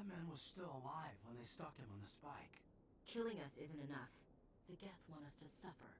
That man was still alive when they stuck him on the spike. Killing us isn't enough. The Geth want us to suffer.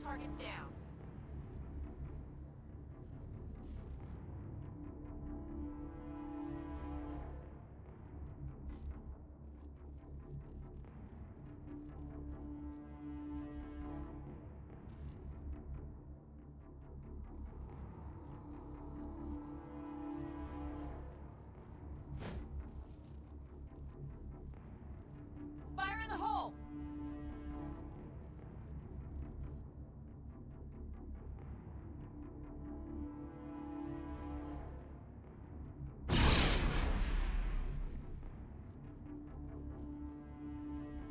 targets down. Fire in the hole!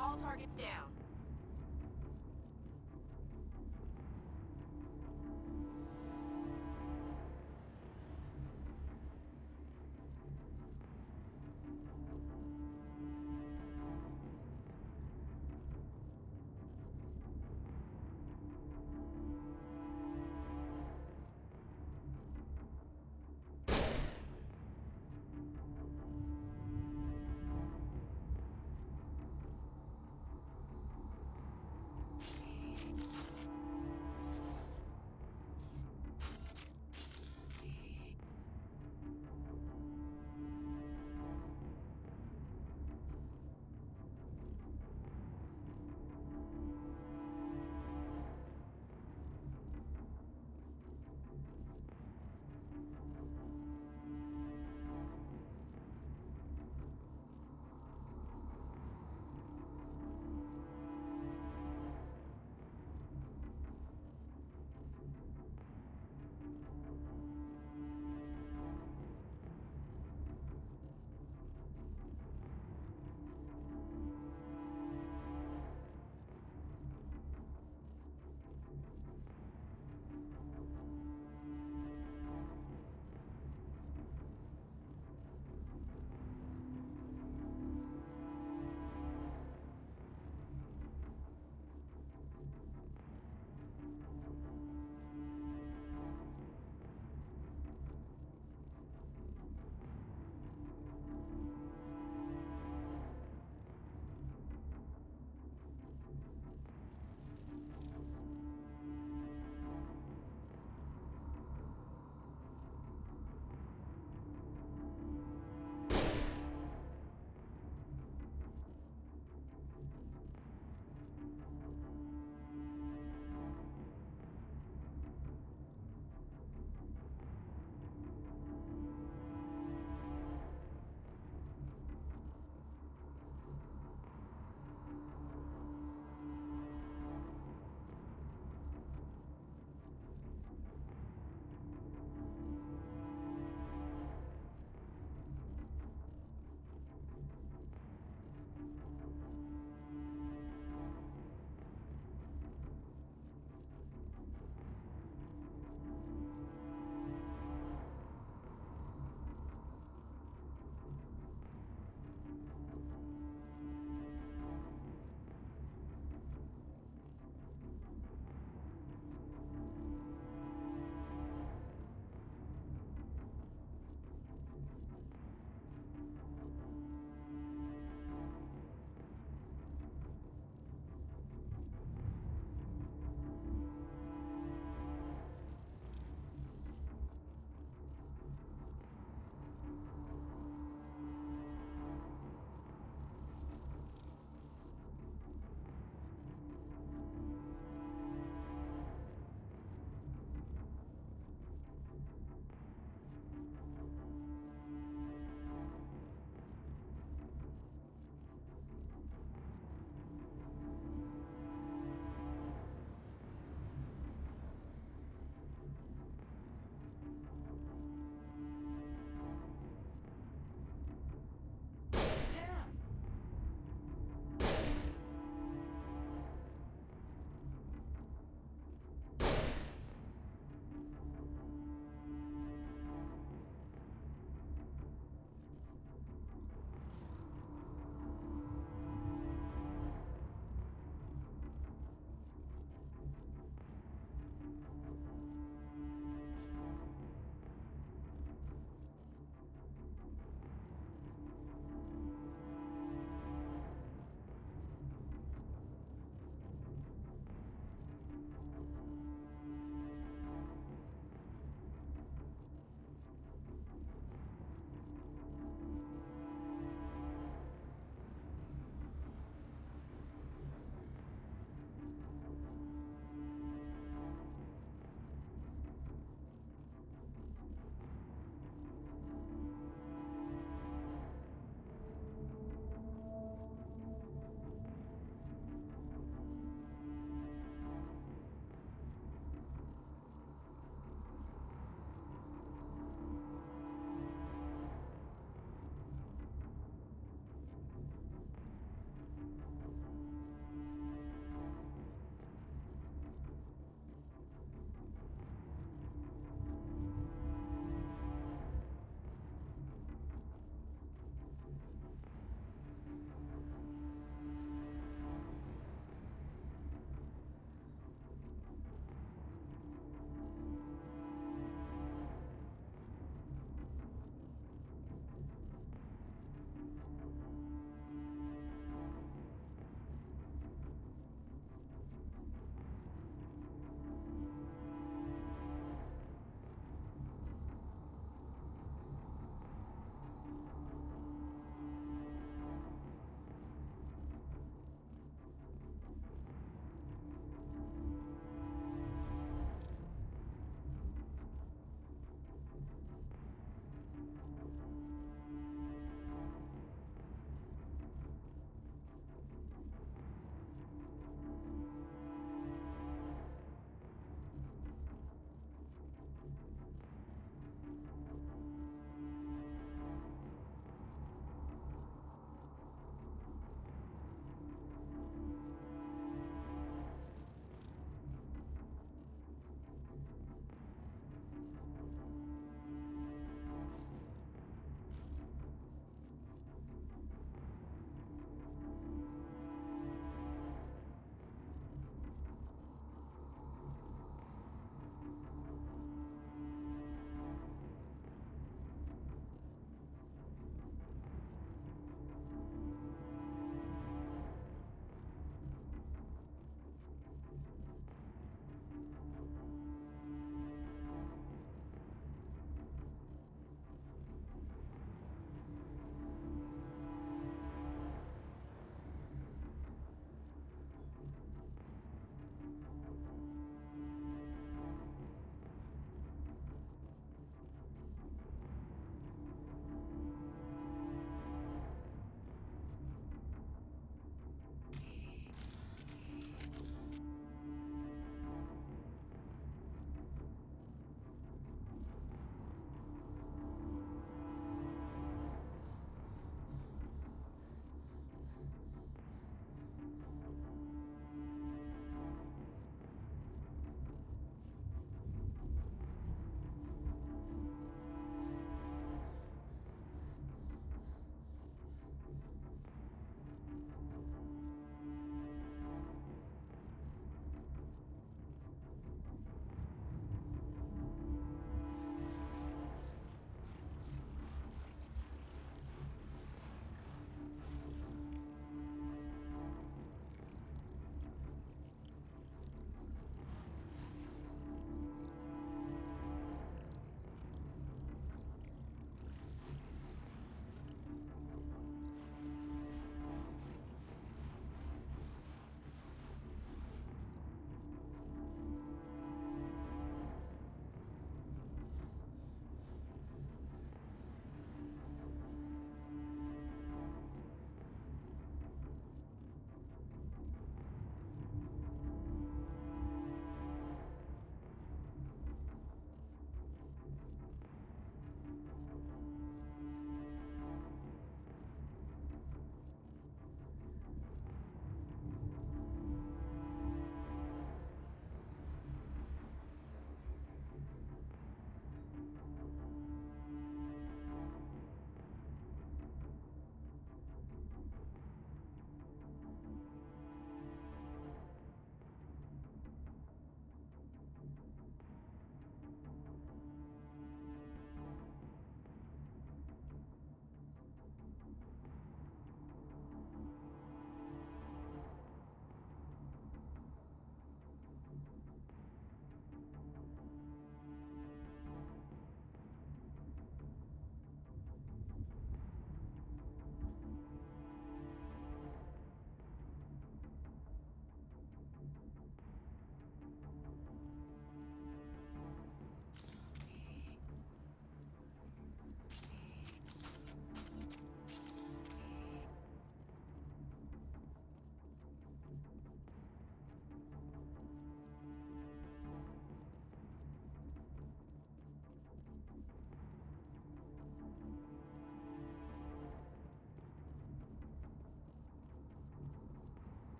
All targets down.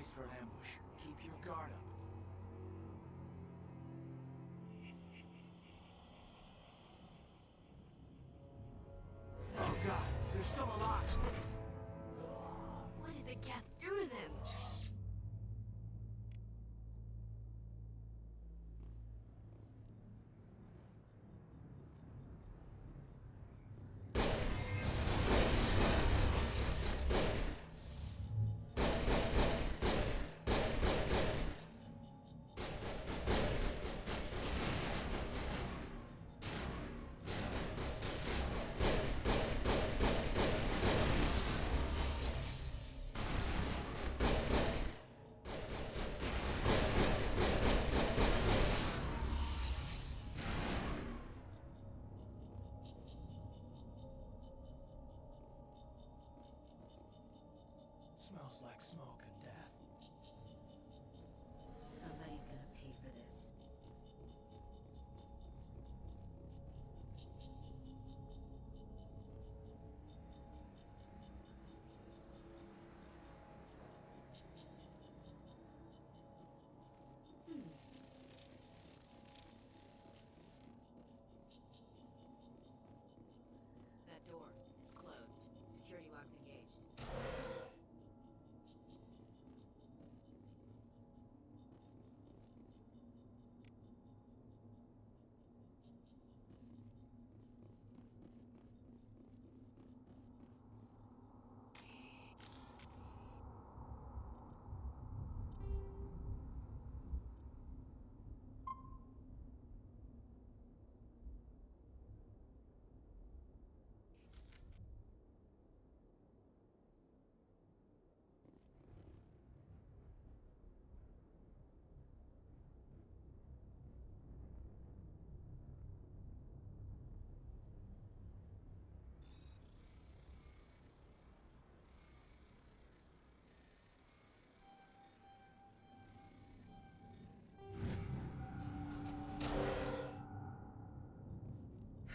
place for an ambush. Keep your guard up. Oh god, they're still alive! What did the Geth do to them? Smells like smoke and death. Somebody's gonna pay for this. That door, it's closed. Security lock's engaged.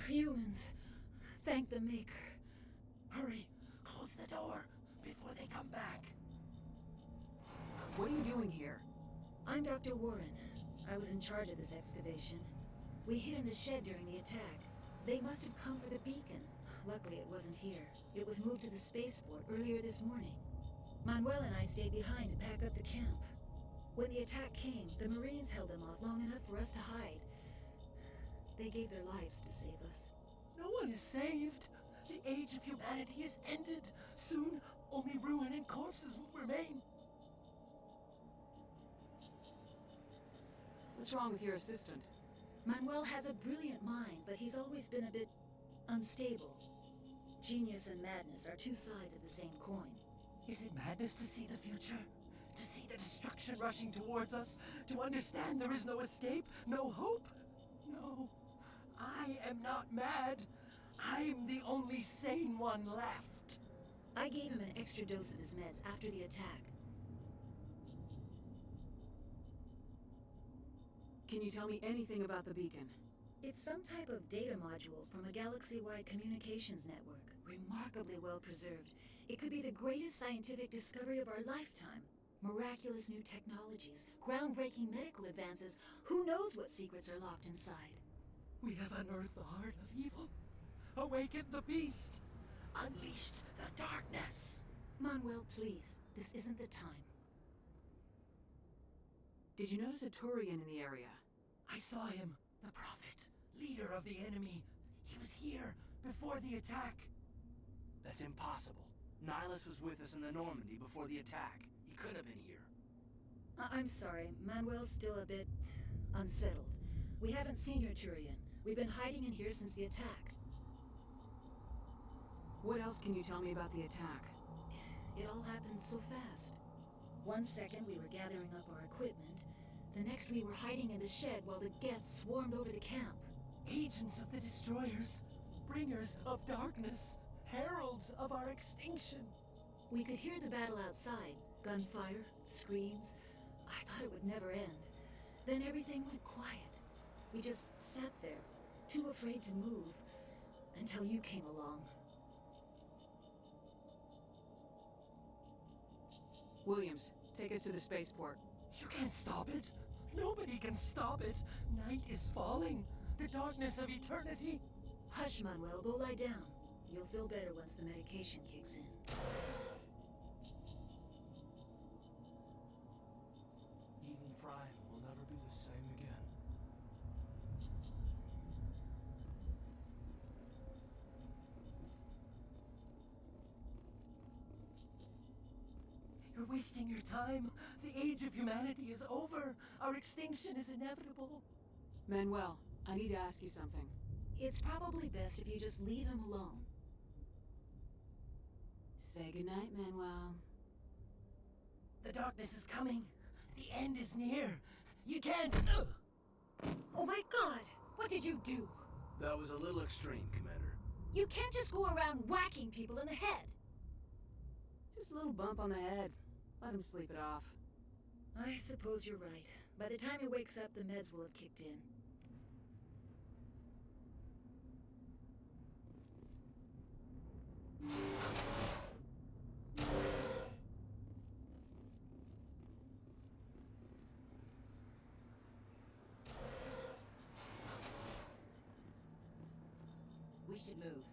Humans. Thank the Maker. Hurry! Close the door before they come back. What are you doing here? I'm Dr. Warren. I was in charge of this excavation. We hid in the shed during the attack. They must have come for the beacon. Luckily, it wasn't here. It was moved to the spaceport earlier this morning. Manuel and I stayed behind to pack up the camp. When the attack came, the Marines held them off long enough for us to hide. They gave their lives to save us. No one is saved. The age of humanity is ended. Soon, only ruin and corpses will remain. What's wrong with your assistant? Manuel has a brilliant mind, but he's always been a bit unstable. Genius and madness are two sides of the same coin. Is it madness to see the future? To see the destruction rushing towards us? To understand there is no escape? No hope? No. I am not mad. I'm the only sane one left. I gave him an extra dose of his meds after the attack. Can you tell me anything about the beacon? It's some type of data module from a galaxy-wide communications network, remarkably well preserved. It could be the greatest scientific discovery of our lifetime. Miraculous new technologies, groundbreaking medical advances. Who knows what secrets are locked inside? We have unearthed the heart of evil. Awakened the beast. Unleashed the darkness. Manuel, please. This isn't the time. Did you notice a Turian in the area? I saw him. The prophet. Leader of the enemy. He was here before the attack. That's impossible. Nihilus was with us in the Normandy before the attack. He could have been here. I'm sorry. Manuel's still a bit unsettled. We haven't seen your Turian. We've been hiding in here since the attack. What else can you tell me about the attack? It all happened so fast. 1 second we were gathering up our equipment. The next we were hiding in the shed while the Geth swarmed over the camp. Agents of the destroyers. Bringers of darkness. Heralds of our extinction. We could hear the battle outside. Gunfire, screams. I thought it would never end. Then everything went quiet. We just sat there, too afraid to move, until you came along. Williams, Take us to the spaceport. You can't stop it. Nobody can stop it. Night is falling. The darkness of eternity. Hush, Manuel. Go lie down. You'll feel better once the medication kicks in. Eden Prime will never be the same again. You're wasting your time. The age of humanity is over. Our extinction is inevitable. Manuel, I need to ask you something. It's probably best if you just leave him alone. Say goodnight, Manuel. The darkness is coming. The end is near. You can't... Oh my god! What did you do? That was a little extreme, Commander. You can't just go around whacking people in the head. Just a little bump on the head. Let him sleep it off. I suppose you're right. By the time he wakes up, the meds will have kicked in. We should move.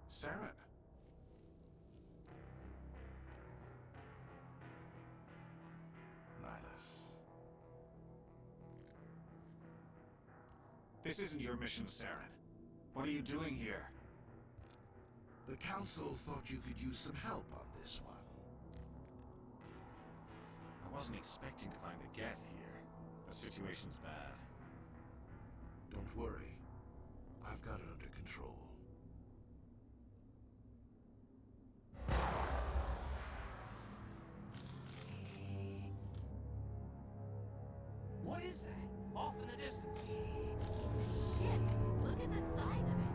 Saren. Nihilus. This isn't your mission, Saren. What are you doing here? The Council thought you could use some help on this one. I wasn't expecting to find the Geth here. The situation's bad. Don't worry. I've got it under control. What is that? Off in the distance. It's a ship. Look at the size of it.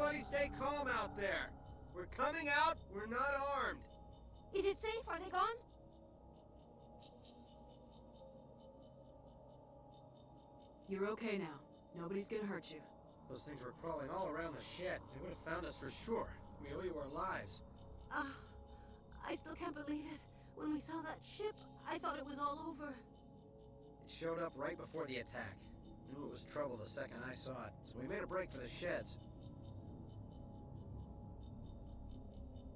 Everybody stay calm out there. We're coming out, we're not armed. Is it safe? Are they gone? You're okay now. Nobody's gonna hurt you. Those things were crawling all around the shed. They would have found us for sure. We owe you our lives. I still can't believe it. When we saw that ship, I thought it was all over. It showed up right before the attack. Knew it was trouble the second I saw it, so we made a break for the sheds.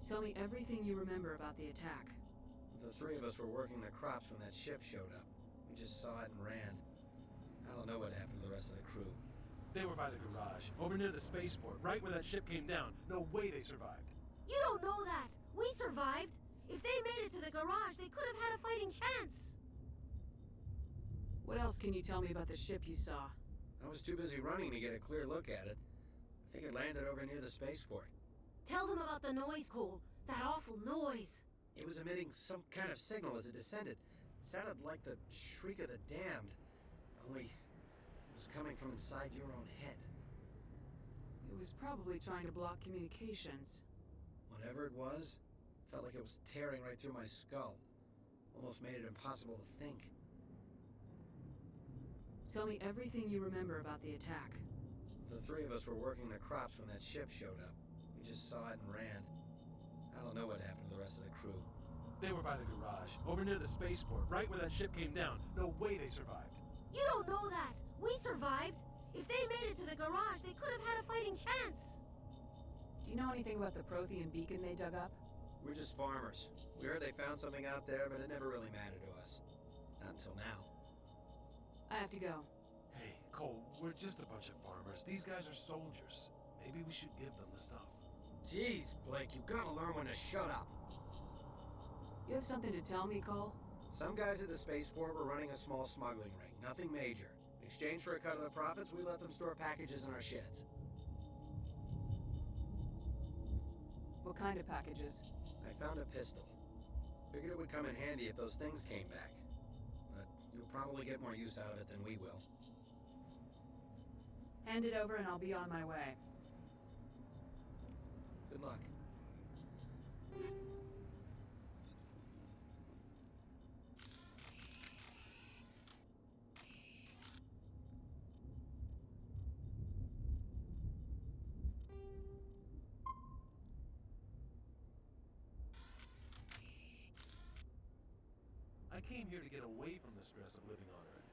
Tell me everything you remember about the attack. The three of us were working the crops when that ship showed up. We just saw it and ran. I don't know what happened to the rest of the crew. They were by the garage, over near the spaceport, right where that ship came down. No way they survived. You don't know that. We survived. If they made it to the garage, they could have had a fighting chance. What else can you tell me about the ship you saw? I was too busy running to get a clear look at it. I think it landed over near the spaceport. Tell them about the noise, Cole. That awful noise. It was emitting some kind of signal as it descended. It sounded like the shriek of the damned. Only it was coming from inside your own head. It was probably trying to block communications. Whatever it was, felt like it was tearing right through my skull. Almost made it impossible to think. Tell me everything you remember about the attack. The three of us were working the crops when that ship showed up. We just saw it and ran. I don't know what happened to the rest of the crew. They were by the garage, over near the spaceport, right where that ship came down. No way they survived. You don't know that. We survived. If they made it to the garage, they could have had a fighting chance. Do you know anything about the Prothean beacon they dug up? We're just farmers. We heard they found something out there, but it never really mattered to us. Not until now. I have to go. Hey, Cole, we're just a bunch of farmers. These guys are soldiers. Maybe we should give them the stuff. Jeez, Blake, you gotta learn when to shut up. You have something to tell me, Cole? Some guys at the spaceport were running a small smuggling ring. Nothing major. In exchange for a cut of the profits, we let them store packages in our sheds. What kind of packages? I found a pistol. Figured it would come in handy if those things came back. But you'll probably get more use out of it than we will. Hand it over and I'll be on my way. Good luck. I came here to get away from the stress of living on Earth.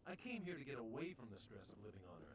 I came here to get away from the stress of living on Earth.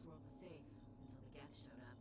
world was safe until the Geth showed up.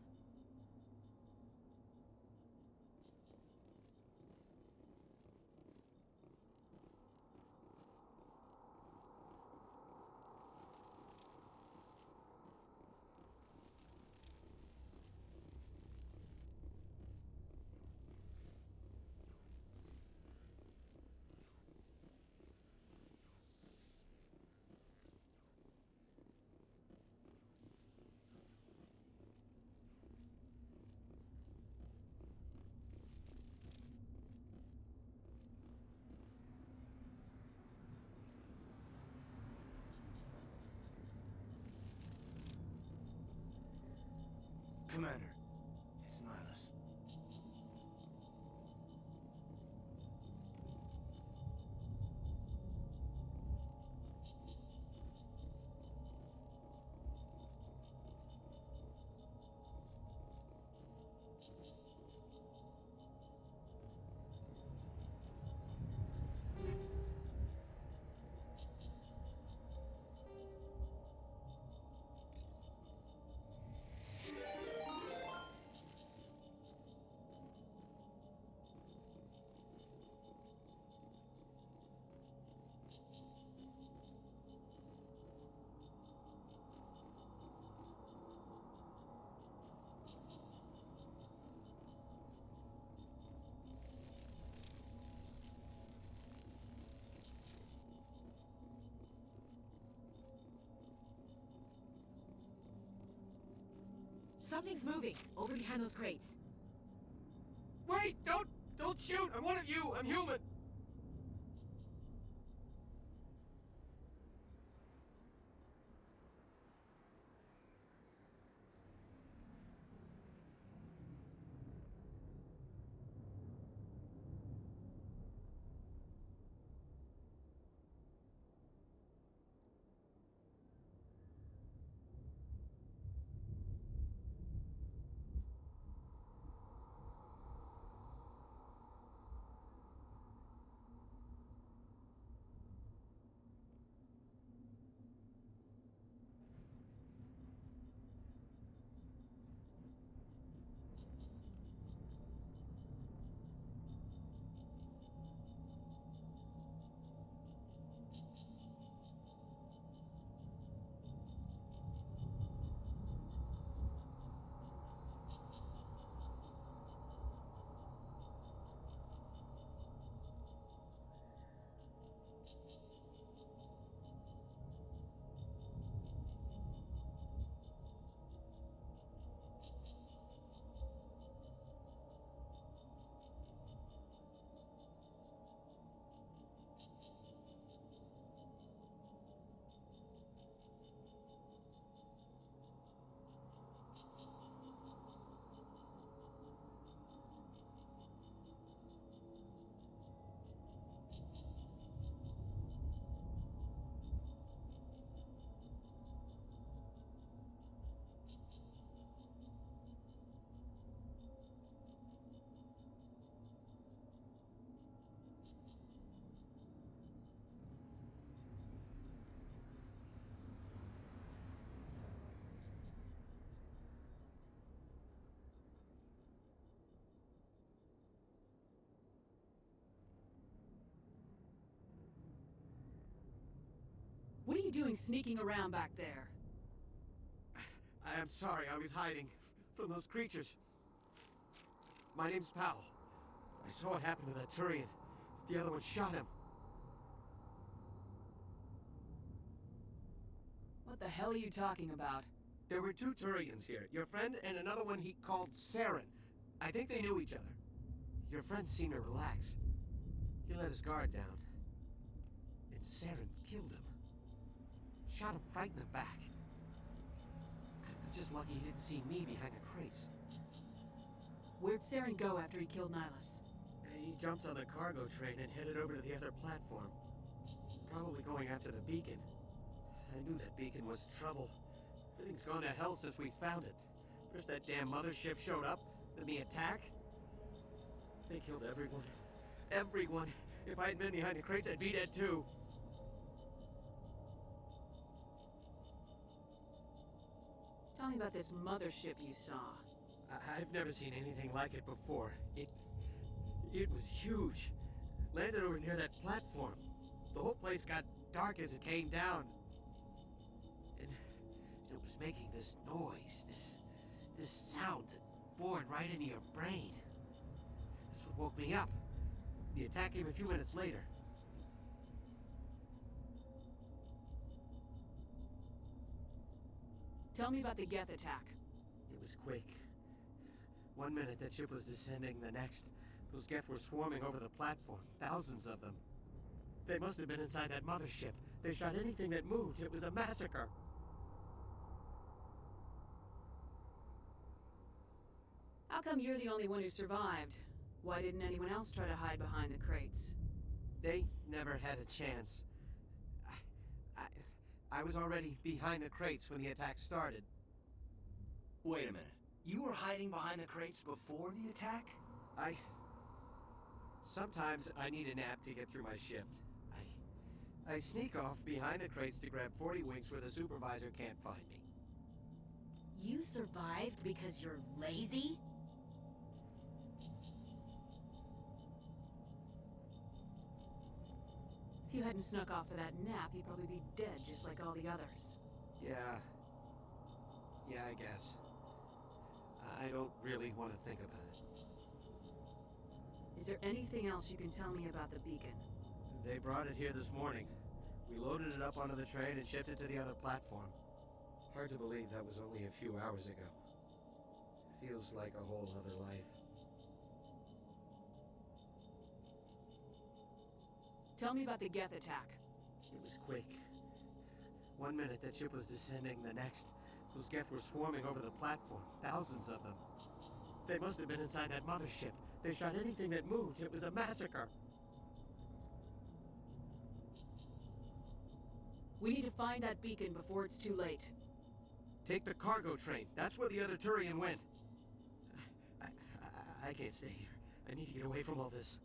Commander, it's Nihilus. Something's moving over behind those crates. Wait! Don't shoot! I'm one of you! I'm human! What are you doing sneaking around back there? I am sorry, I was hiding from those creatures. My name's Powell. I saw what happened to that Turian. The other one shot him. What the hell are you talking about? There were two Turians here. Your friend and another one he called Saren. I think they knew each other. Your friend seemed to relax. He let his guard down. And Saren killed him. Shot him right in the back. I'm just lucky he didn't see me behind the crates. Where'd Saren go after he killed Nihilus? He jumped on the cargo train and headed over to the other platform. Probably going after the beacon. I knew that beacon was trouble. Everything's gone to hell since we found it. First that damn mothership showed up, then the attack. They killed everyone. Everyone. If I had been behind the crates, I'd be dead too. Tell me about this mothership you saw. I've never seen anything like it before. It was huge. Landed over near that platform. The whole place got dark as it came down. And it was making this noise, this sound that bored right into your brain. That's what woke me up. The attack came a few minutes later. Tell me about the Geth attack. It was quick. 1 minute that ship was descending, the next, those Geth were swarming over the platform. Thousands of them. They must have been inside that mothership. They shot anything that moved. It was a massacre. How come you're the only one who survived? Why didn't anyone else try to hide behind the crates? They never had a chance. I was already behind the crates when the attack started. Wait a minute. You were hiding behind the crates before the attack? Sometimes I need a nap to get through my shift. I sneak off behind the crates to grab 40 winks where the supervisor can't find me. You survived because you're lazy? If you hadn't snuck off for that nap, you'd probably be dead just like all the others. Yeah, I guess. I don't really want to think about it. Is there anything else you can tell me about the beacon? They brought it here this morning. We loaded it up onto the train and shipped it to the other platform. Hard to believe that was only a few hours ago. Feels like a whole other life. Tell me about the Geth attack. It was quick. 1 minute that ship was descending, the next, those Geth were swarming over the platform. Thousands of them. They must have been inside that mothership. They shot anything that moved. It was a massacre. We need to find that beacon before it's too late. Take the cargo train. That's where the other Turian went. I can't stay here. I need to get away from all this.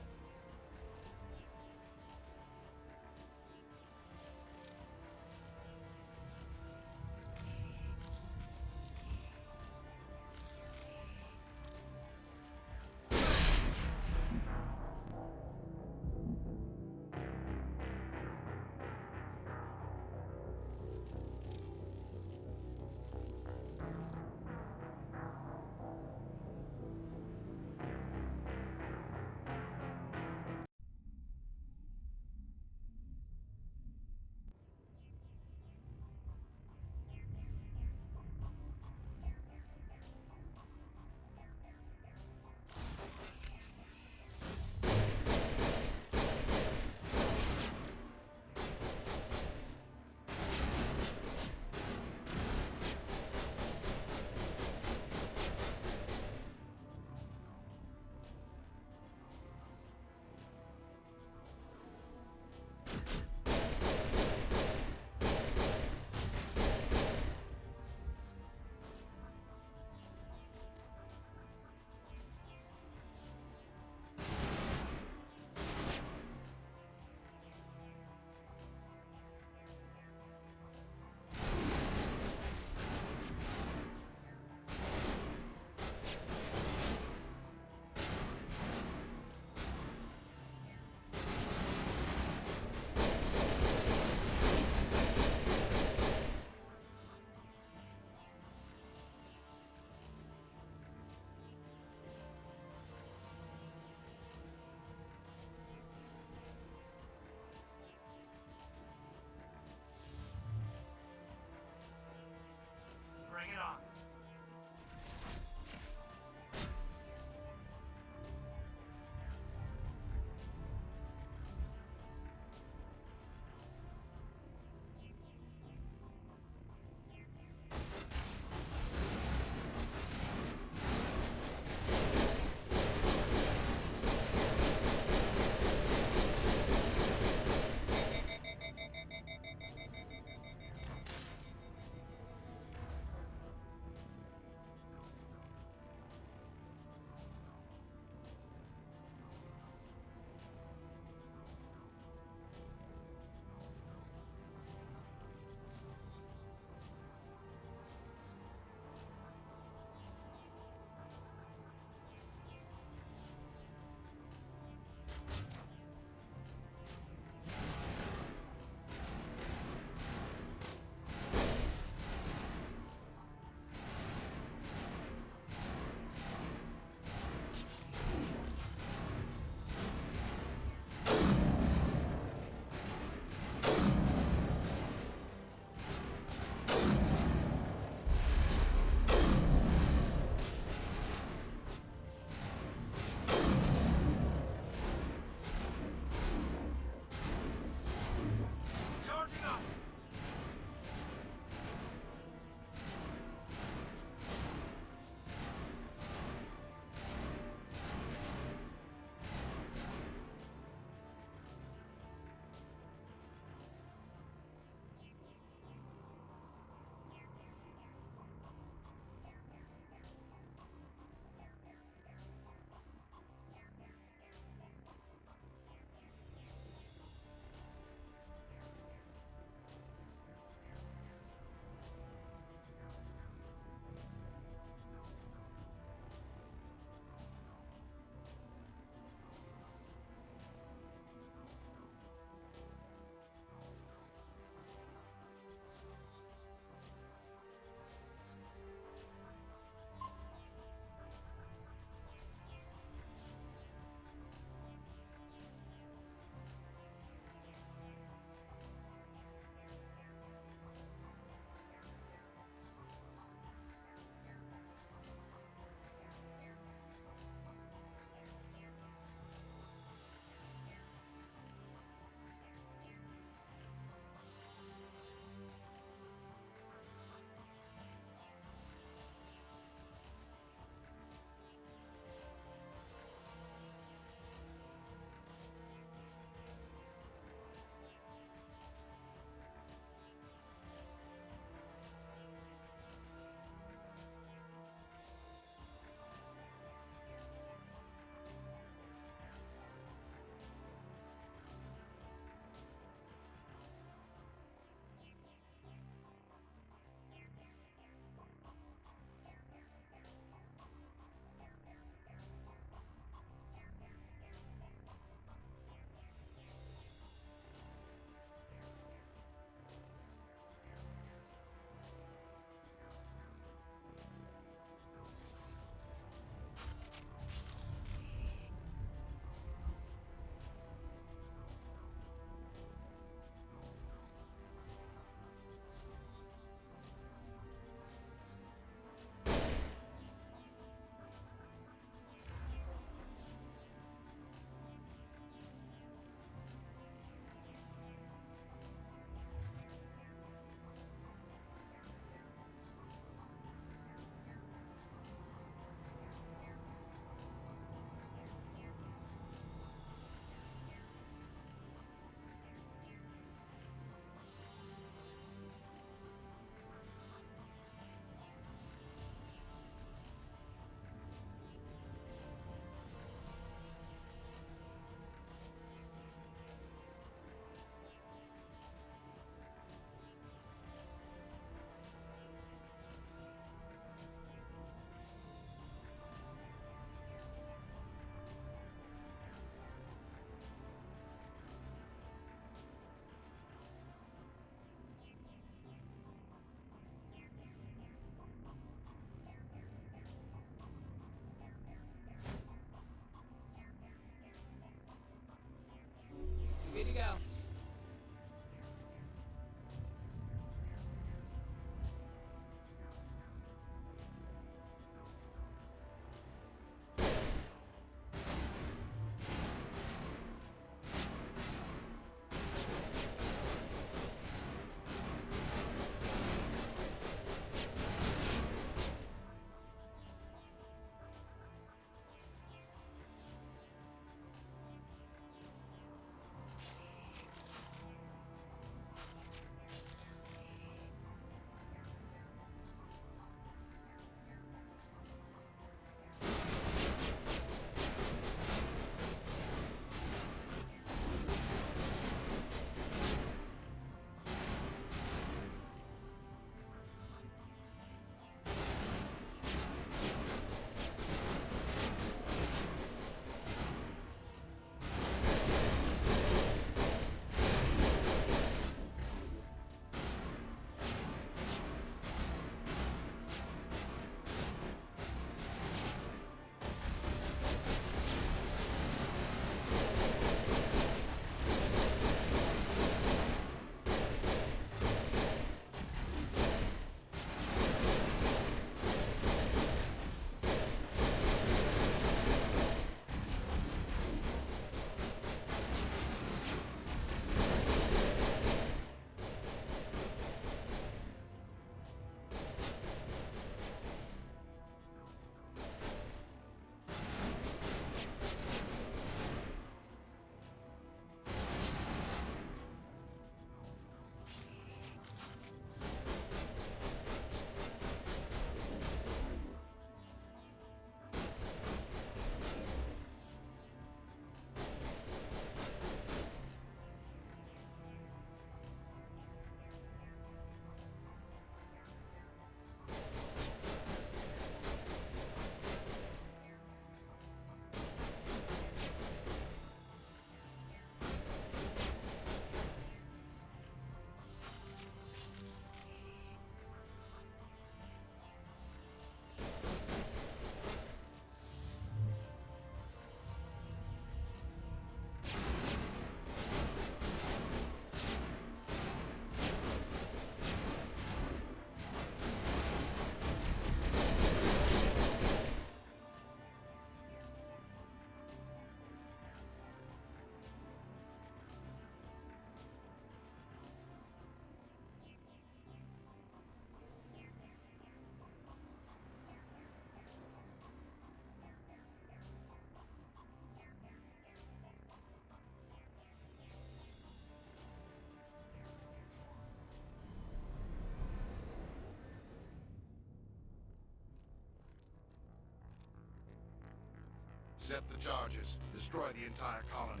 Accept the charges. Destroy the entire colony.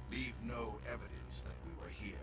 Leave no evidence that we were here.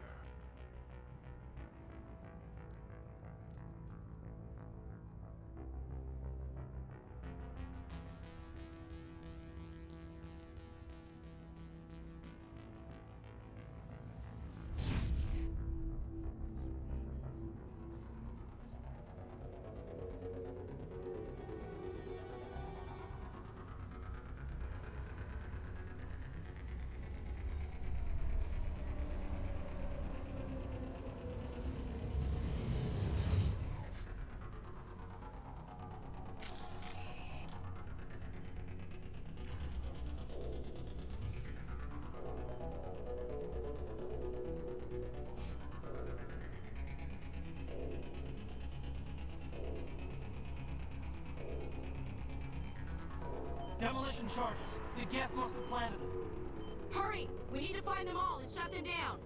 Demolition charges. The Geth must have planted them. Hurry! We need to find them all and shut them down!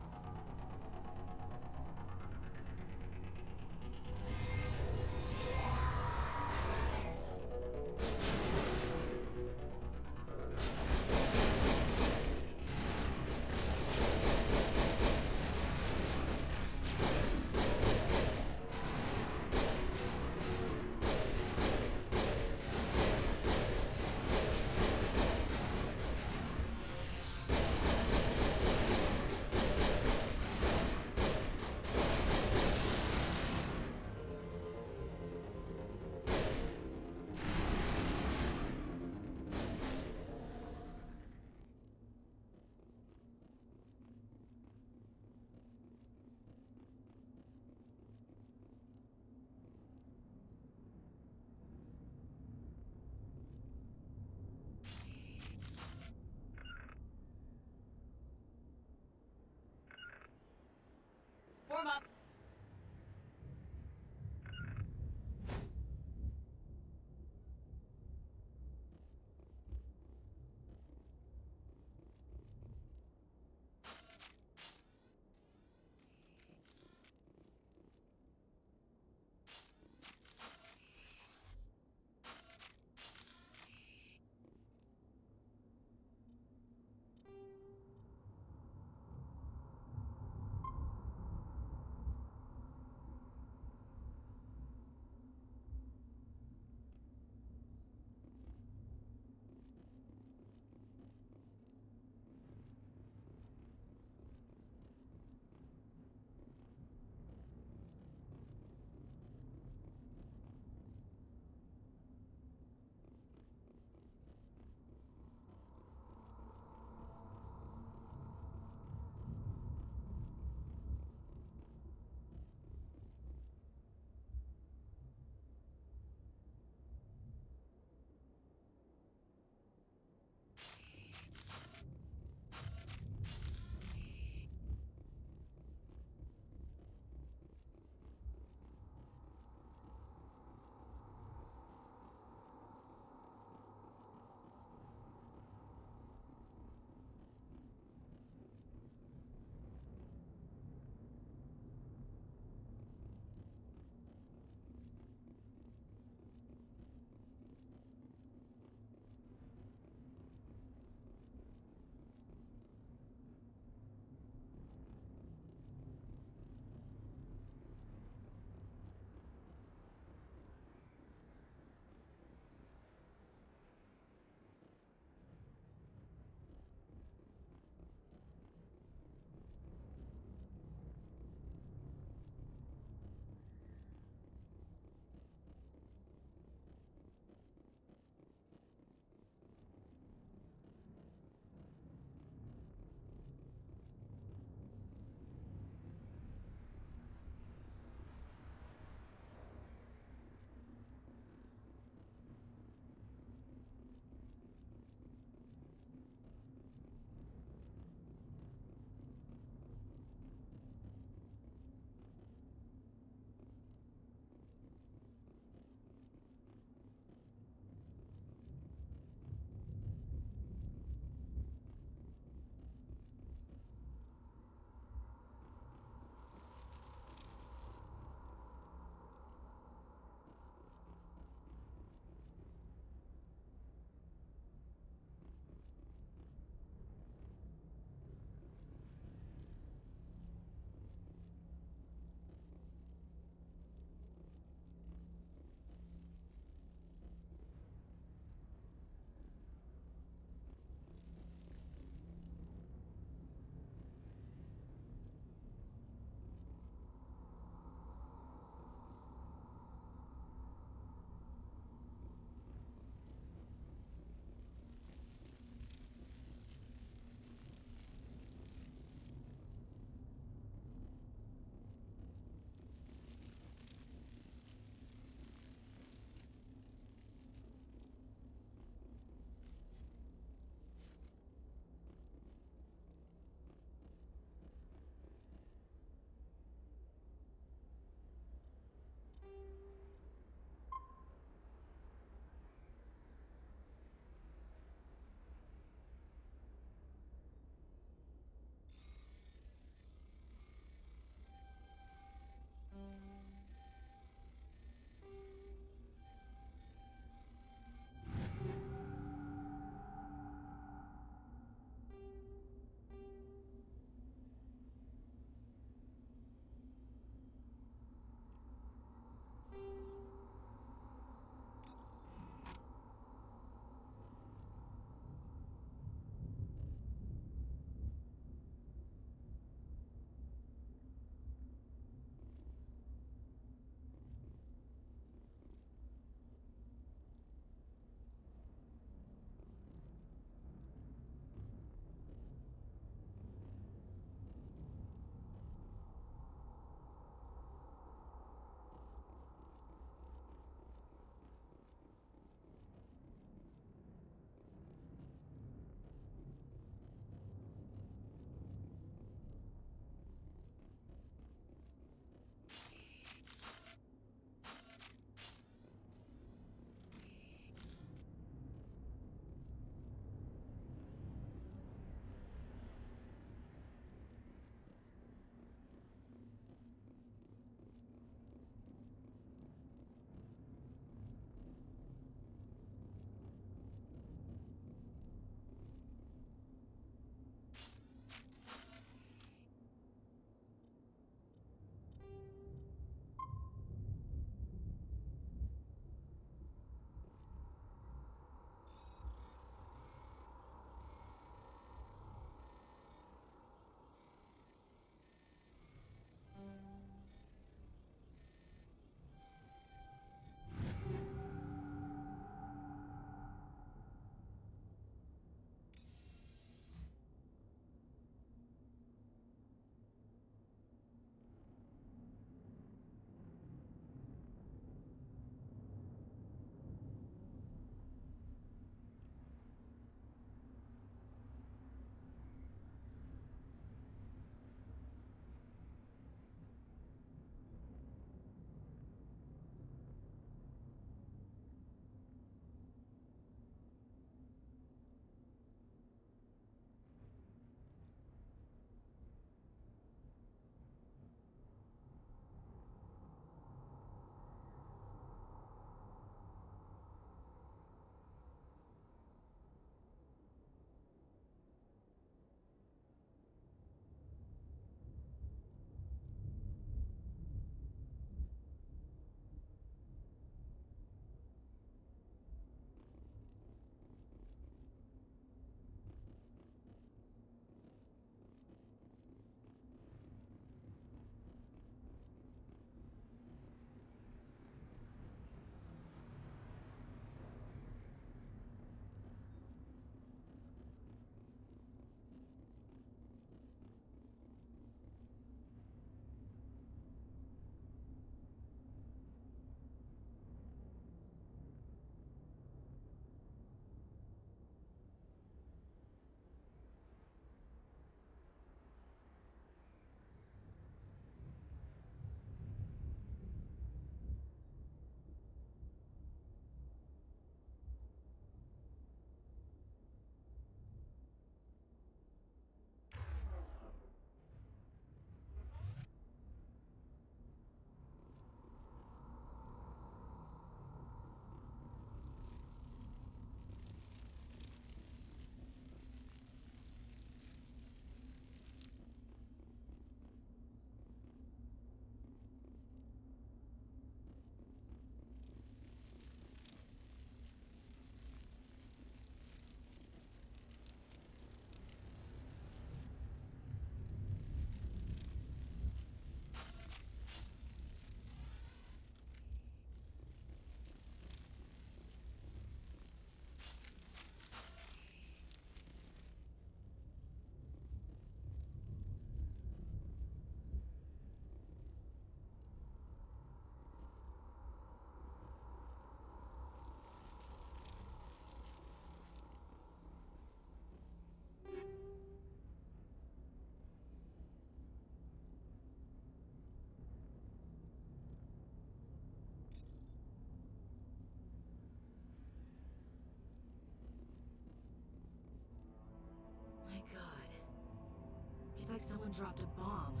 Someone dropped a bomb.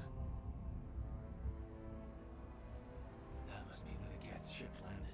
That must be where the Geth's ship landed.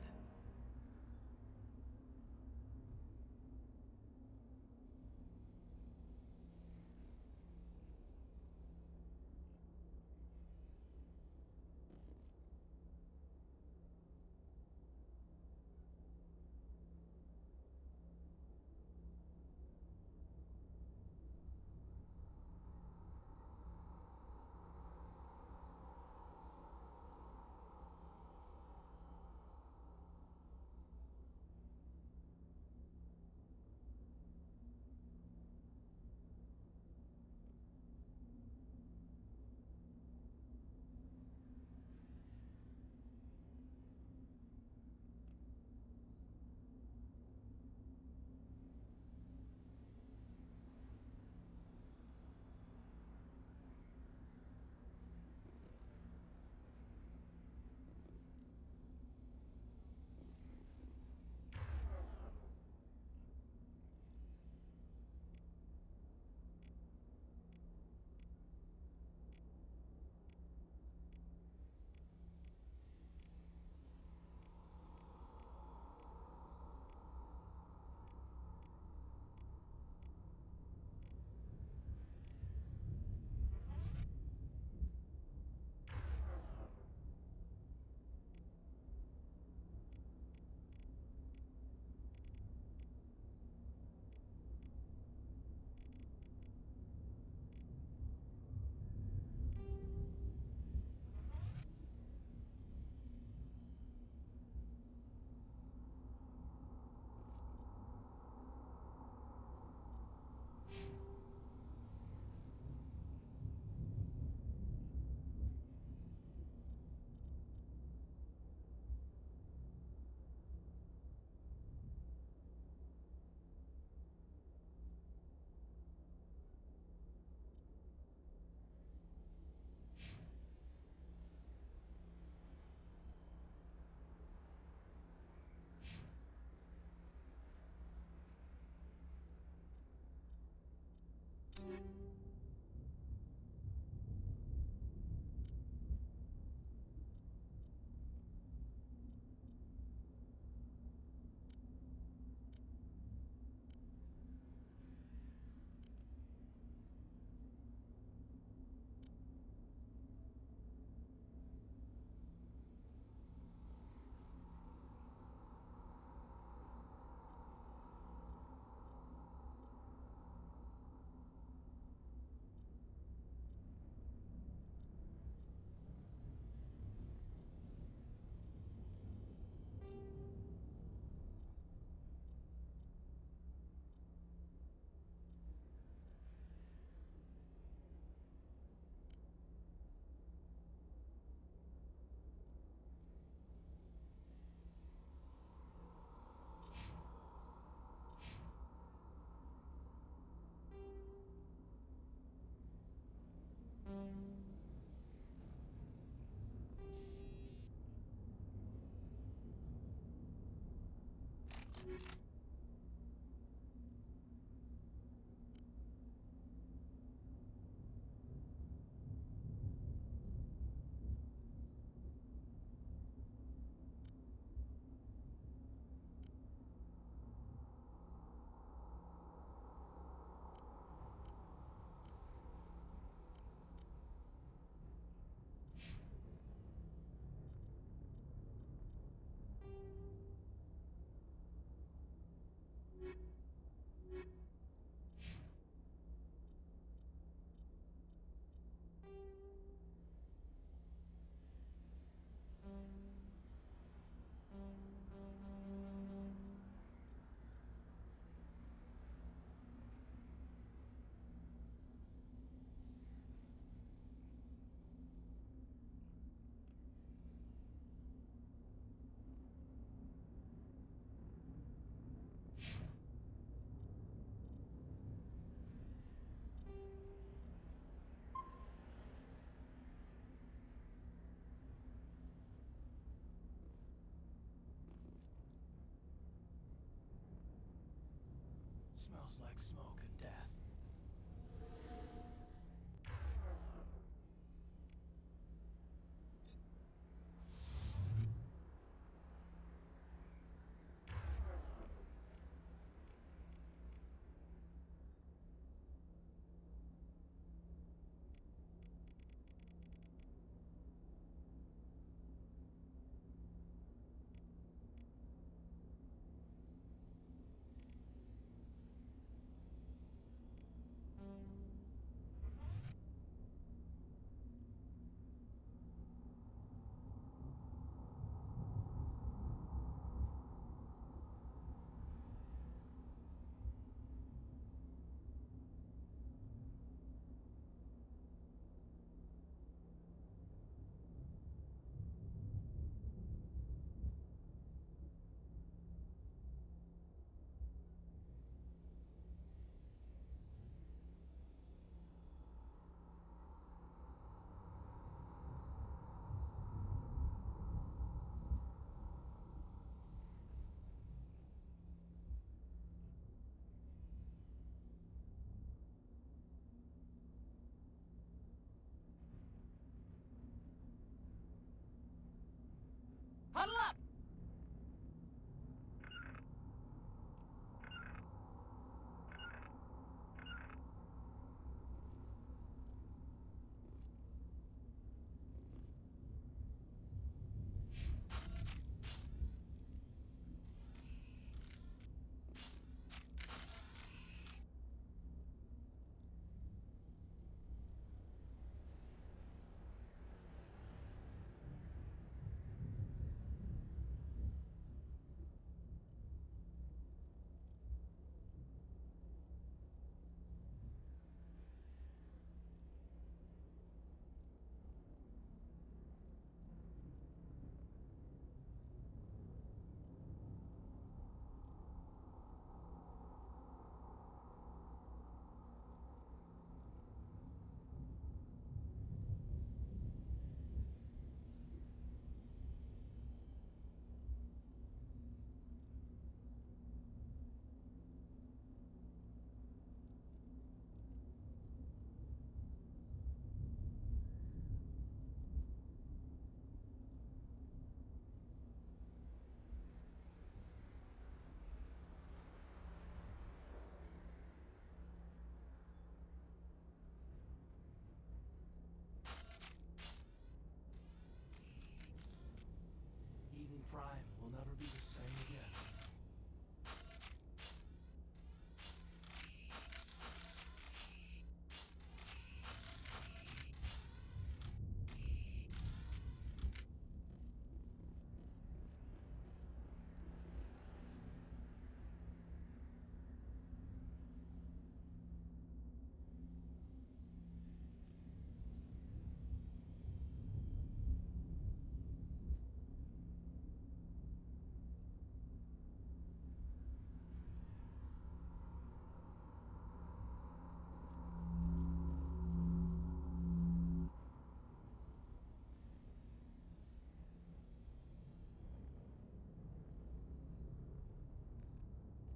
Smells like smoke and death. Prime will never be the same again.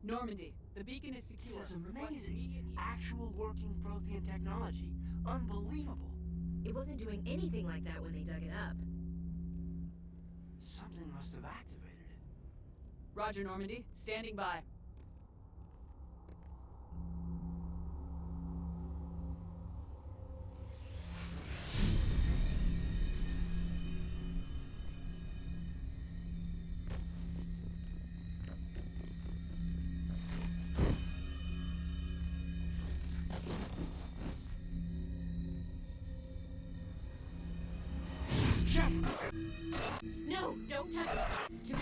Normandy, the beacon is secure. This is Request amazing. immediate- Actual working Prothean technology. Unbelievable. It wasn't doing anything like that when they dug it up. Something must have activated it. Roger, Normandy. Standing by. No, don't touch it. It's too...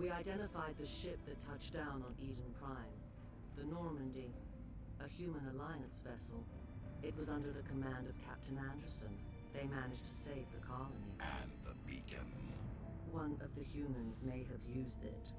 We identified the ship that touched down on Eden Prime. The Normandy, a human alliance vessel. It was under the command of Captain Anderson. They managed to save the colony. And the beacon. One of the humans may have used it.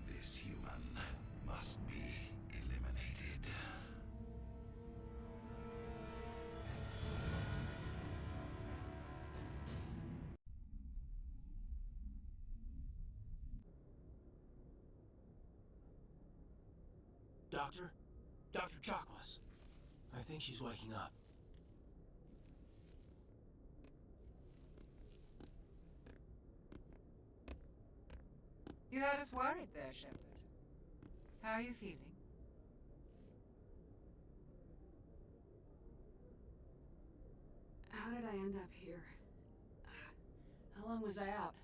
This human must be eliminated. Doctor? Dr. Chakwas. I think she's waking up. You had us worried there, Shepard. How are you feeling? How did I end up here? How long was I out?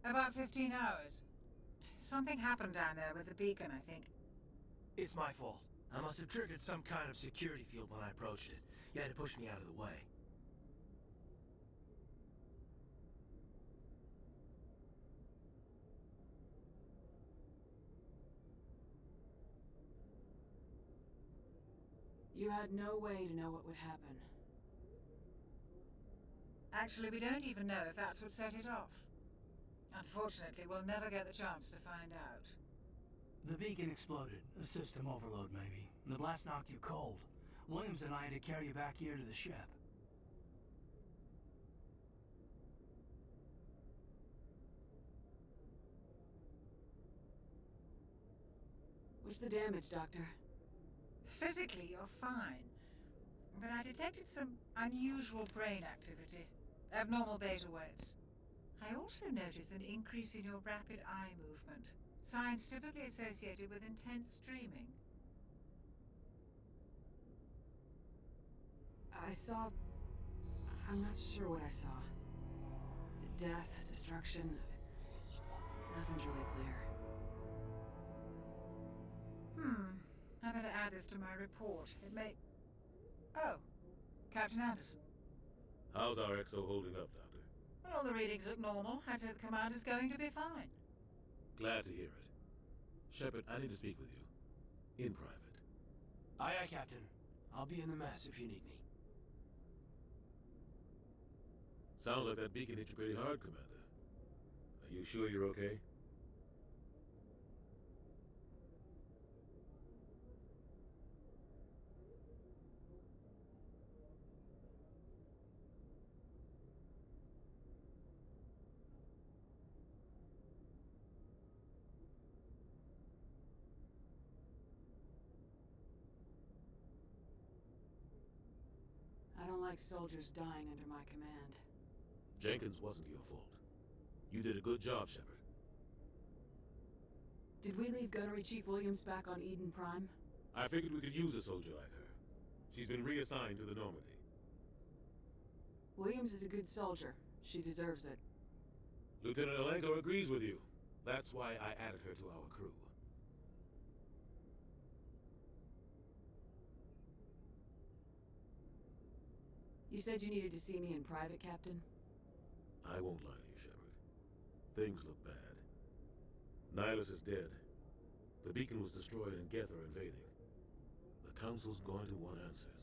About 15 hours. Something happened down there with the beacon, I think. It's my fault. I must have triggered some kind of security field when I approached it. You had to push me out of the way. You had no way to know what would happen. Actually, we don't even know if that's what set it off. Unfortunately, we'll never get the chance to find out. The beacon exploded. A system overload, maybe. The blast knocked you cold. Williams and I had to carry you back here to the ship. What's the damage, Doctor? Physically, you're fine. But I detected some unusual brain activity. Abnormal beta waves. I also noticed an increase in your rapid eye movement. Signs typically associated with intense dreaming. I saw... I'm not sure what I saw. Death, destruction... Nothing's really clear. I better add this to my report. It may... Oh, Captain Anderson. How's our XO holding up, Doctor? All the readings look normal. I'd say the commander's going to be fine. Glad to hear it. Shepard, I need to speak with you. In private. Aye, aye, Captain. I'll be in the mess if you need me. Sounds like that beacon hit you pretty hard, Commander. Are you sure you're okay? I don't like soldiers dying under my command. Jenkins wasn't your fault. You did a good job, Shepard. Did we leave Gunnery Chief Williams back on Eden Prime? I figured we could use a soldier like her. She's been reassigned to the Normandy. Williams is a good soldier. She deserves it. Lieutenant Alenko agrees with you. That's why I added her to our crew. You said you needed to see me in private, Captain? I won't lie to you, Shepard. Things look bad. Nihilus is dead. The beacon was destroyed and Geth are invading. The Council's going to want answers.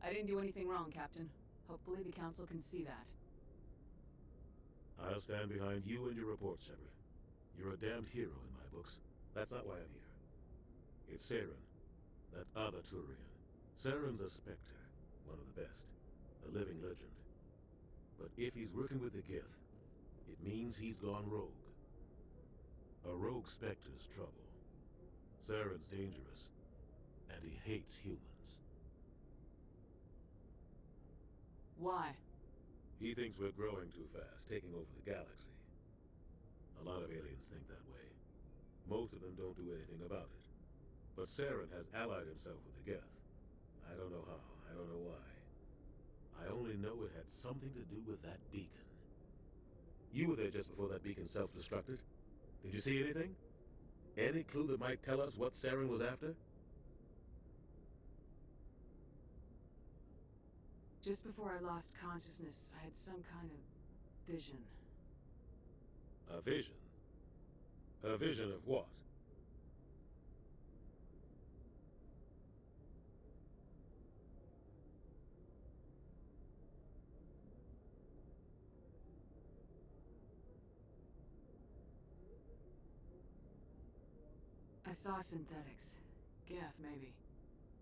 I didn't do anything wrong, Captain. Hopefully the Council can see that. I'll stand behind you and your report, Shepard. You're a damned hero in my books. That's not why I'm here. It's Saren, that other Turian. Saren's a Spectre, one of the best. A living legend. But if he's working with the Geth, it means he's gone rogue. A rogue Spectre's trouble. Saren's dangerous, and he hates humans. Why? He thinks we're growing too fast, taking over the galaxy. A lot of aliens think that way. Most of them don't do anything about it. But Saren has allied himself with the Geth. I don't know how, I don't know why. I only know it had something to do with that beacon. You were there just before that beacon self-destructed. Did you see anything? Any clue that might tell us what Saren was after? Just before I lost consciousness, I had some kind of vision. A vision? A vision of what? I saw synthetics. Geth, maybe.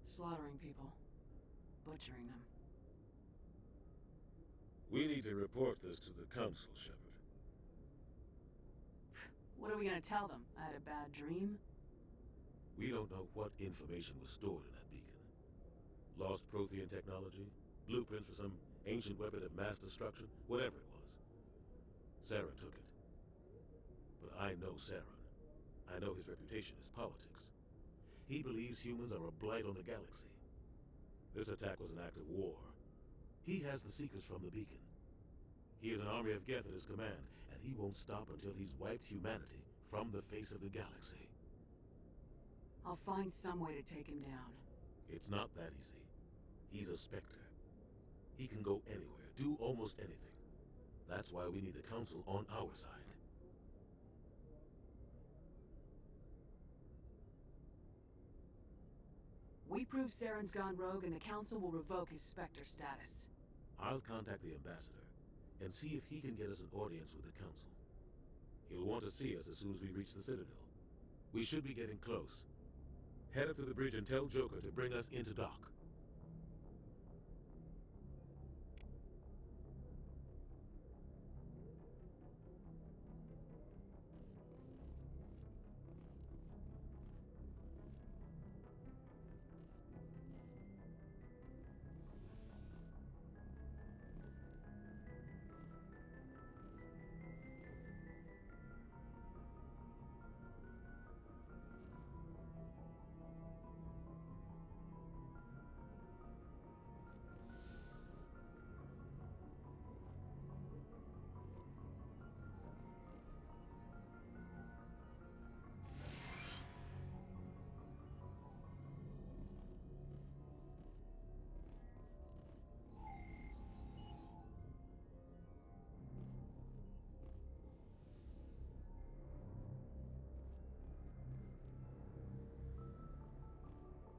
Slaughtering people. Butchering them. We need to report this to the Council, Shepard. What are we gonna tell them? I had a bad dream? We don't know what information was stored in that beacon. Lost Prothean technology? Blueprints for some ancient weapon of mass destruction? Whatever it was. Saren took it. But I know Saren. I know his reputation is politics. He believes humans are a blight on the galaxy. This attack was an act of war. He has the Seekers from the beacon. He has an army of Geth at his command, and he won't stop until he's wiped humanity from the face of the galaxy. I'll find some way to take him down. It's not that easy. He's a Spectre. He can go anywhere, do almost anything. That's why we need the Council on our side. We prove Saren's gone rogue and the Council will revoke his Spectre status. I'll contact the Ambassador and see if he can get us an audience with the Council. He'll want to see us as soon as we reach the Citadel. We should be getting close. Head up to the bridge and tell Joker to bring us into dock.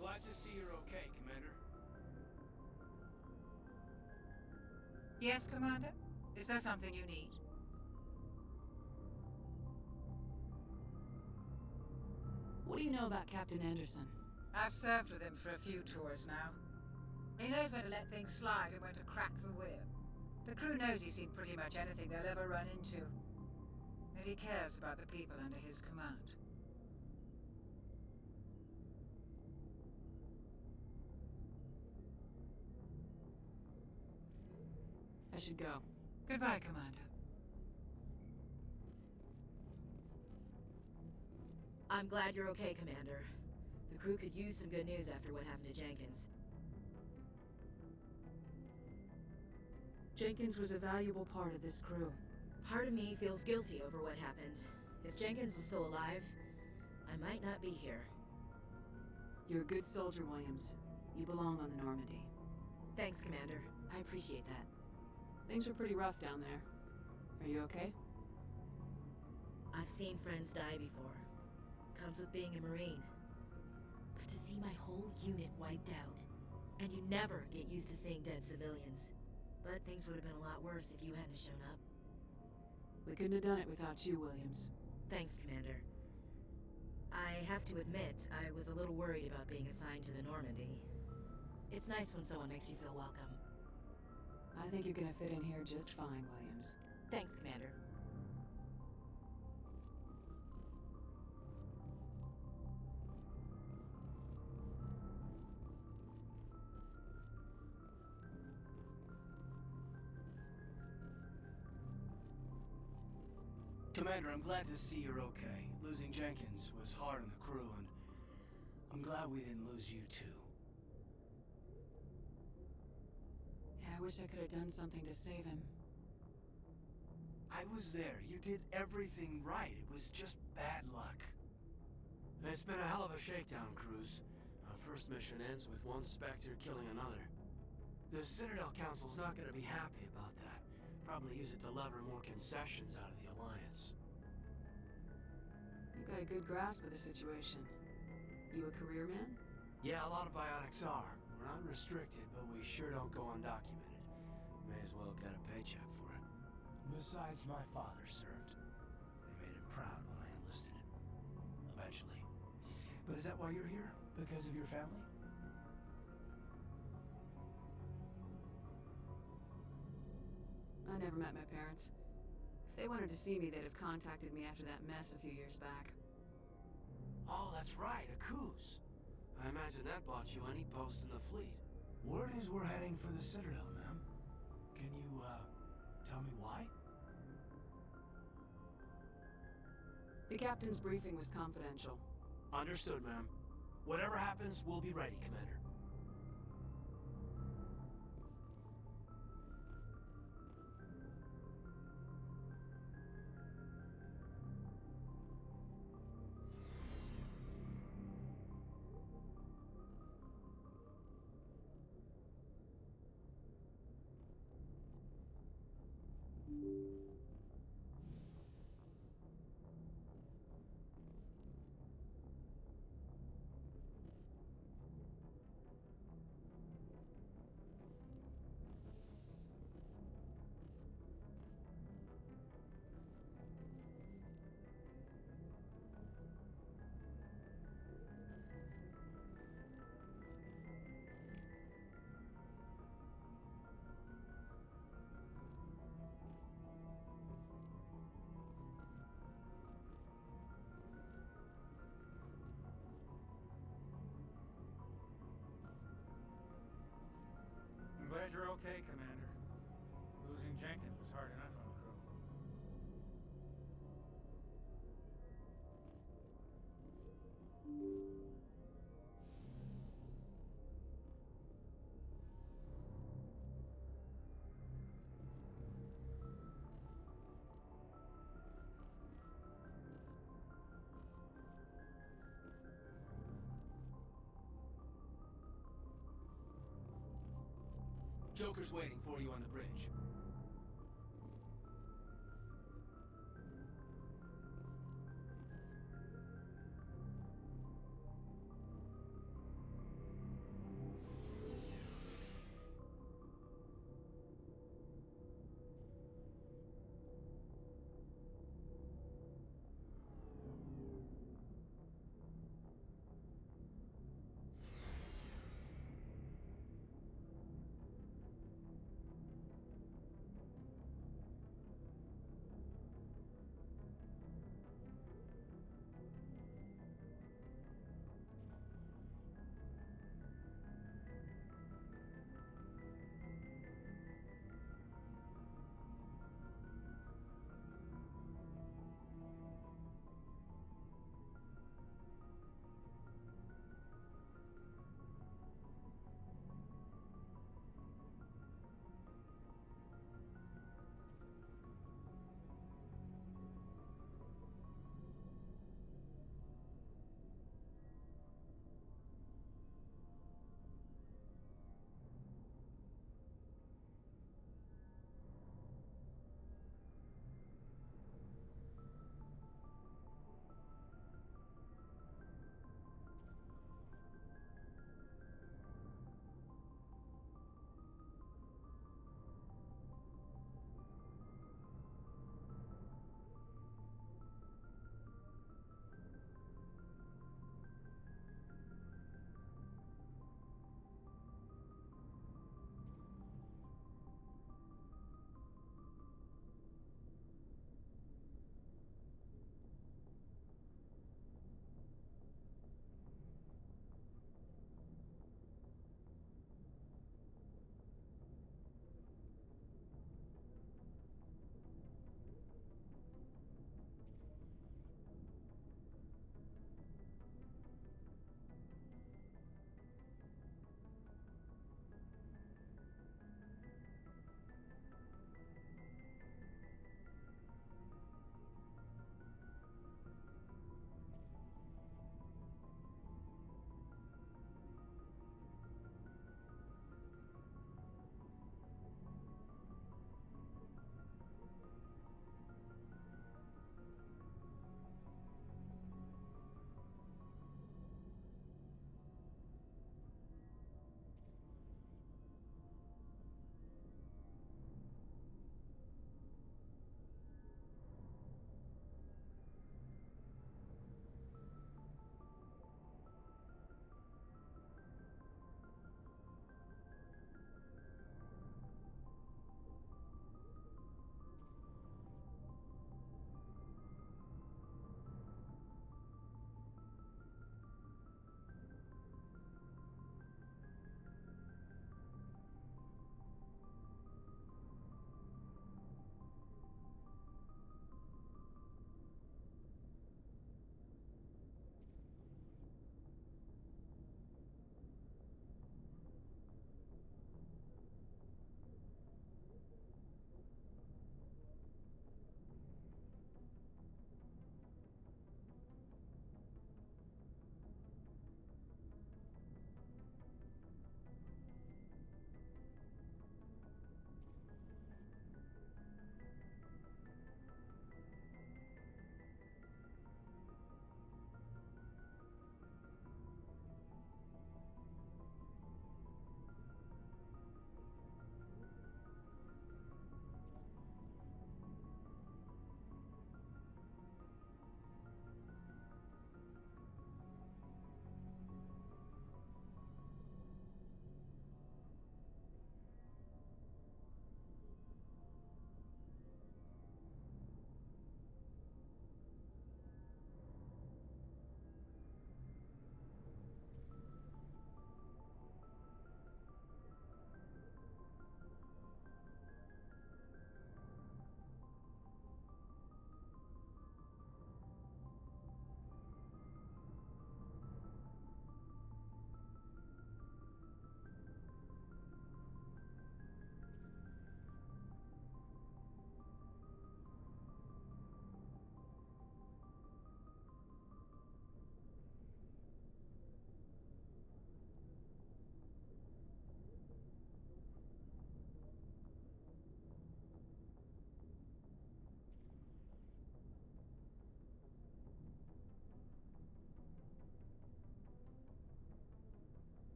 Glad to see you're okay, Commander. Yes, Commander? Is there something you need? What do you know about Captain Anderson? I've served with him for a few tours now. He knows when to let things slide and when to crack the whip. The crew knows he's seen pretty much anything they'll ever run into. And he cares about the people under his command. I should go. Goodbye, Commander. I'm glad you're okay, Commander. The crew could use some good news after what happened to Jenkins. Jenkins was a valuable part of this crew. Part of me feels guilty over what happened. If Jenkins was still alive, I might not be here. You're a good soldier, Williams. You belong on the Normandy. Thanks, Commander. I appreciate that. Things were pretty rough down there. Are you okay? I've seen friends die before. Comes with being a Marine. But to see my whole unit wiped out, and you never get used to seeing dead civilians. But things would have been a lot worse if you hadn't shown up. We couldn't have done it without you, Williams. Thanks, Commander. I have to admit, I was a little worried about being assigned to the Normandy. It's nice when someone makes you feel welcome. I think you're gonna fit in here just fine, Williams. Thanks, Commander. Commander, I'm glad to see you're okay. Losing Jenkins was hard on the crew, and I'm glad we didn't lose you too. Yeah, I wish I could have done something to save him. I was there. You did everything right. It was just bad luck. It's been a hell of a shakedown, Cruz. Our first mission ends with one Spectre killing another. The Citadel Council's not gonna be happy about that. Probably use it to lever more concessions out of the Alliance. You've got a good grasp of the situation. You a career man? Yeah, a lot of biotics are. We're not restricted, but we sure don't go undocumented. May as well get a paycheck for it. Besides, my father served. I made him proud when I enlisted. Eventually. But is that why you're here? Because of your family? I never met my parents. If they wanted to see me, they'd have contacted me after that mess a few years back. Oh, that's right, a cruise. I imagine that bought you any post in the fleet. Word is we're heading for the Citadel, ma'am. Can you, tell me why? The captain's briefing was confidential. Understood, ma'am. Whatever happens, we'll be ready, Commander. I'm glad you're okay, Commander. Losing Jenkins was hard enough on the crew. Joker's waiting for you on the bridge.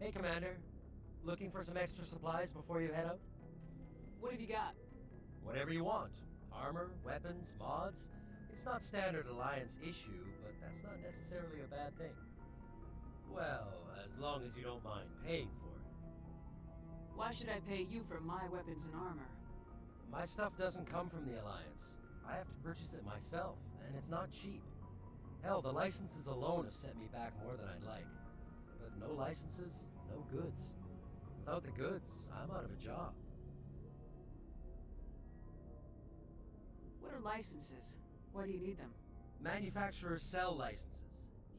Hey, Commander. Looking for some extra supplies before you head out? What have you got? Whatever you want. Armor, weapons, mods. It's not standard Alliance issue, but that's not necessarily a bad thing. Well, as long as you don't mind paying for it. Why should I pay you for my weapons and armor? My stuff doesn't come from the Alliance. I have to purchase it myself, and it's not cheap. Hell, the licenses alone have set me back more than I'd like. But no licenses, no goods. Without the goods, I'm out of a job. What are licenses? Why do you need them? Manufacturers sell licenses.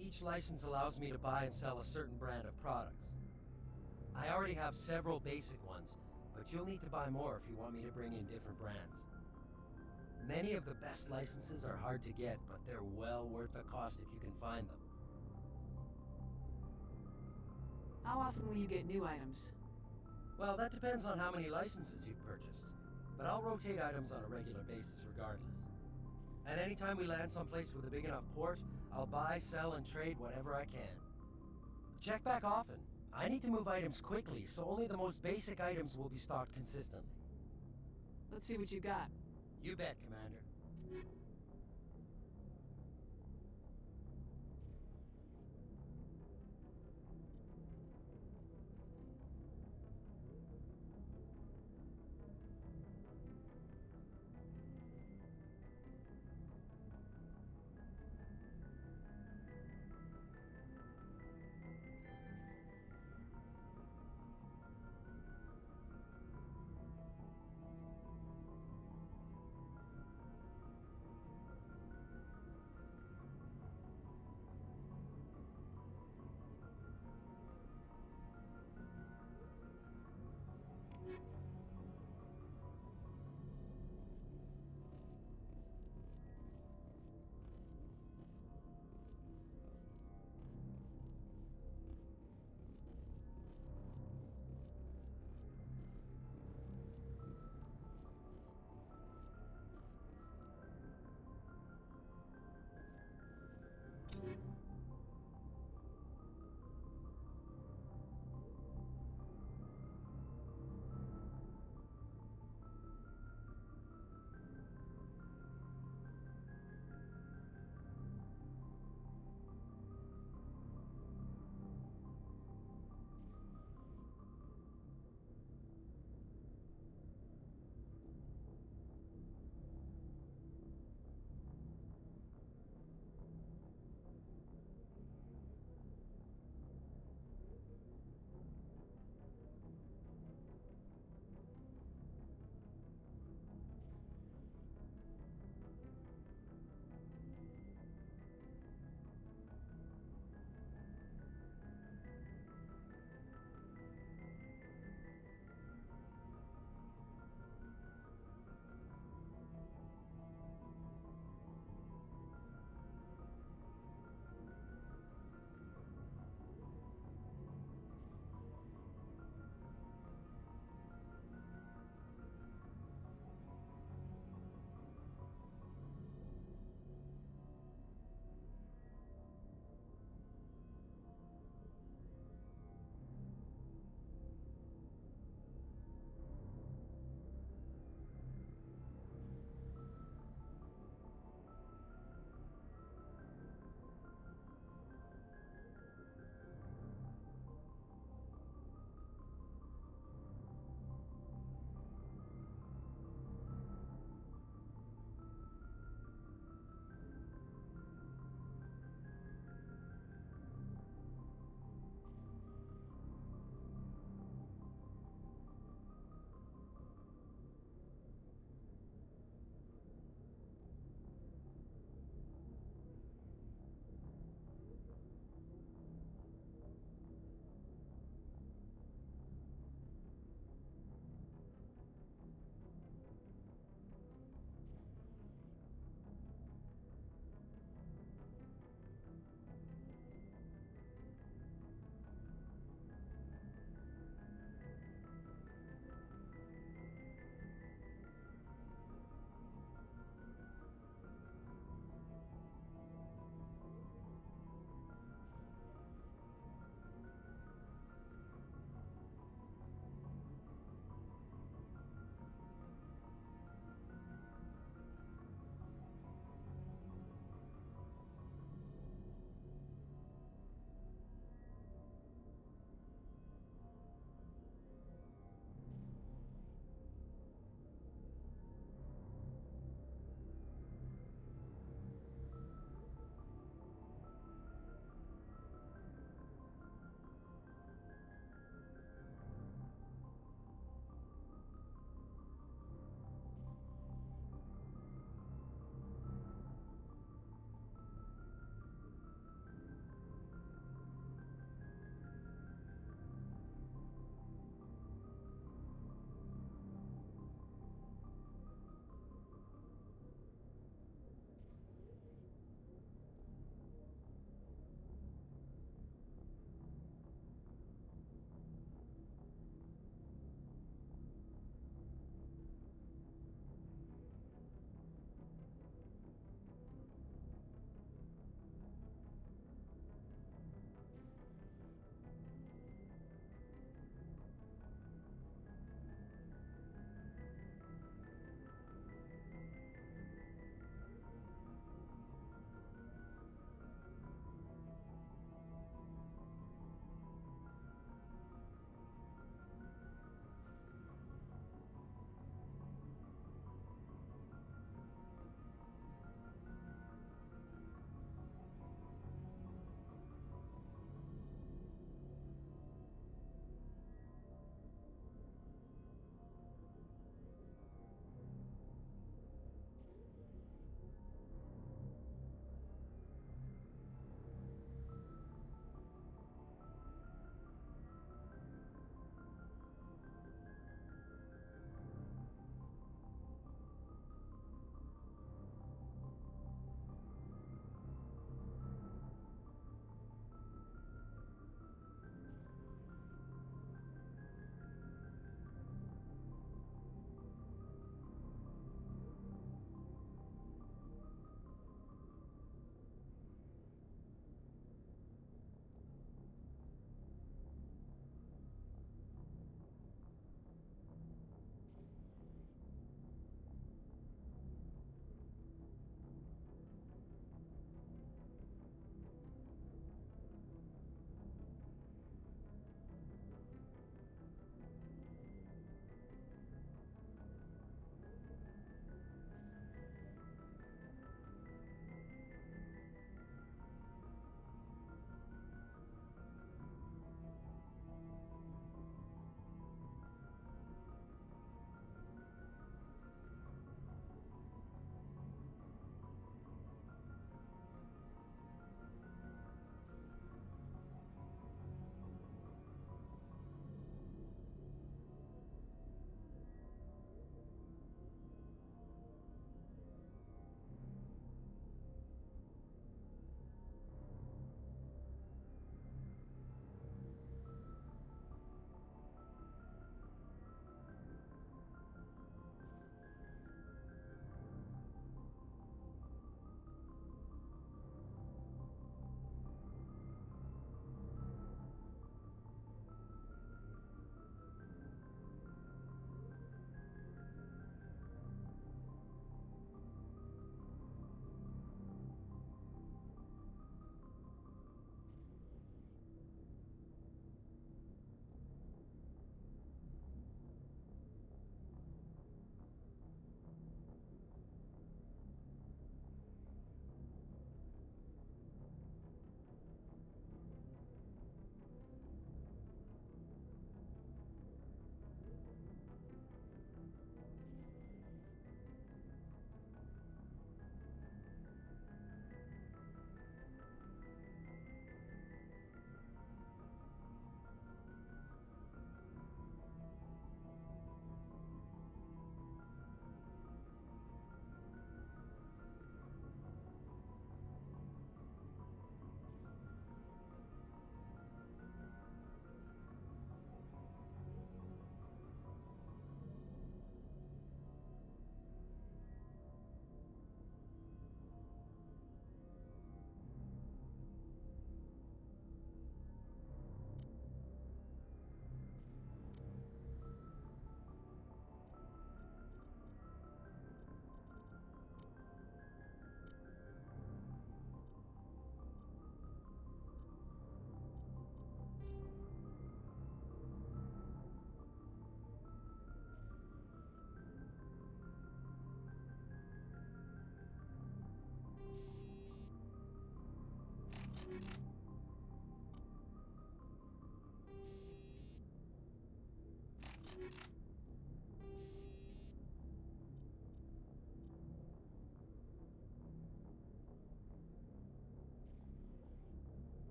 Each license allows me to buy and sell a certain brand of products. I already have several basic ones, but you'll need to buy more if you want me to bring in different brands. Many of the best licenses are hard to get, but they're well worth the cost if you can find them. How often will you get new items? Well, that depends on how many licenses you've purchased. But I'll rotate items on a regular basis regardless. And anytime we land someplace with a big enough port, I'll buy, sell, and trade whatever I can. Check back often. I need to move items quickly, so only the most basic items will be stocked consistently. Let's see what you got. You bet, Commander.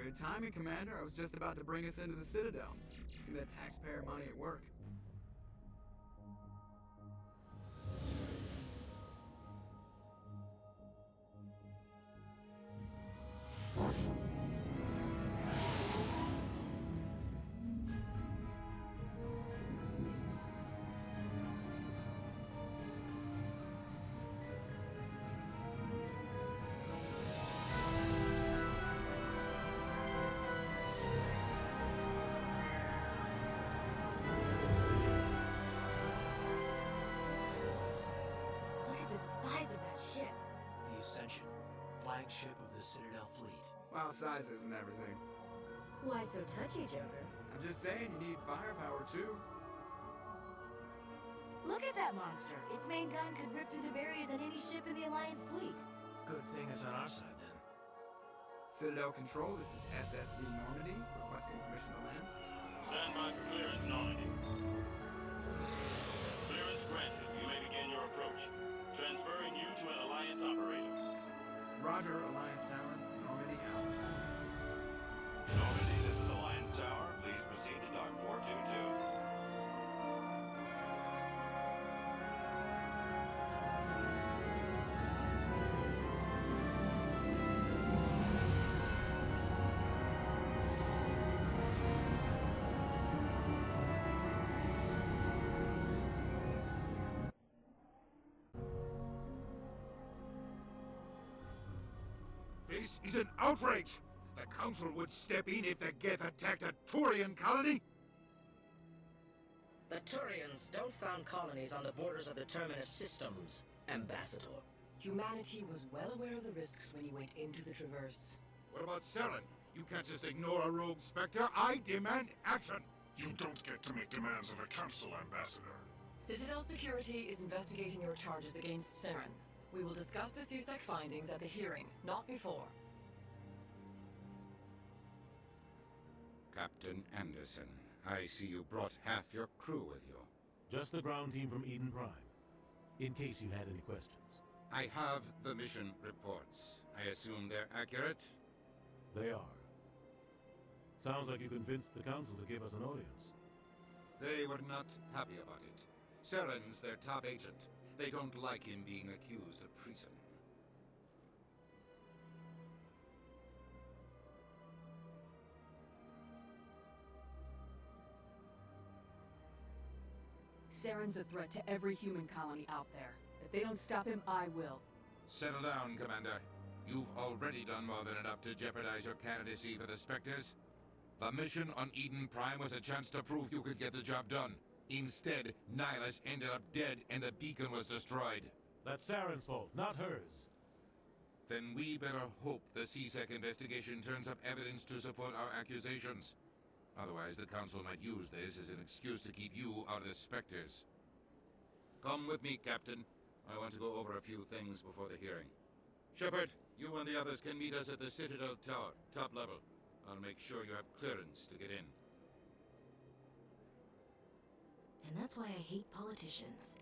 Good timing, Commander. I was just about to bring us into the Citadel. See that taxpayer money at work. Look at the size of that ship. The Ascension, flagship of the Citadel fleet. Well, size isn't everything. Why so touchy, Joker? I'm just saying you need firepower, too. Look at that monster! Its main gun could rip through the barriers in any ship in the Alliance fleet. Good thing it's on our side, then. Citadel Control, this is SSV Normandy, requesting permission to land. Stand by for clearance, Normandy. Clearance granted. You may begin your approach. Transferring you to an Alliance operator. Roger, Alliance Tower. Normandy out. Normandy, this is Alliance Tower. Please proceed to Dock 422. This is an outrage! The Council would step in if the Geth attacked a Turian colony? The Turians don't found colonies on the borders of the Terminus systems, Ambassador. Humanity was well aware of the risks when you went into the Traverse. What about Saren? You can't just ignore a rogue Spectre. I demand action! You don't get to make demands of a council, Ambassador. Citadel Security is investigating your charges against Saren. We will discuss the CSEC findings at the hearing, not before. Captain Anderson, I see you brought half your crew with you. Just the ground team from Eden Prime, in case you had any questions. I have the mission reports. I assume they're accurate? They are. Sounds like you convinced the Council to give us an audience. They were not happy about it. Saren's their top agent. They don't like him being accused of treason. Saren's a threat to every human colony out there. If they don't stop him, I will. Settle down, Commander. You've already done more than enough to jeopardize your candidacy for the Spectres. The mission on Eden Prime was a chance to prove you could get the job done. Instead, Nihilus ended up dead and the beacon was destroyed. That's Saren's fault, not hers. Then we better hope the CSEC investigation turns up evidence to support our accusations. Otherwise, the Council might use this as an excuse to keep you out of the Spectres. Come with me, Captain. I want to go over a few things before the hearing. Shepard, you and the others can meet us at the Citadel Tower, top level. I'll make sure you have clearance to get in. And that's why I hate politicians.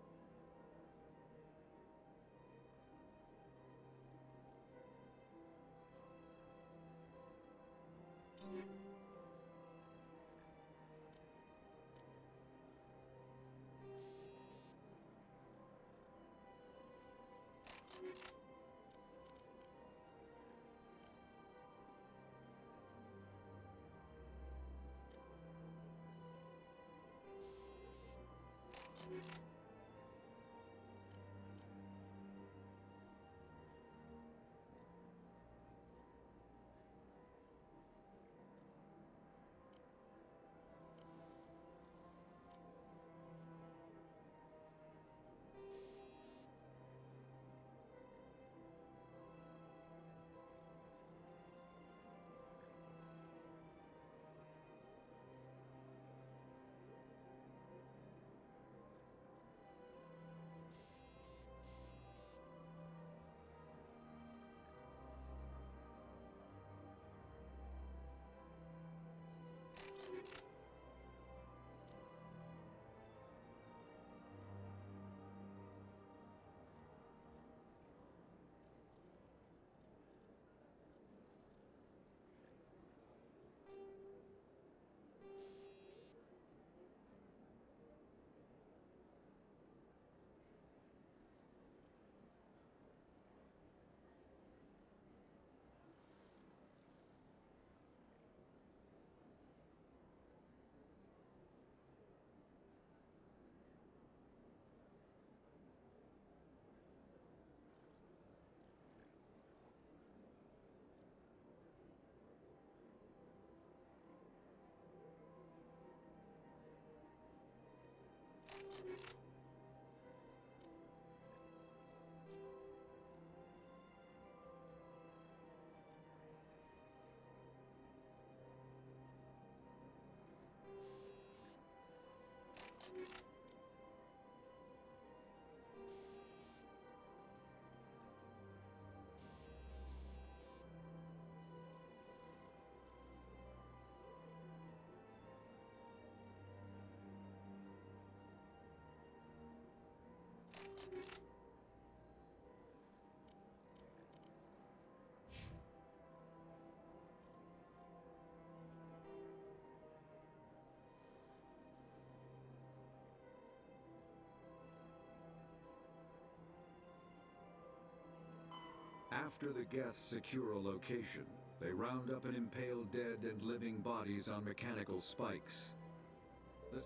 After the Geth secure a location, they round up and impale dead and living bodies on mechanical spikes. The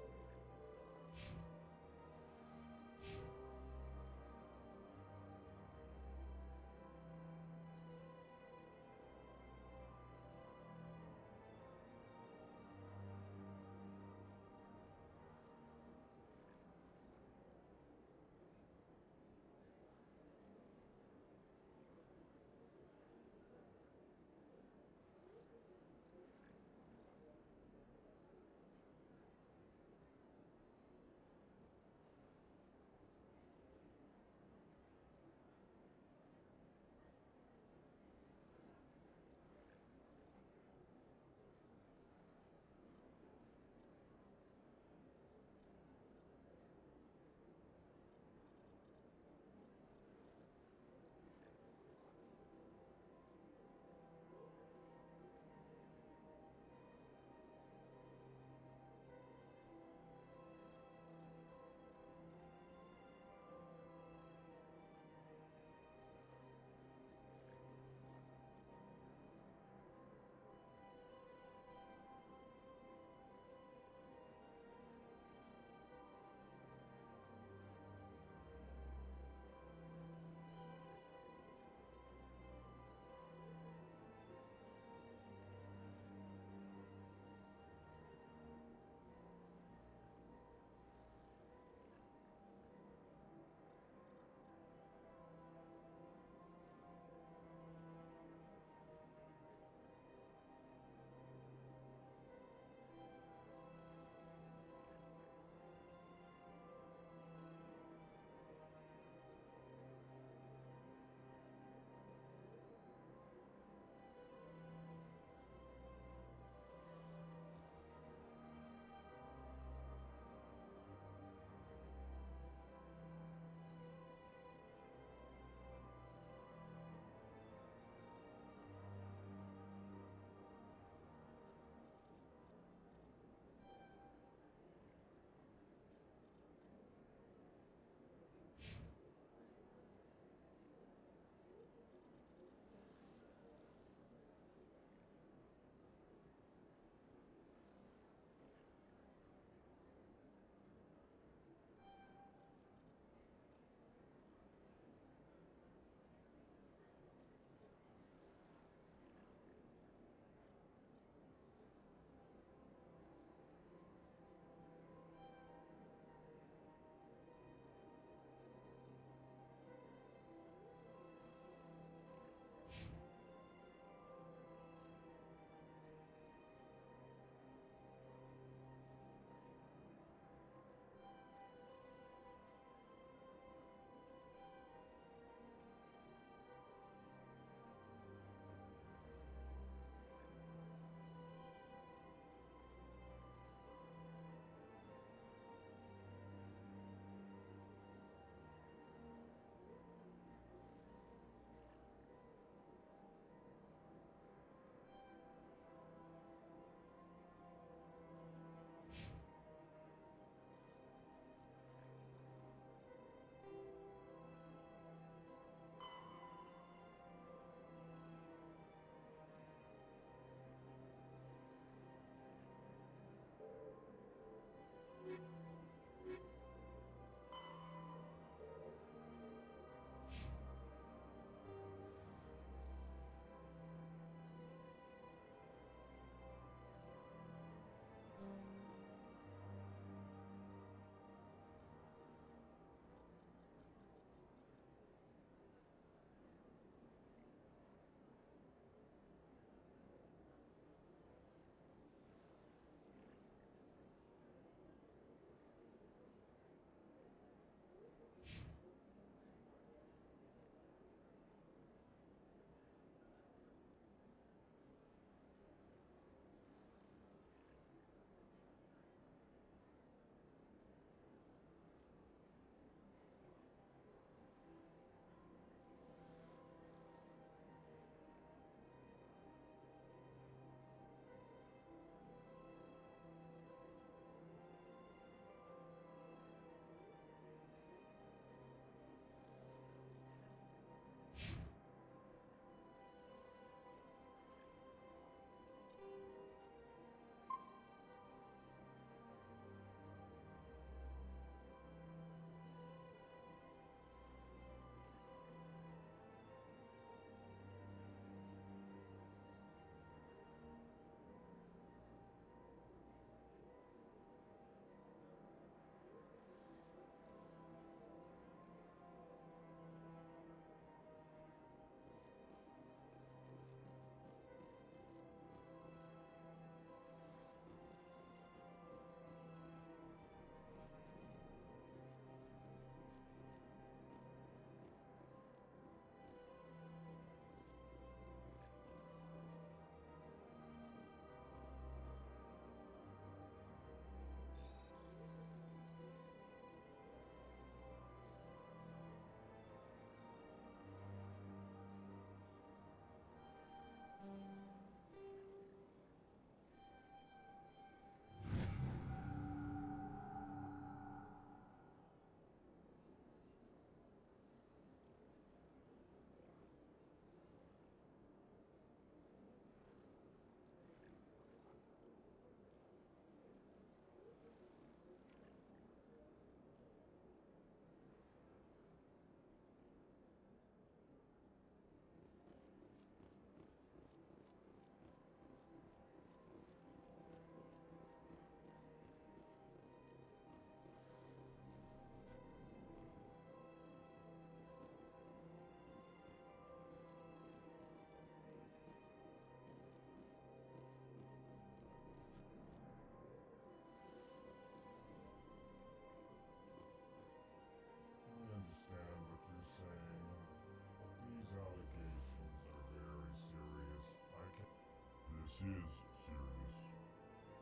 is serious.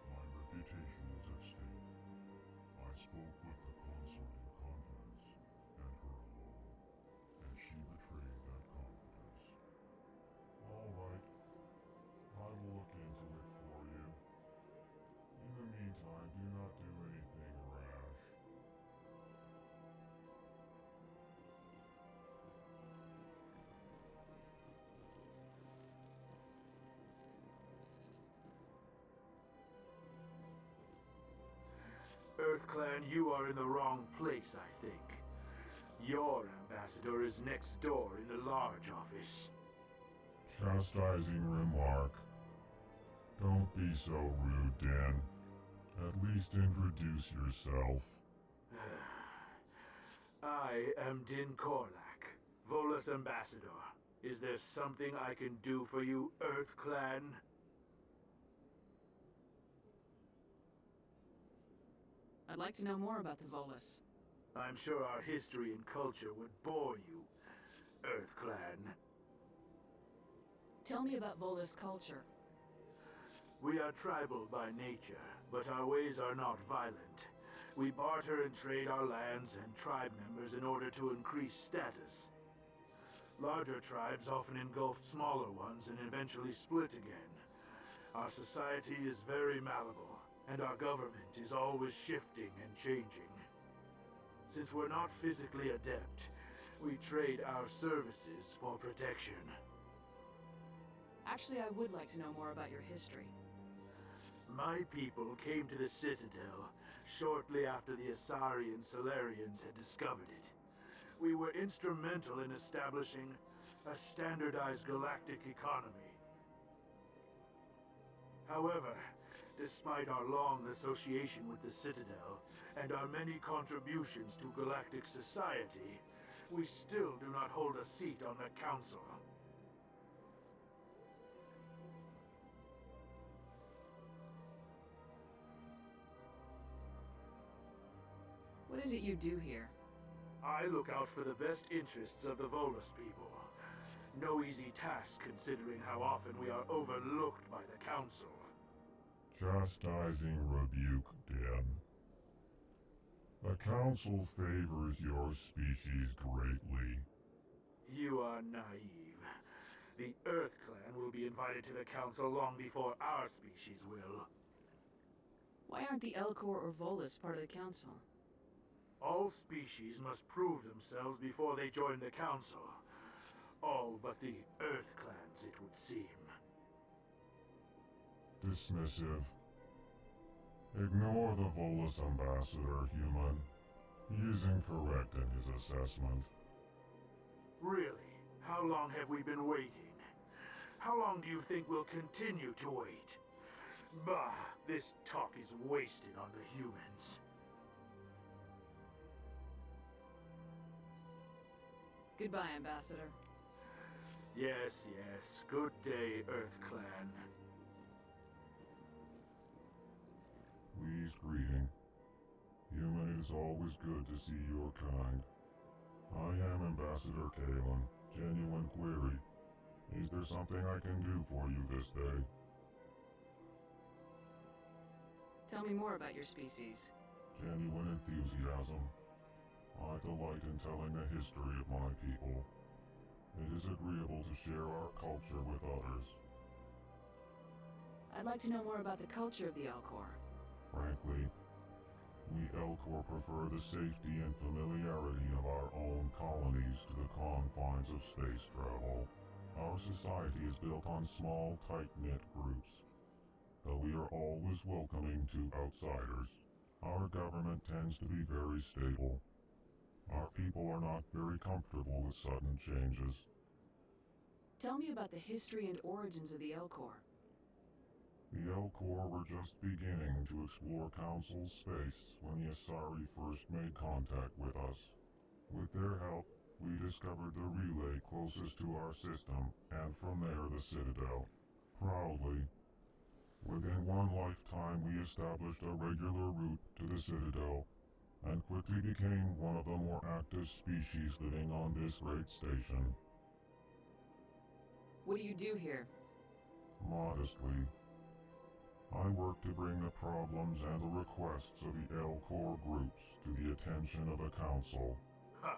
My reputation is at stake. I spoke with the consort in confidence, and her alone, and she betrayed that confidence. All right. I will look into it for you. In the meantime, do not do anything rash. EarthClan, you are in the wrong place, I think. Your ambassador is next door in the large office. Chastising remark. Don't be so rude, Dan. At least introduce yourself. I am Din Korlak, Volus ambassador. Is there something I can do for you, EarthClan? I'd like to know more about the Volus. I'm sure our history and culture would bore you, EarthClan. Tell me about Volus culture. We are tribal by nature, but our ways are not violent. We barter and trade our lands and tribe members in order to increase status. Larger tribes often engulf smaller ones and eventually split again. Our society is very malleable, and our government is always shifting and changing. Since we're not physically adept, we trade our services for protection. Actually, I would like to know more about your history. My people came to the Citadel shortly after the Asari and Solarians had discovered it. We were instrumental in establishing a standardized galactic economy. However, despite our long association with the Citadel and our many contributions to galactic society, we still do not hold a seat on the Council. What is it you do here? I look out for the best interests of the Volus people. No easy task considering how often we are overlooked by the Council. Chastising rebuke, Dan. The Council favors your species greatly. You are naive. The EarthClan will be invited to the Council long before our species will. Why aren't the Elcor or Volus part of the Council? All species must prove themselves before they join the Council. All but the EarthClans, it would seem. Dismissive. Ignore the Volus ambassador, human. He is incorrect in his assessment. Really? How long have we been waiting? How long do you think we'll continue to wait? Bah, this talk is wasted on the humans. Goodbye, Ambassador. Yes, yes. Good day, EarthClan. Please greeting. Human, it is always good to see your kind. I am Ambassador Kalen. Genuine query. Is there something I can do for you this day? Tell me more about your species. Genuine enthusiasm. I delight in telling the history of my people. It is agreeable to share our culture with others. I'd like to know more about the culture of the Elcor. Frankly, we Elcor prefer the safety and familiarity of our own colonies to the confines of space travel. Our society is built on small, tight-knit groups. Though we are always welcoming to outsiders, our government tends to be very stable. Our people are not very comfortable with sudden changes. Tell me about the history and origins of the Elcor. The Elcor were just beginning to explore Council space when the Asari first made contact with us. With their help, we discovered the relay closest to our system, and from there the Citadel. Proudly, within one lifetime we established a regular route to the Citadel, and quickly became one of the more active species living on this great station. What do you do here? Modestly, I work to bring the problems and the requests of the L-Corps groups to the attention of the Council. Ha!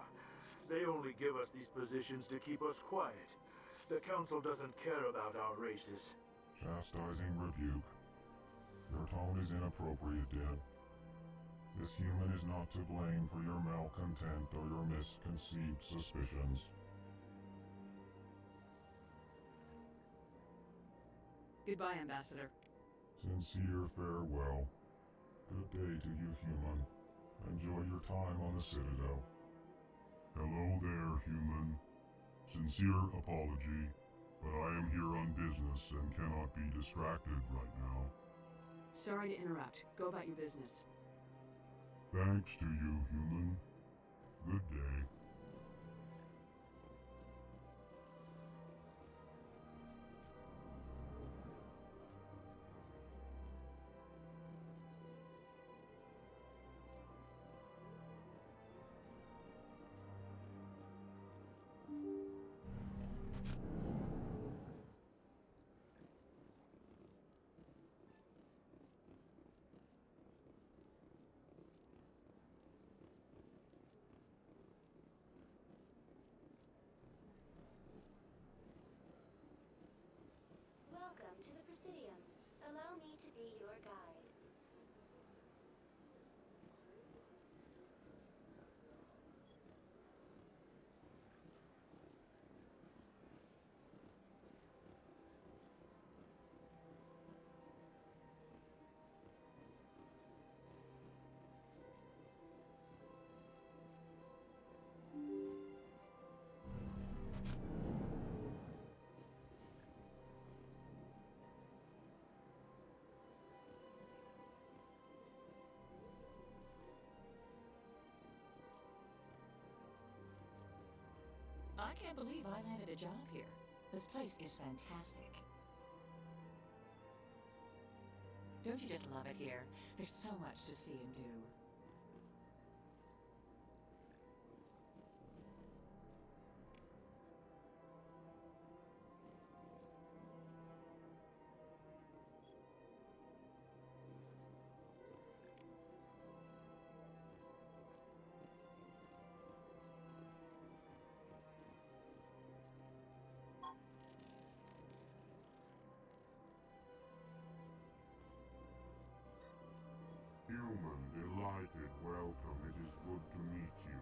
They only give us these positions to keep us quiet. The Council doesn't care about our races. Chastising rebuke. Your tone is inappropriate, Dad. This human is not to blame for your malcontent or your misconceived suspicions. Goodbye, Ambassador. Sincere farewell. Good day to you, human. Enjoy your time on the Citadel. Hello there, human. Sincere apology, but I am here on business and cannot be distracted right now. Sorry to interrupt. Go about your business. Thanks to you, human. Good day. Welcome to the Presidium. Allow me to be your guide. I can't believe I landed a job here. This place is fantastic. Don't you just love it here? There's so much to see and do. Human, delighted, welcome. It is good to meet you.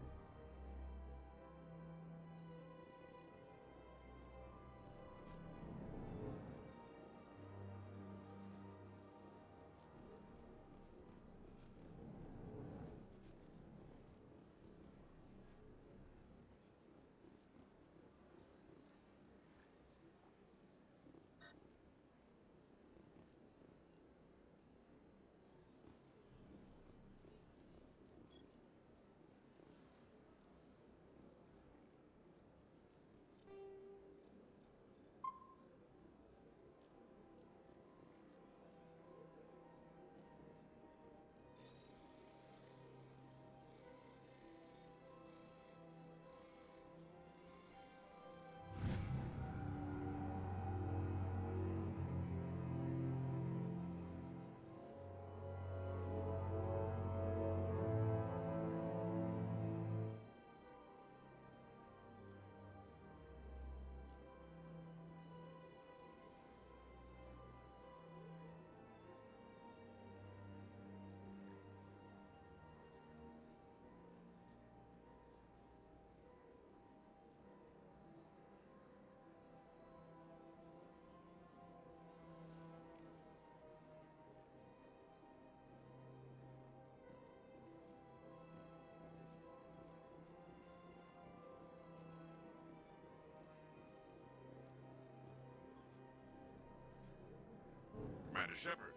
Commander Shepard,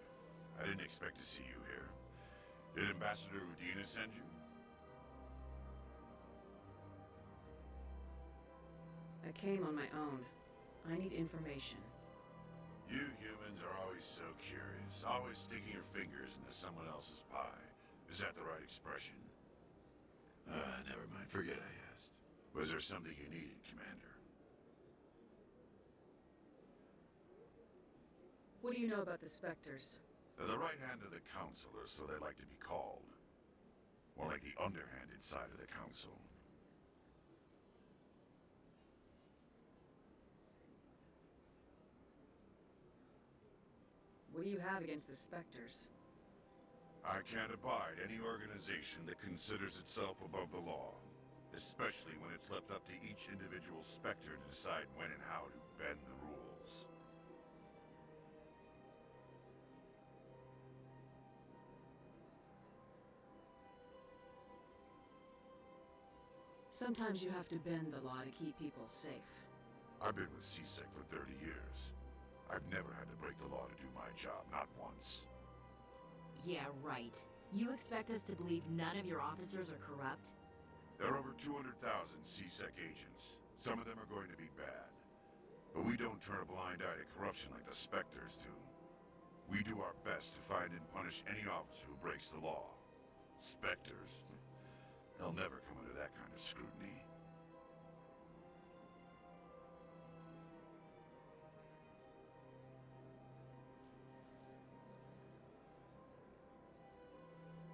I didn't expect to see you here. Did Ambassador Udina send you? I came on my own. I need information. You humans are always so curious, always sticking your fingers into someone else's pie. Is that the right expression? Never mind. Forget I asked. Was there something you needed, Commander? What do you know about the Spectres? They're the right hand of the Council, or so they like to be called. More like the underhanded side of the Council. What do you have against the Spectres? I can't abide any organization that considers itself above the law. Especially when it's left up to each individual Spectre to decide when and how to bend the rules. Sometimes you have to bend the law to keep people safe. I've been with CSEC for 30 years. I've never had to break the law to do my job, not once. Yeah, right. You expect us to believe none of your officers are corrupt? There are over 200,000 CSEC agents. Some of them are going to be bad. But we don't turn a blind eye to corruption like the Spectres do. We do our best to find and punish any officer who breaks the law. Spectres, they'll never come under that kind of scrutiny.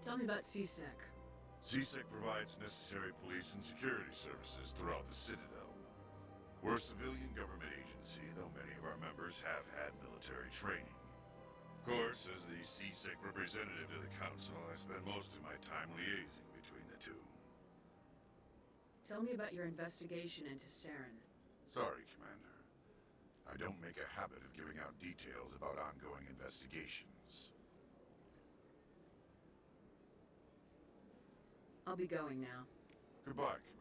Tell me about CSEC. CSEC provides necessary police and security services throughout the Citadel. We're a civilian government agency, though many of our members have had military training. Of course, as the CSEC representative to the Council, I spend most of my time liaising between the two. Tell me about your investigation into Saren. Sorry, Commander. I don't make a habit of giving out details about ongoing investigations. I'll be going now. Goodbye, Commander.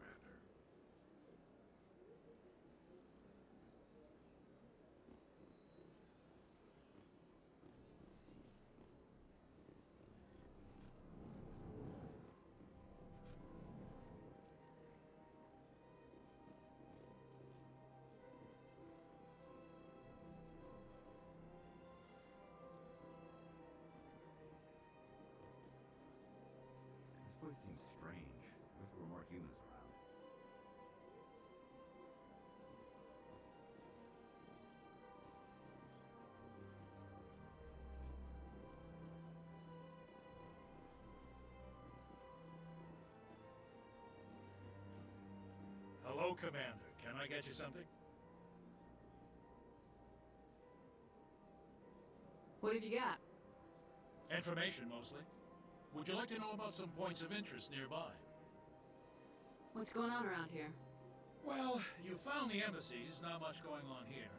This place seems strange. I wish there were more humans around. Hello, Commander. Can I get you something? What have you got? Information, mostly. Would you like to know about some points of interest nearby? What's going on around here? Well, you found the embassies, not much going on here.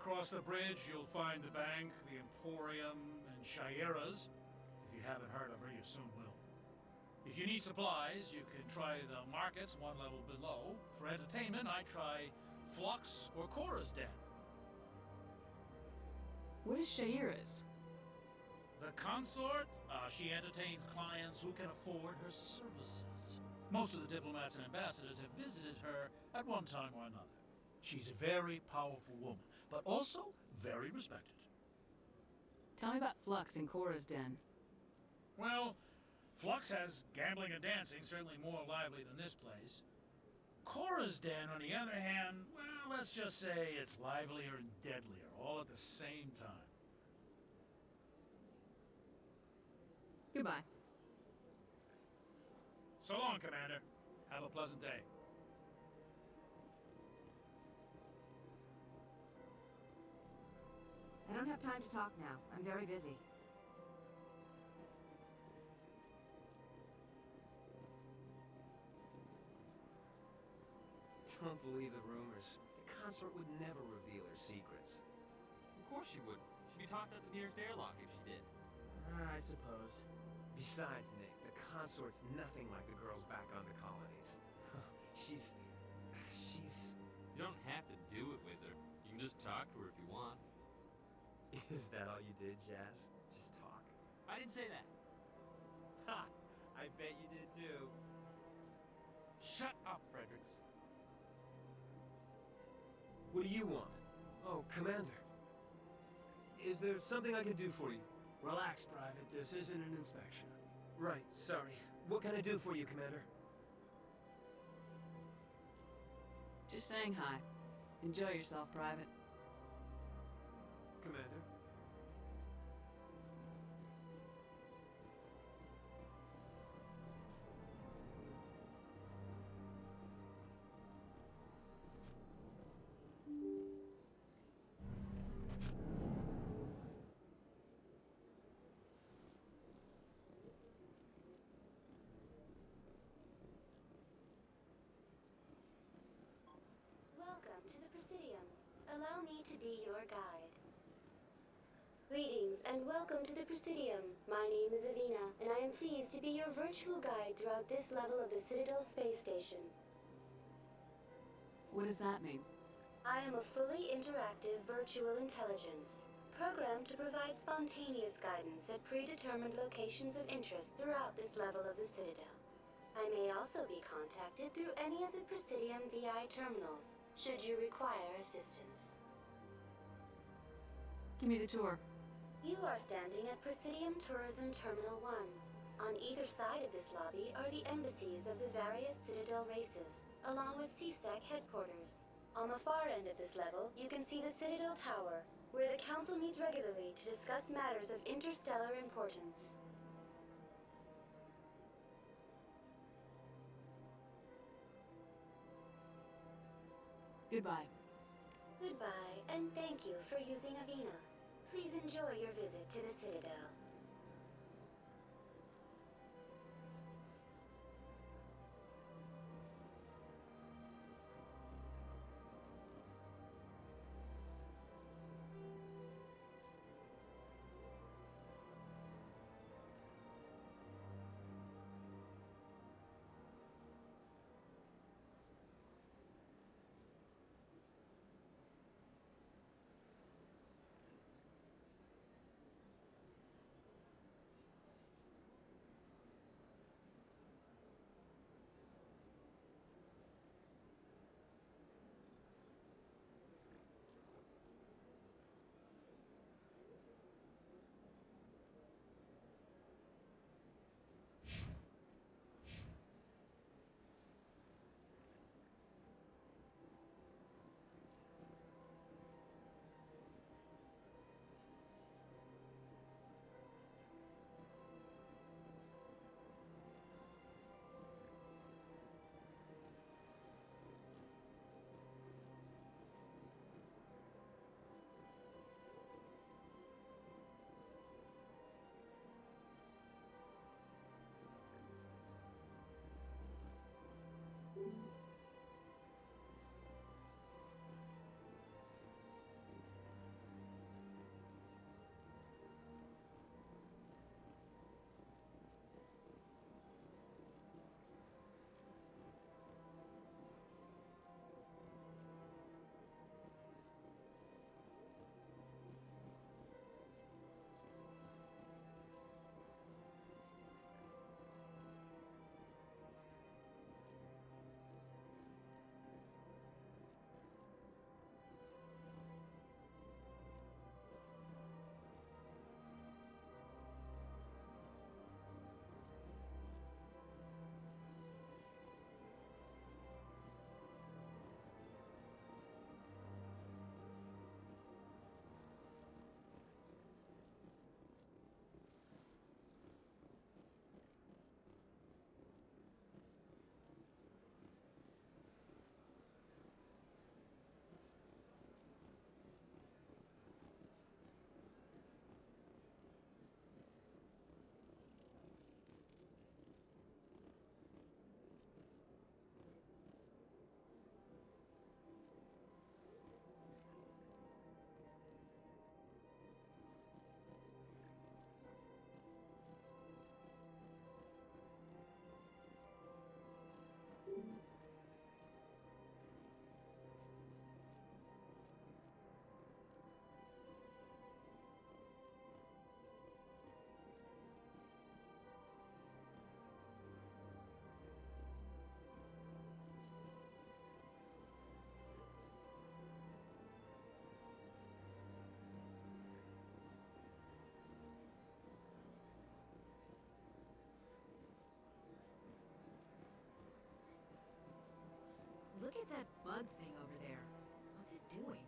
Across the bridge, you'll find the bank, the Emporium, and Shayera's. If you haven't heard of her, you soon will. If you need supplies, you can try the markets one level below. For entertainment, I try Flux or Cora's Den. What is Shayera's? The consort? She entertains clients who can afford her services. Most of the diplomats and ambassadors have visited her at one time or another. She's a very powerful woman, but also very respected. Tell me about Flux and Cora's Den. Well, Flux has gambling and dancing, certainly more lively than this place. Cora's Den, on the other hand, well, let's just say it's livelier and deadlier, all at the same time. Goodbye. So long, Commander. Have a pleasant day. I don't have time to talk now. I'm very busy. Don't believe the rumors. The consort would never reveal her secrets. Of course she would. She'd be tossed out the nearest airlock if she did. I suppose. Besides, Nick, the consort's nothing like the girls back on the colonies. She's... You don't have to do it with her. You can just talk to her if you want. Is that all you did, Jazz? Just talk? I didn't say that. Ha! I bet you did too. Shut up, Fredericks. What do you want? Oh, Commander. Is there something I can do for you? Relax, Private. This isn't an inspection. Right, sorry. What can I do for you, Commander? Just saying hi. Enjoy yourself, Private. Commander? allow me to be your guide. Greetings and welcome to the Presidium. My name is Avina, and I am pleased to be your virtual guide throughout this level of the Citadel space station. What does that mean? I am a fully interactive virtual intelligence, programmed to provide spontaneous guidance at predetermined locations of interest throughout this level of the Citadel. I may also be contacted through any of the Presidium VI terminals, should you require assistance. Give me the tour. You are standing at Presidium Tourism Terminal 1. On either side of this lobby are the embassies of the various Citadel races, along with CSEC headquarters. On the far end of this level, you can see the Citadel Tower, where the Council meets regularly to discuss matters of interstellar importance. Goodbye. Goodbye, and thank you for using Avina. Please enjoy your visit to the Citadel. Look at that bug thing over there. What's it doing?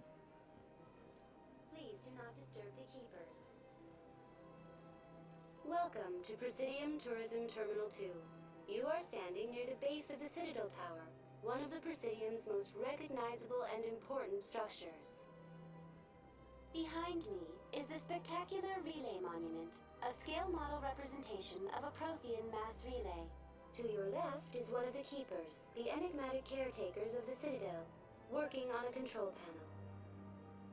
Please do not disturb the keepers. Welcome to Presidium Tourism Terminal 2. You are standing near the base of the Citadel Tower, one of the Presidium's most recognizable and important structures. Behind me is the spectacular relay monument, a scale model representation of a Prothean mass relay. To your left is one of the keepers, the enigmatic caretakers of the Citadel, working on a control panel.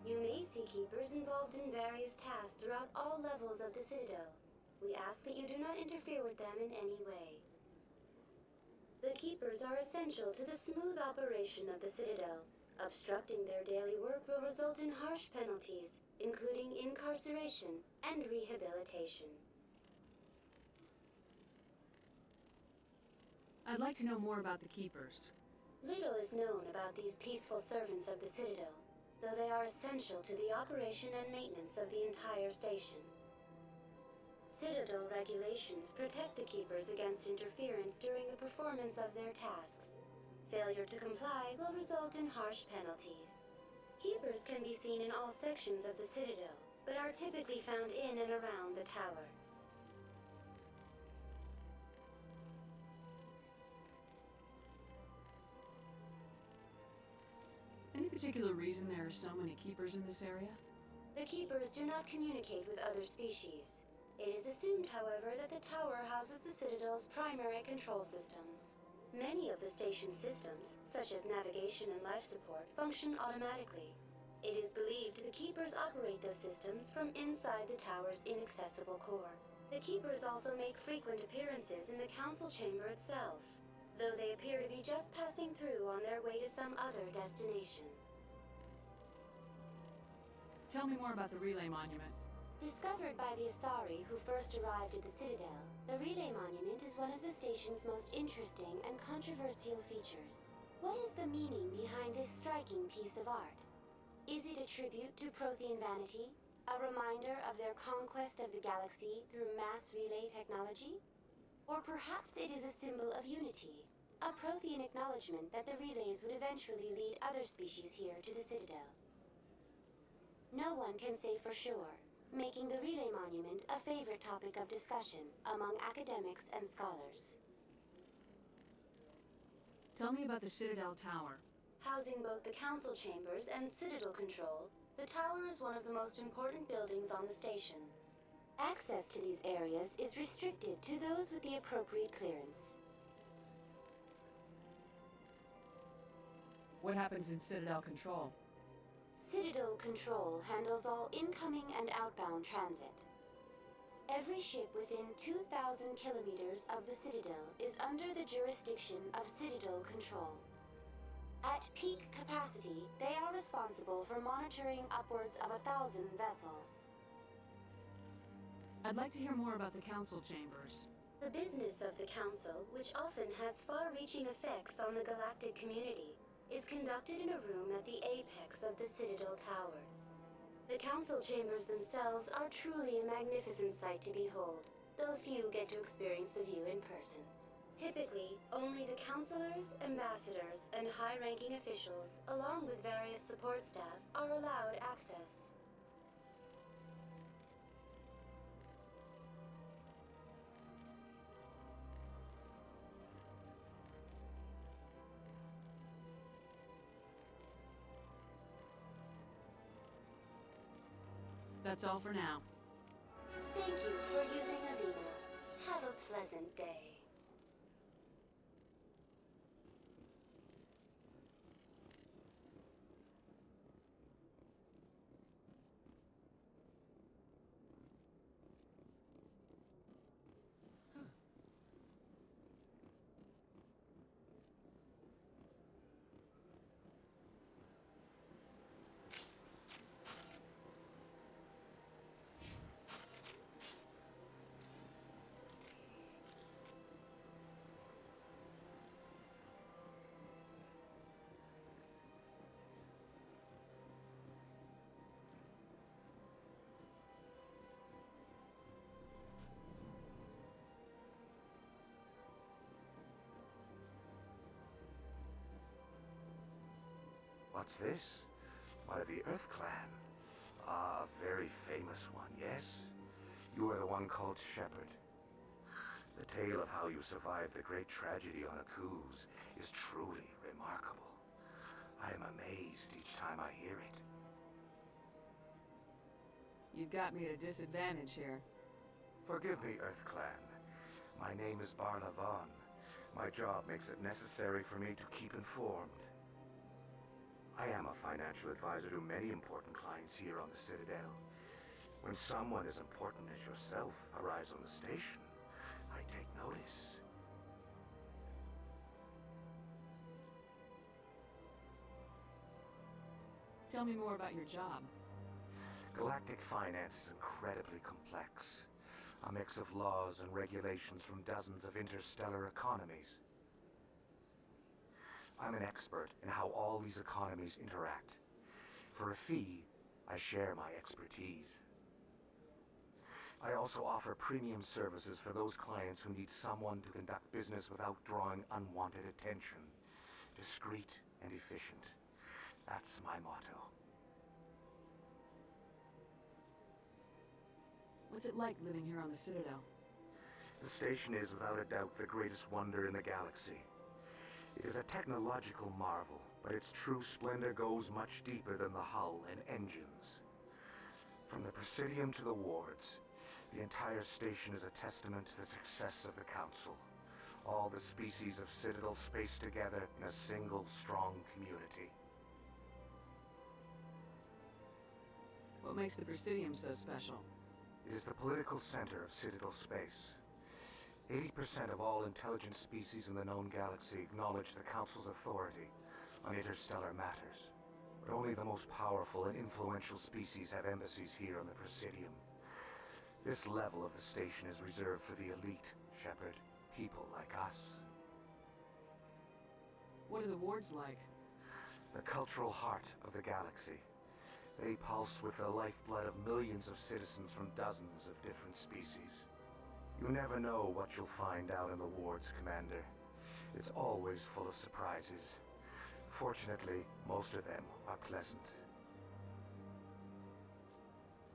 You may see Keepers involved in various tasks throughout all levels of the Citadel. We ask that you do not interfere with them in any way. The Keepers are essential to the smooth operation of the Citadel. Obstructing their daily work will result in harsh penalties, including incarceration and rehabilitation. I'd like to know more about the Keepers. Little is known about these peaceful servants of the Citadel, though they are essential to the operation and maintenance of the entire station. Citadel regulations protect the Keepers against interference during the performance of their tasks. Failure to comply will result in harsh penalties. Keepers can be seen in all sections of the Citadel, but are typically found in and around the tower. Any particular reason there are so many Keepers in this area? The Keepers do not communicate with other species. It is assumed, however, that the tower houses the Citadel's primary control systems. Many of the station's systems, such as navigation and life support, function automatically. It is believed the Keepers operate those systems from inside the tower's inaccessible core. The Keepers also make frequent appearances in the Council Chamber itself, though they appear to be just passing through on their way to some other destination. Tell me more about the Relay Monument. Discovered by the Asari who first arrived at the Citadel, the Relay Monument is one of the station's most interesting and controversial features. What is the meaning behind this striking piece of art? Is it a tribute to Prothean vanity? A reminder of their conquest of the galaxy through mass relay technology? Or perhaps it is a symbol of unity, a Prothean acknowledgement that the relays would eventually lead other species here to the Citadel. No one can say for sure, making the Relay Monument a favorite topic of discussion among academics and scholars. Tell me about the Citadel Tower. Housing both the Council Chambers and Citadel Control, the tower is one of the most important buildings on the station. Access to these areas is restricted to those with the appropriate clearance. What happens in Citadel Control? Citadel Control handles all incoming and outbound transit. Every ship within 2,000 kilometers of the Citadel is under the jurisdiction of Citadel Control. At peak capacity, they are responsible for monitoring upwards of 1,000 vessels. I'd like to hear more about the Council Chambers. The business of the Council, which often has far-reaching effects on the galactic community, is conducted in a room at the apex of the Citadel Tower. The Council Chambers themselves are truly a magnificent sight to behold, though few get to experience the view in person. Typically, only the councilors, ambassadors, and high-ranking officials, along with various support staff, are allowed access. That's all for now. Thank you for using Avina. Have a pleasant day. What's this? Why, the Earth Clan. Ah, a very famous one, yes? You are the one called Shepherd. The tale of how you survived the great tragedy on Akuz is truly remarkable. I am amazed each time I hear it. You've got me at a disadvantage here. Forgive me, Earth Clan. My name is Barla Vaughn. My job makes it necessary for me to keep informed. I am a financial advisor to many important clients here on the Citadel. When someone as important as yourself arrives on the station, I take notice. Tell me more about your job. Galactic finance is incredibly complex. A mix of laws and regulations from dozens of interstellar economies. I'm an expert in how all these economies interact. For a fee, I share my expertise. I also offer premium services for those clients who need someone to conduct business without drawing unwanted attention. Discreet and efficient. That's my motto. What's it like living here on the Citadel? The station is without a doubt the greatest wonder in the galaxy. It is a technological marvel, but its true splendor goes much deeper than the hull and engines. From the Presidium to the wards, the entire station is a testament to the success of the Council. All the species of Citadel spaced together in a single, strong community. What makes the Presidium so special? It is the political center of Citadel space. 80% of all intelligent species in the known galaxy acknowledge the Council's authority on interstellar matters. But only the most powerful and influential species have embassies here on the Presidium. This level of the station is reserved for the elite, Shepard. People like us. What are the wards like? The cultural heart of the galaxy. They pulse with the lifeblood of millions of citizens from dozens of different species. You never know what you'll find out in the wards, Commander. It's always full of surprises. Fortunately, most of them are pleasant.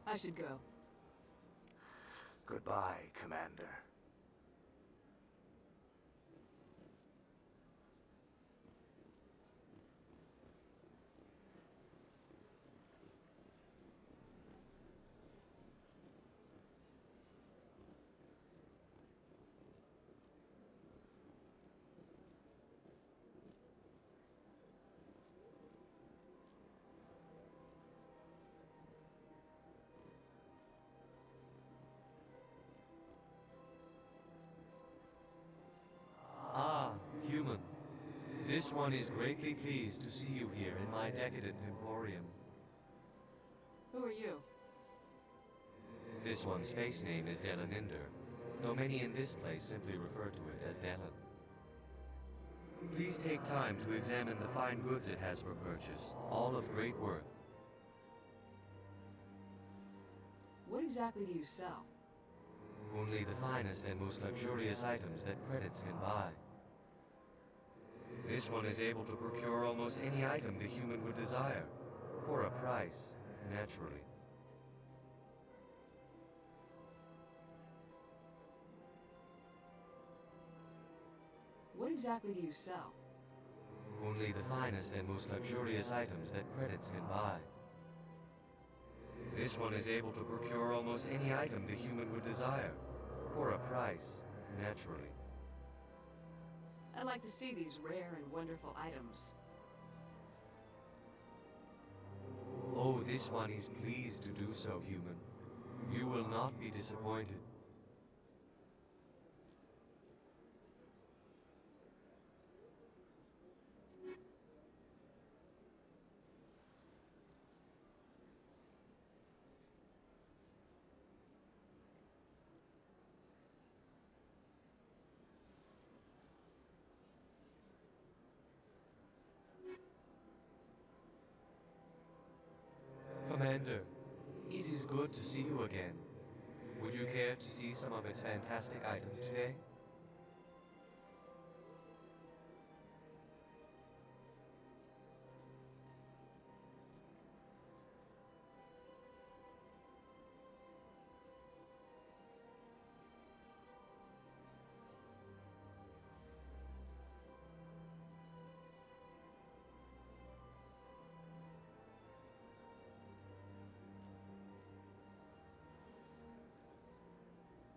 I should go. Goodbye, Commander. Ah, human. This one is greatly pleased to see you here in my decadent emporium. Who are you? This one's face name is Delaninder, though many in this place simply refer to it as Delan. Please take time to examine the fine goods it has for purchase, all of great worth. What exactly do you sell? Only the finest and most luxurious items that credits can buy. This one is able to procure almost any item the human would desire, for a price, naturally. What exactly do you sell? Only the finest and most luxurious items that credits can buy. This one is able to procure almost any item the human would desire, for a price, naturally. I'd like to see these rare and wonderful items. Oh, this one is pleased to do so, human. You will not be disappointed. Commander, it is good to see you again. Would you care to see some of its fantastic items today?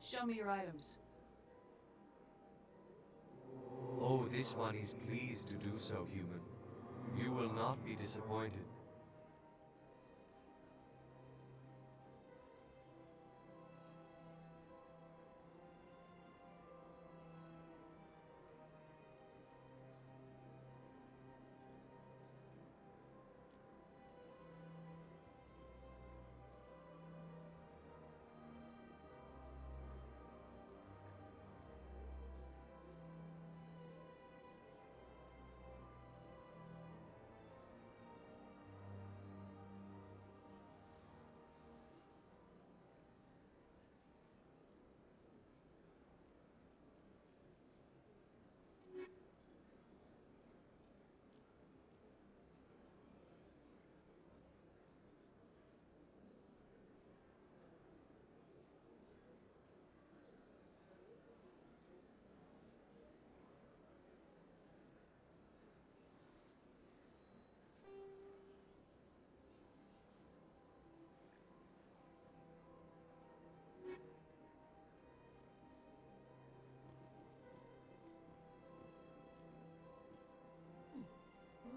Show me your items. Oh, this one is pleased to do so, human. You will not be disappointed.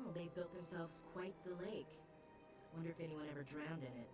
Oh, they've built themselves quite the lake. Wonder if anyone ever drowned in it.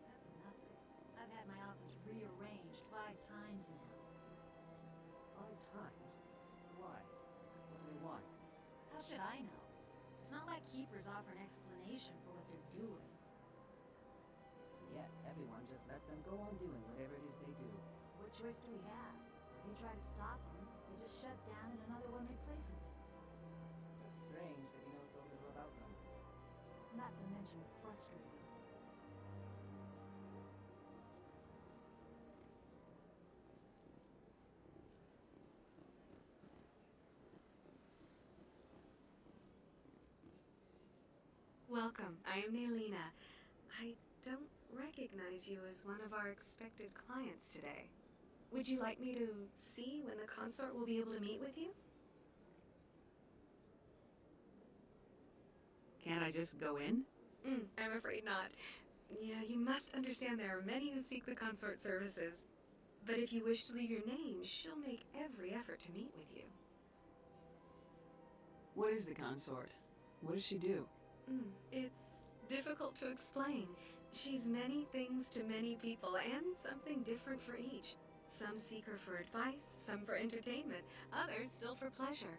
That's nothing. I've had my office rearranged 5 times now. 5 times? Why? What do they want? How should I know? It's not like keepers offer an explanation for what they're doing. Yet everyone just lets them go on doing whatever it is they do. What choice do we have? If we try to stop them, they just shut down and another one replaces it. Just strange that we know so little about them. Not to mention frustrating. Welcome. I am Nailina. I don't recognize you as one of our expected clients today. Would you like me to see when the consort will be able to meet with you? Can't I just go in? I'm afraid not. Yeah, you must understand there are many who seek the consort services. But if you wish to leave your name, she'll make every effort to meet with you. What is the consort? What does she do? It's difficult to explain. She's many things to many people, and something different for each. Some seek her for advice, some for entertainment, others still for pleasure.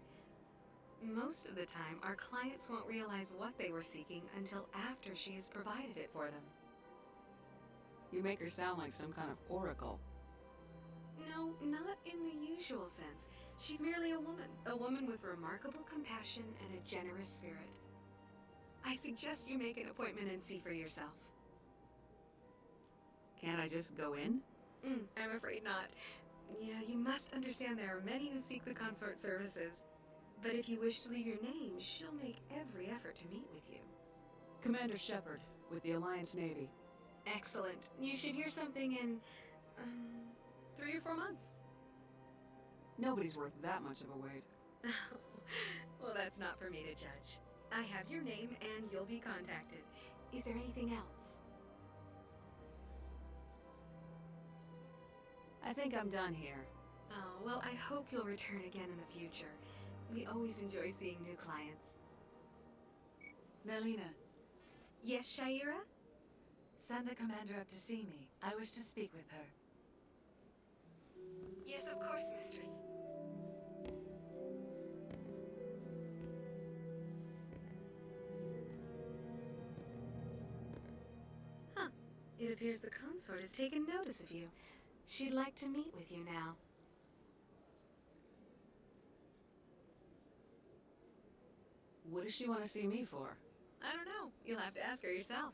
Most of the time, our clients won't realize what they were seeking until after she has provided it for them. You make her sound like some kind of oracle. No, not in the usual sense. She's merely a woman with remarkable compassion and a generous spirit. I suggest you make an appointment and see for yourself. Can't I just go in? I'm afraid not. Yeah, you must understand there are many who seek the consort services. But if you wish to leave your name, she'll make every effort to meet with you. Commander Shepard, with the Alliance Navy. Excellent. You should hear something in, 3 or 4 months. Nobody's worth that much of a wait. Well, that's not for me to judge. I have your name and you'll be contacted. Is there anything else? I think I'm done here. Oh, well, I hope you'll return again in the future. We always enjoy seeing new clients. Nailina. Yes, Shaira? Send the commander up to see me. I wish to speak with her. Yes, of course, mistress. Huh. It appears the consort has taken notice of you. She'd like to meet with you now. What does she want to see me for? I don't know. You'll have to ask her yourself.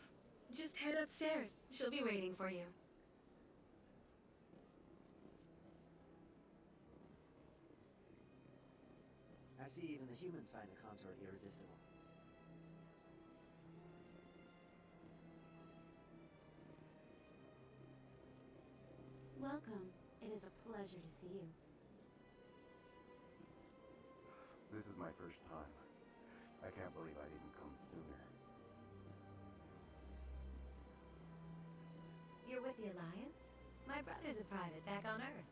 Just head upstairs. She'll be waiting for you. I see even the humans find the consort irresistible. Welcome. It is a pleasure to see you. This is my first time. I can't believe I didn't come sooner. You're with the Alliance? My brother's a private back on Earth.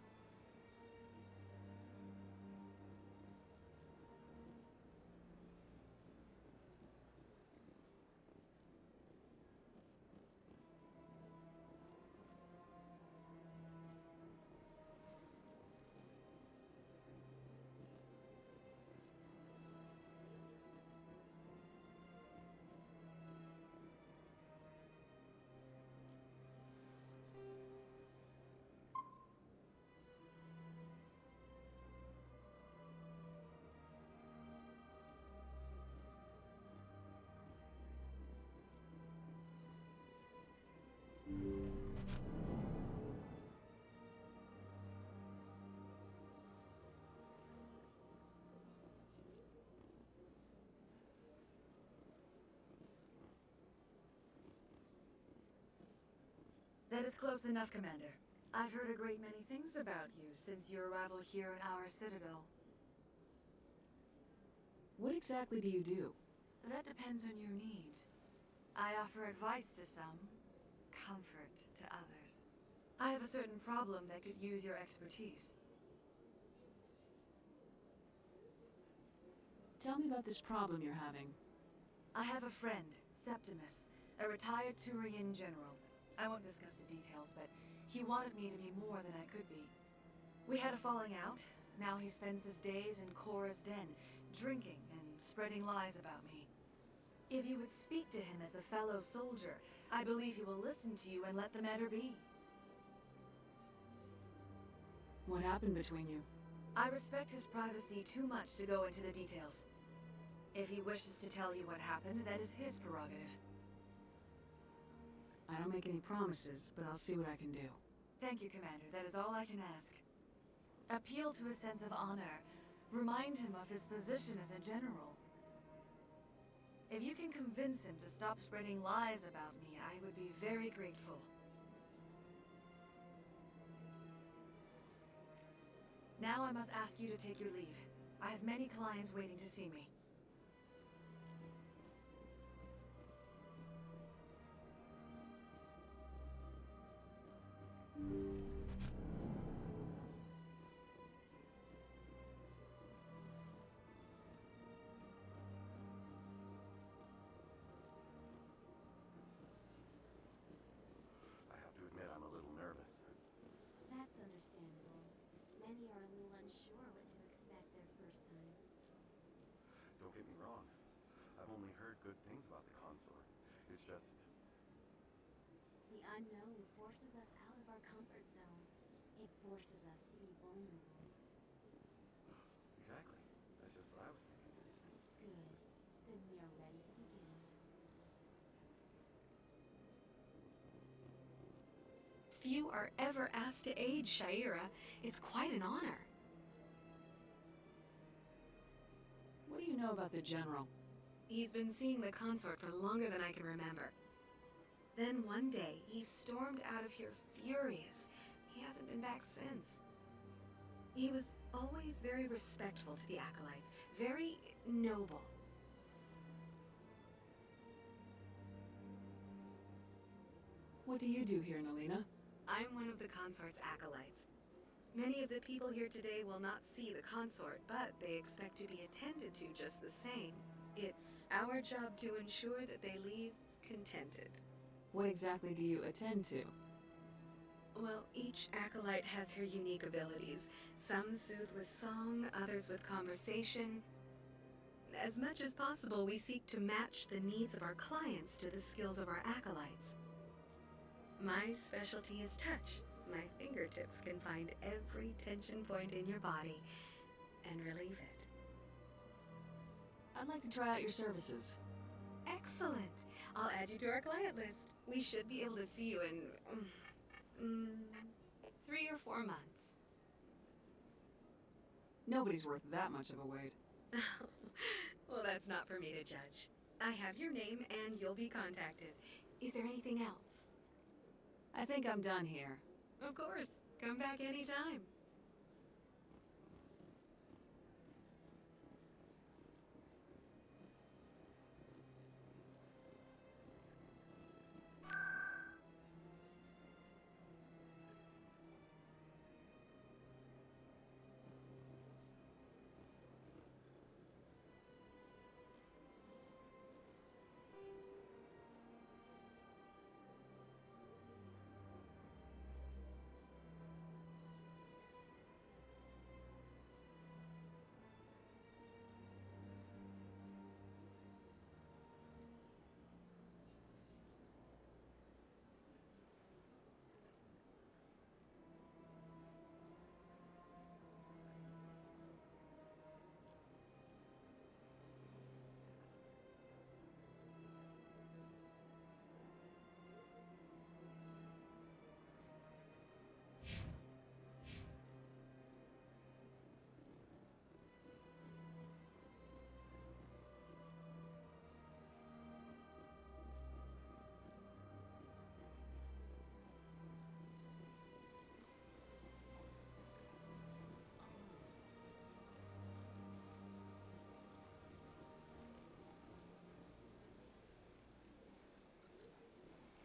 That is close enough, Commander. I've heard a great many things about you since your arrival here in our citadel. What exactly do you do? That depends on your needs. I offer advice to some, comfort to others. I have a certain problem that could use your expertise. Tell me about this problem you're having. I have a friend, Septimus, a retired Turian general. I won't discuss the details, but he wanted me to be more than I could be. We had a falling out. Now he spends his days in Cora's den, drinking and spreading lies about me. If you would speak to him as a fellow soldier, I believe he will listen to you and let the matter be. What happened between you? I respect his privacy too much to go into the details. If he wishes to tell you what happened, that is his prerogative. I don't make any promises, but I'll see what I can do. Thank you, Commander. That is all I can ask. Appeal to his sense of honor. Remind him of his position as a general. If you can convince him to stop spreading lies about me, I would be very grateful. Now I must ask you to take your leave. I have many clients waiting to see me. I have to admit I'm a little nervous. That's understandable. Many are a little unsure what to expect their first time. Don't get me wrong. I've only heard good things about the consort. It's just... The unknown forces us out of our comfort zone. It forces us to be vulnerable. Exactly. That's just what I was thinking. Good. Then we are ready to begin. Few are ever asked to aid Shaira. It's quite an honor. What do you know about the General? He's been seeing the consort for longer than I can remember. Then one day, he stormed out of here furious. He hasn't been back since. He was always very respectful to the acolytes, very noble. What do you do here, Nalina? I'm one of the consort's acolytes. Many of the people here today will not see the consort, but they expect to be attended to just the same. It's our job to ensure that they leave contented. What exactly do you attend to? Well, each acolyte has her unique abilities. Some soothe with song, others with conversation. As much as possible, we seek to match the needs of our clients to the skills of our acolytes. My specialty is touch. My fingertips can find every tension point in your body and relieve it. I'd like to try out your services. Excellent. I'll add you to our client list. We should be able to see you in 3 or 4 months. Nobody's worth that much of a wait. Well, that's not for me to judge. I have your name and you'll be contacted. Is there anything else? I think I'm done here. Of course. Come back anytime.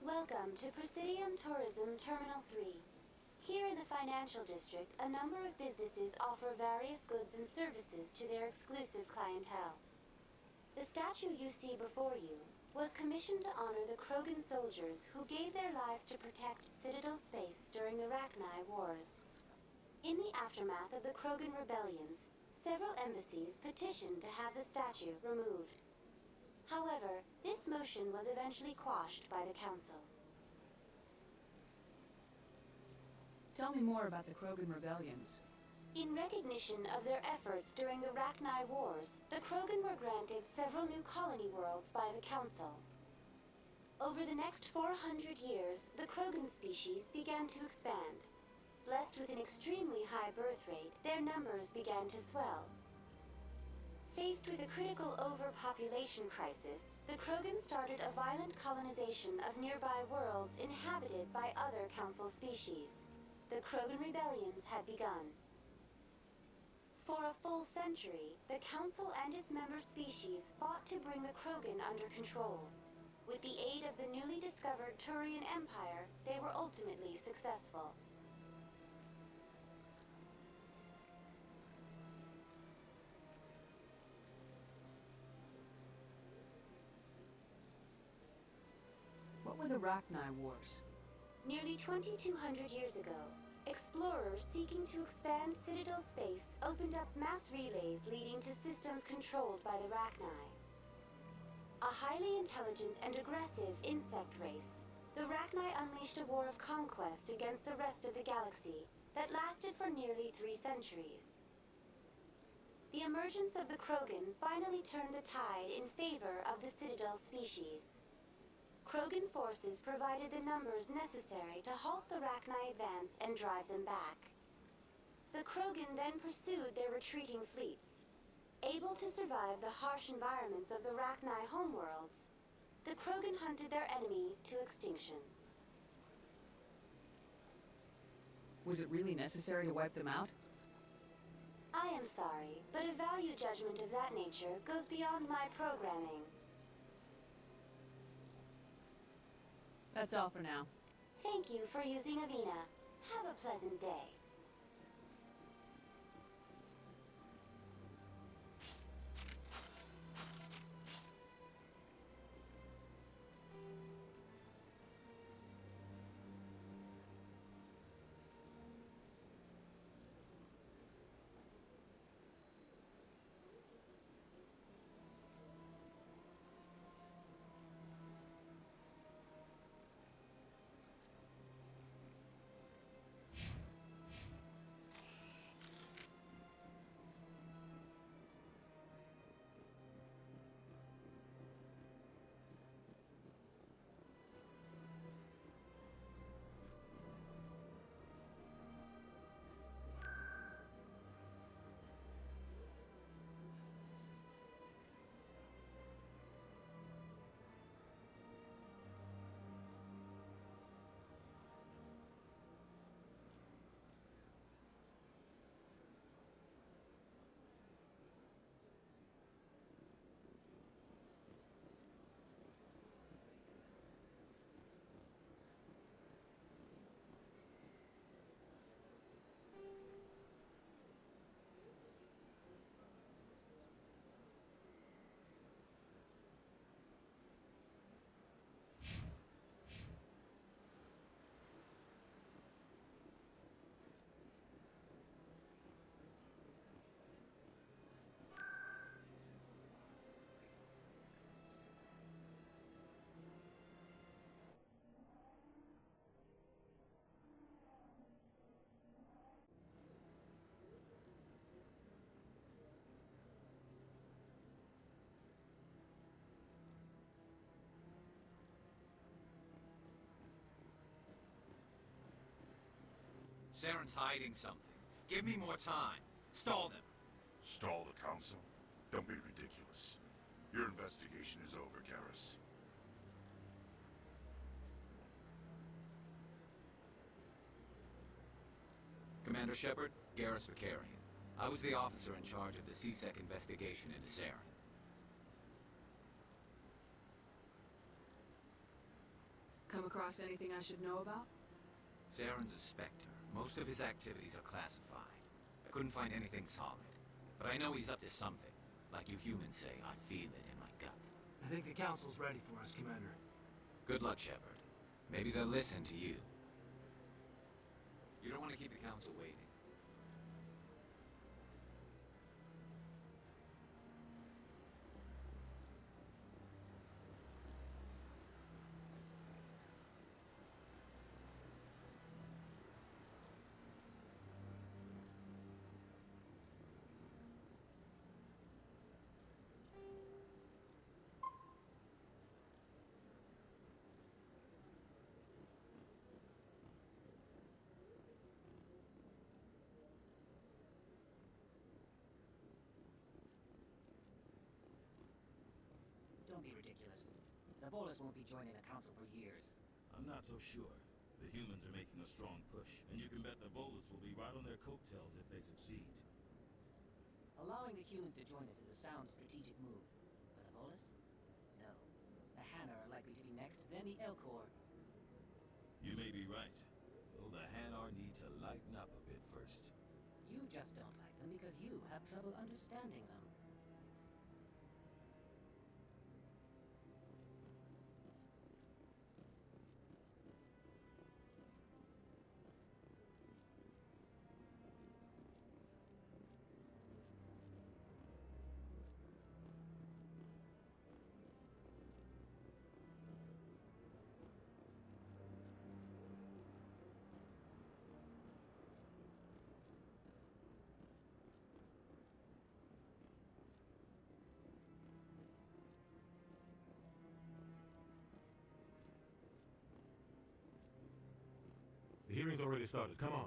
Welcome to Presidium Tourism Terminal 3. Here in the financial district, a number of businesses offer various goods and services to their exclusive clientele. The statue you see before you was commissioned to honor the Krogan soldiers who gave their lives to protect Citadel space during the Rachni Wars. In the aftermath of the Krogan rebellions, several embassies petitioned to have the statue removed. However, this motion was eventually quashed by the Council. Tell me more about the Krogan rebellions. In recognition of their efforts during the Rachni Wars, the Krogan were granted several new colony worlds by the Council. Over the next 400 years, the Krogan species began to expand. Blessed with an extremely high birth rate, their numbers began to swell. Faced with a critical overpopulation crisis, the Krogan started a violent colonization of nearby worlds inhabited by other Council species. The Krogan rebellions had begun. For a full century, the Council and its member species fought to bring the Krogan under control. With the aid of the newly discovered Turian Empire, they were ultimately successful. What were the Rachni Wars? Nearly 2,200 years ago, explorers seeking to expand Citadel space opened up mass relays leading to systems controlled by the Rachni. A highly intelligent and aggressive insect race, the Rachni unleashed a war of conquest against the rest of the galaxy that lasted for nearly 3 centuries. The emergence of the Krogan finally turned the tide in favor of the Citadel species. Krogan forces provided the numbers necessary to halt the Rachni advance and drive them back. The Krogan then pursued their retreating fleets. Able to survive the harsh environments of the Rachni homeworlds, the Krogan hunted their enemy to extinction. Was it really necessary to wipe them out? I am sorry, but a value judgment of that nature goes beyond my programming. That's all for now. Thank you for using Avina. Have a pleasant day. Saren's hiding something. Give me more time. Stall them. Stall the council? Don't be ridiculous. Your investigation is over, Garrus. Commander Shepard, Garrus Vicarian. I was the officer in charge of the CSEC investigation into Saren. Come across anything I should know about? Saren's a Spectre. Most of his activities are classified. I couldn't find anything solid. But I know he's up to something. Like you humans say, I feel it in my gut. I think the council's ready for us, Commander. Good luck, Shepard. Maybe they'll listen to you. You don't want to keep the council waiting. Don't be ridiculous. The Volus won't be joining the council for years. I'm not so sure. The humans are making a strong push, and you can bet the Volus will be right on their coattails if they succeed. Allowing the humans to join us is a sound strategic move. But the Volus? No. The Hanna are likely to be next, then the Elcor. You may be right, though the Hanar need to lighten up a bit first. You just don't like them because you have trouble understanding them. The hearing's already started. Come on.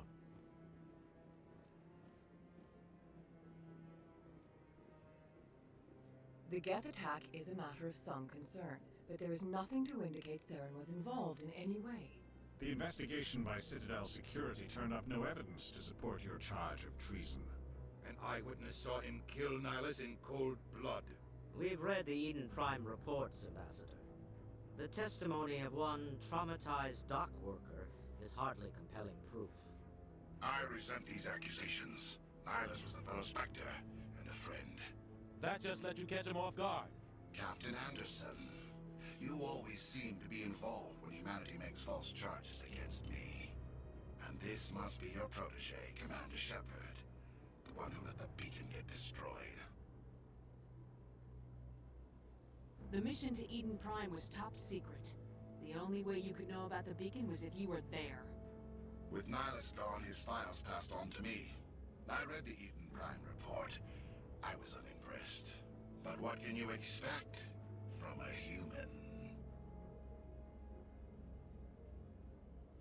The Geth attack is a matter of some concern, but there is nothing to indicate Saren was involved in any way. The investigation by Citadel Security turned up no evidence to support your charge of treason. An eyewitness saw him kill Nihilus in cold blood. We've read the Eden Prime reports, Ambassador. The testimony of one traumatized dock worker is hardly compelling proof. I resent these accusations. Nihilus was a fellow Spectre and a friend. That just let you catch him off guard. Captain Anderson, you always seem to be involved when humanity makes false charges against me. And this must be your protege, Commander Shepard, the one who let the beacon get destroyed. The mission to Eden Prime was top secret. The only way you could know about the beacon was if you were there. With Nihilus gone, his files passed on to me. I read the Eden Prime report. I was unimpressed. But what can you expect from a human?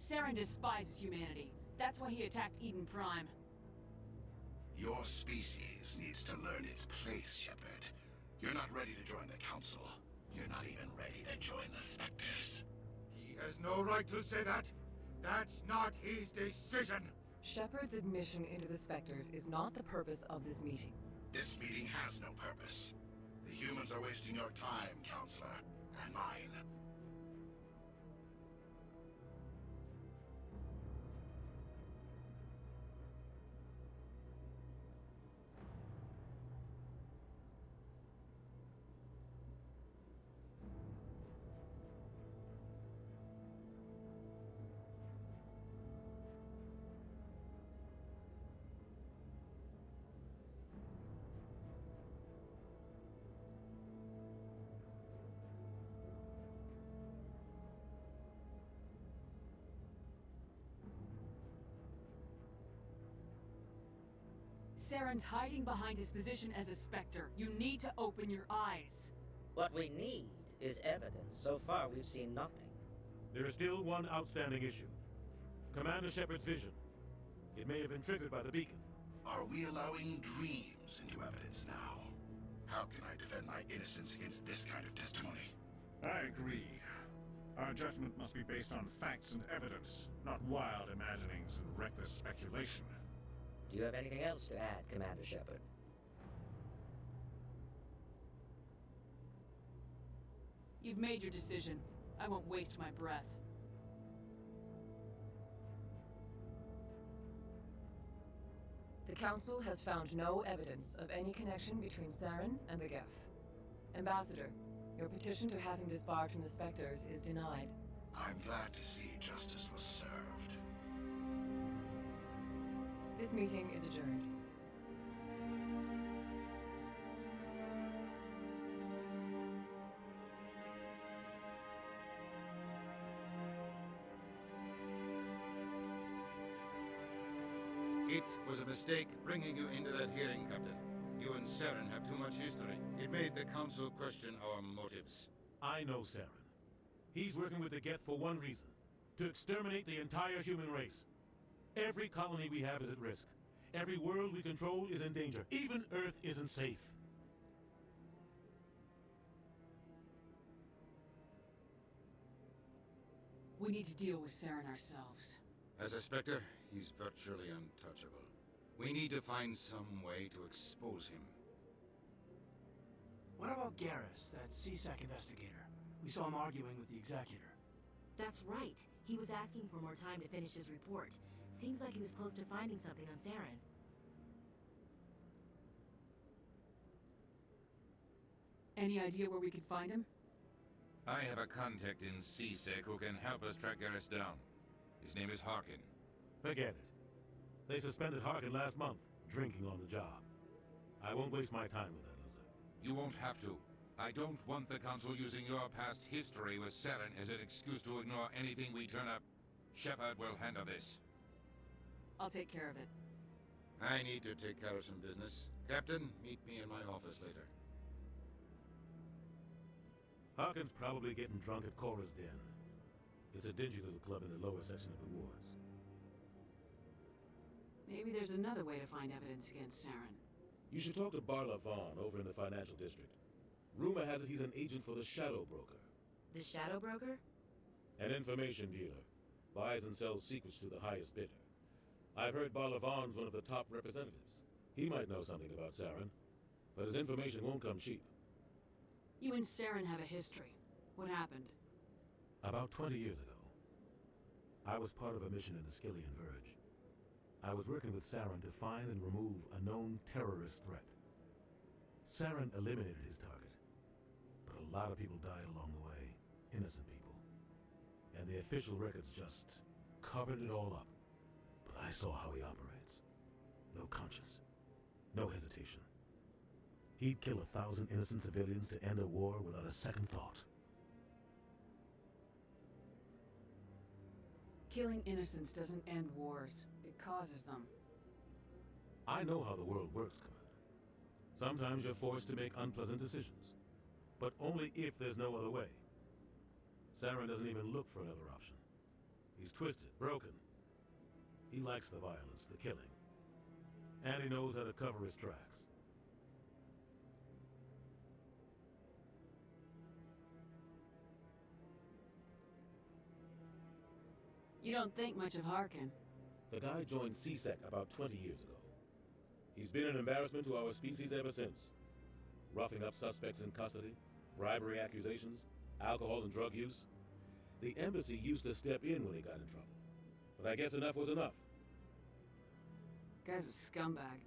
Saren despises humanity. That's why he attacked Eden Prime. Your species needs to learn its place, Shepard. You're not ready to join the Council. You're not even ready to join the Spectres. He has no right to say that. That's not his decision. Shepard's admission into the Spectres is not the purpose of this meeting. This meeting has no purpose. The humans are wasting your time, Counselor, and mine. Saren's hiding behind his position as a Spectre. You need to open your eyes. What we need is evidence. So far, we've seen nothing. There is still one outstanding issue. Commander Shepard's vision. may have been triggered by the beacon. Are we allowing dreams into evidence now? How can I defend my innocence against this kind of testimony? I agree. Our judgment must be based on facts and evidence, not wild imaginings and reckless speculation. Do you have anything else to add, Commander Shepard? You've made your decision. I won't waste my breath. The Council has found no evidence of any connection between Saren and the Geth. Ambassador, your petition to have him disbarred from the Spectres is denied. I'm glad to see justice was served. This meeting is adjourned. It was a mistake bringing you into that hearing, Captain. You and Saren have too much history. It made the Council question our motives. I know Saren. He's working with the Geth for one reason. To exterminate the entire human race. Every colony we have is at risk. Every world we control is in danger. Even Earth isn't safe. We need to deal with Saren ourselves. As a Spectre, he's virtually untouchable. We need to find some way to expose him. What about Garrus, that CSEC investigator? We saw him arguing with the Executor. That's right. He was asking for more time to finish his report. Seems like he was close to finding something on Saren. Any idea where we could find him? I have a contact in CSEC who can help us track Garrus down. His name is Harkin. Forget it. They suspended Harkin last month, drinking on the job. I won't waste my time with that, Luther. You won't have to. I don't want the Council using your past history with Saren as an excuse to ignore anything we turn up. Shepard will handle this. I'll take care of it. I need to take care of some business. Captain, meet me in my office later. Harkin's probably getting drunk at Cora's Den. It's a dingy little club in the lower section of the wards. Maybe there's another way to find evidence against Saren. You should talk to Barla Vaughn over in the financial district. Rumor has it he's an agent for the Shadow Broker. The Shadow Broker? An information dealer. Buys and sells secrets to the highest bidder. I've heard Barla Vaughn's one of the top representatives. He might know something about Saren, but his information won't come cheap. You and Saren have a history. What happened? About 20 years ago, I was part of a mission in the Skillian Verge. I was working with Saren to find and remove a known terrorist threat. Saren eliminated his target, but a lot of people died along the way, innocent people. And the official records just covered it all up. But I saw how he operates. No conscience, no hesitation. He'd kill 1,000 innocent civilians to end a war without a second thought. Killing innocents doesn't end wars. It causes them. I know how the world works, Commander. Sometimes you're forced to make unpleasant decisions. But only if there's no other way. Saren doesn't even look for another option. He's twisted, broken. He likes the violence, the killing. And he knows how to cover his tracks. You don't think much of Harkin. The guy joined CSEC about 20 years ago. He's been an embarrassment to our species ever since. Roughing up suspects in custody, bribery accusations, alcohol and drug use. The embassy used to step in when he got in trouble. But I guess enough was enough. Guy's a scumbag.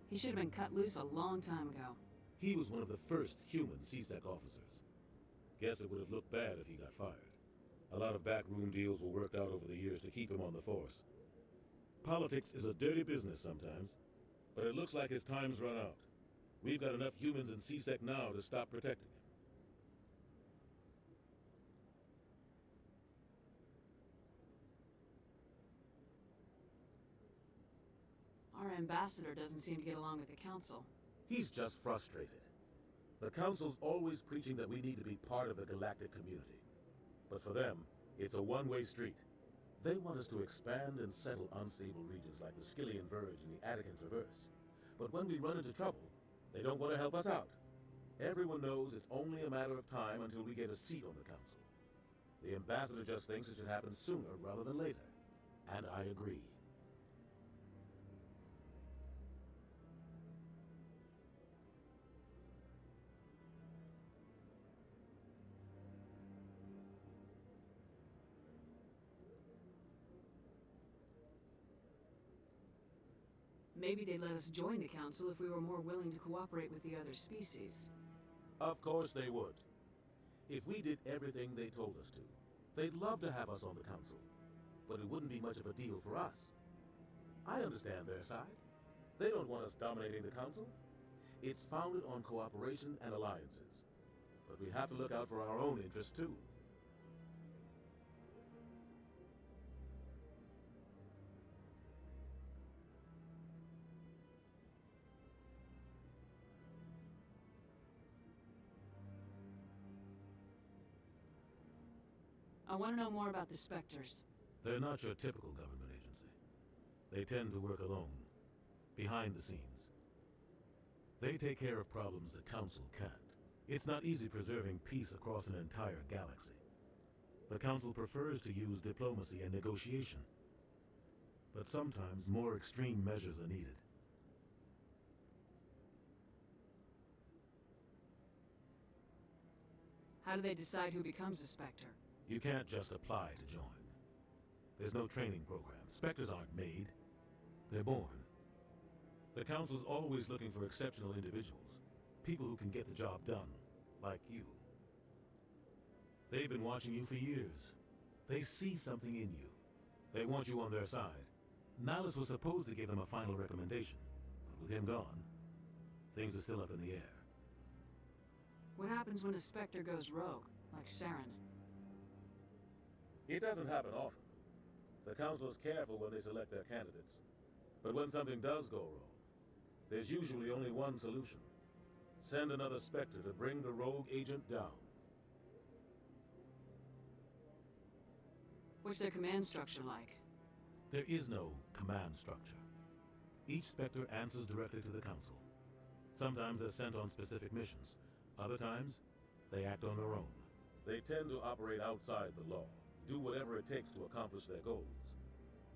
He should have been cut loose a long time ago. He was one of the first human CSEC officers. Guess it would have looked bad if he got fired. A lot of backroom deals were worked out over the years to keep him on the force. Politics is a dirty business sometimes, but it looks like his time's run out. We've got enough humans in CSEC now to stop protecting him. Our ambassador doesn't seem to get along with the Council. He's just frustrated. The Council's always preaching that we need to be part of the galactic community. But for them, it's a one-way street. They want us to expand and settle unstable regions like the Skillian Verge and the Attican Traverse. But when we run into trouble, they don't want to help us out. Everyone knows it's only a matter of time until we get a seat on the council. The ambassador just thinks it should happen sooner rather than later. And I agree. Maybe they'd let us join the council if we were more willing to cooperate with the other species. Of course they would. If we did everything they told us to, they'd love to have us on the council. But it wouldn't be much of a deal for us. I understand their side. They don't want us dominating the council. It's founded on cooperation and alliances. But we have to look out for our own interests too. I want to know more about the Spectres. They're not your typical government agency. They tend to work alone, behind the scenes. They take care of problems the Council can't. It's not easy preserving peace across an entire galaxy. The Council prefers to use diplomacy and negotiation. But sometimes more extreme measures are needed. How do they decide who becomes a Spectre? You can't just apply to join. There's no training program. Spectres aren't made. They're born. The Council's always looking for exceptional individuals. People who can get the job done, like you. They've been watching you for years. They see something in you. They want you on their side. Nihilus was supposed to give them a final recommendation, but with him gone, things are still up in the air. What happens when a Spectre goes rogue, like Saren? It doesn't happen often. The Council is careful when they select their candidates. But when something does go wrong, there's usually only one solution. Send another Spectre to bring the rogue agent down. What's their command structure like? There is no command structure. Each Spectre answers directly to the Council. Sometimes they're sent on specific missions. Other times, they act on their own. They tend to operate outside the law, do whatever it takes to accomplish their goals.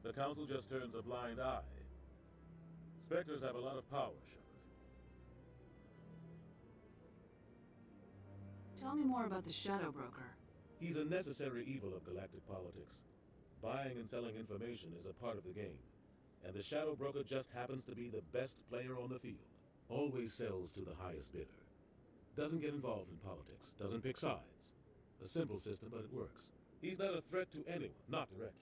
The Council just turns a blind eye. Spectres have a lot of power, Shepard. Tell me more about the Shadow Broker. He's a necessary evil of galactic politics. Buying and selling information is a part of the game, and the Shadow Broker just happens to be the best player on the field. Always sells to the highest bidder. Doesn't get involved in politics, doesn't pick sides. A simple system, but it works. He's not a threat to anyone, not directly.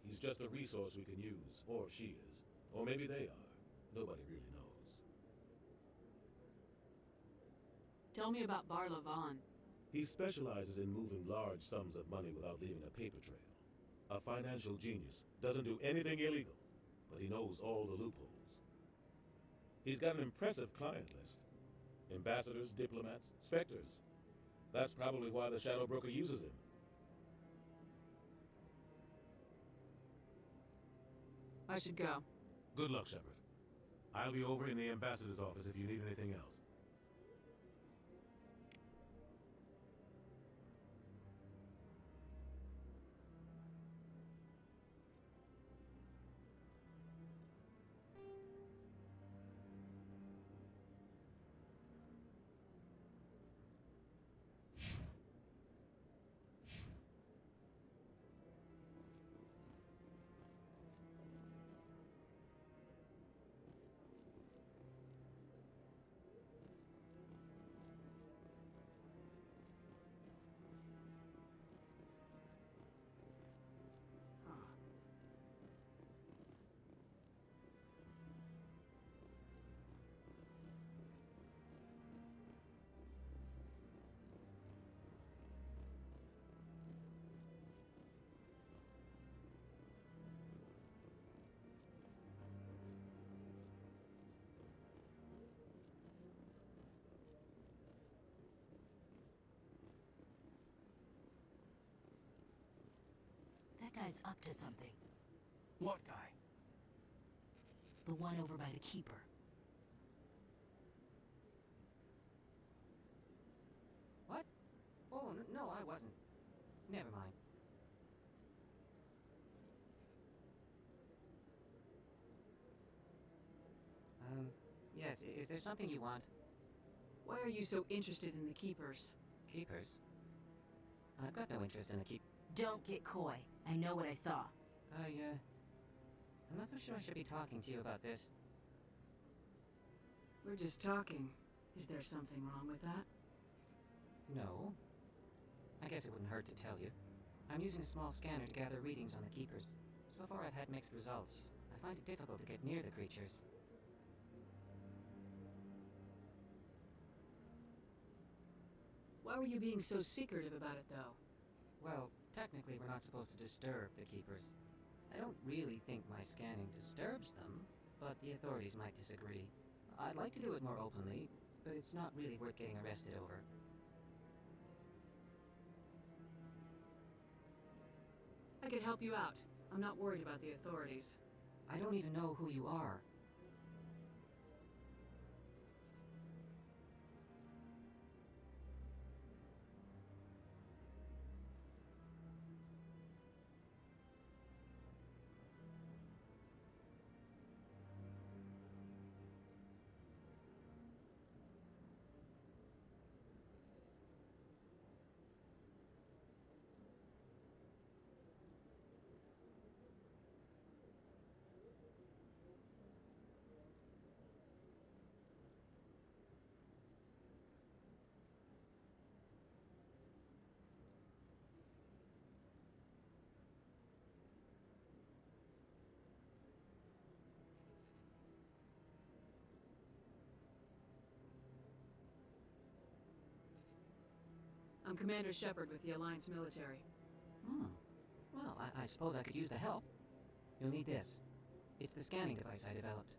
He's just a resource we can use, or she is. Or maybe they are. Nobody really knows. Tell me about Barla Vaughn. He specializes in moving large sums of money without leaving a paper trail. A financial genius. Doesn't do anything illegal, but he knows all the loopholes. He's got an impressive client list. Ambassadors, diplomats, Spectres. That's probably why the Shadow Broker uses him. I should go. Good luck, Shepard. I'll be over in the ambassador's office if you need anything else. guy's up to something. What guy? The one over by the Keeper. What? Oh, no, I wasn't. Never mind. Yes, is there something you want? Why are you so interested in the Keepers? Keepers? I've got no interest in the keep. Don't get coy. I know what I saw. I'm not so sure I should be talking to you about this. We're just talking. Is there something wrong with that? No. I guess it wouldn't hurt to tell you. I'm using a small scanner to gather readings on the Keepers. So far I've had mixed results. I find it difficult to get near the creatures. Why were you being so secretive about it, though? Well, technically we're not supposed to disturb the Keepers. I don't really think my scanning disturbs them, but the authorities might disagree. I'd like to do it more openly, but it's not really worth getting arrested over. I could help you out. I'm not worried about the authorities. I don't even know who you are. I'm Commander Shepard with the Alliance military. Well, I suppose I could use the help. You'll need this. It's the scanning device I developed.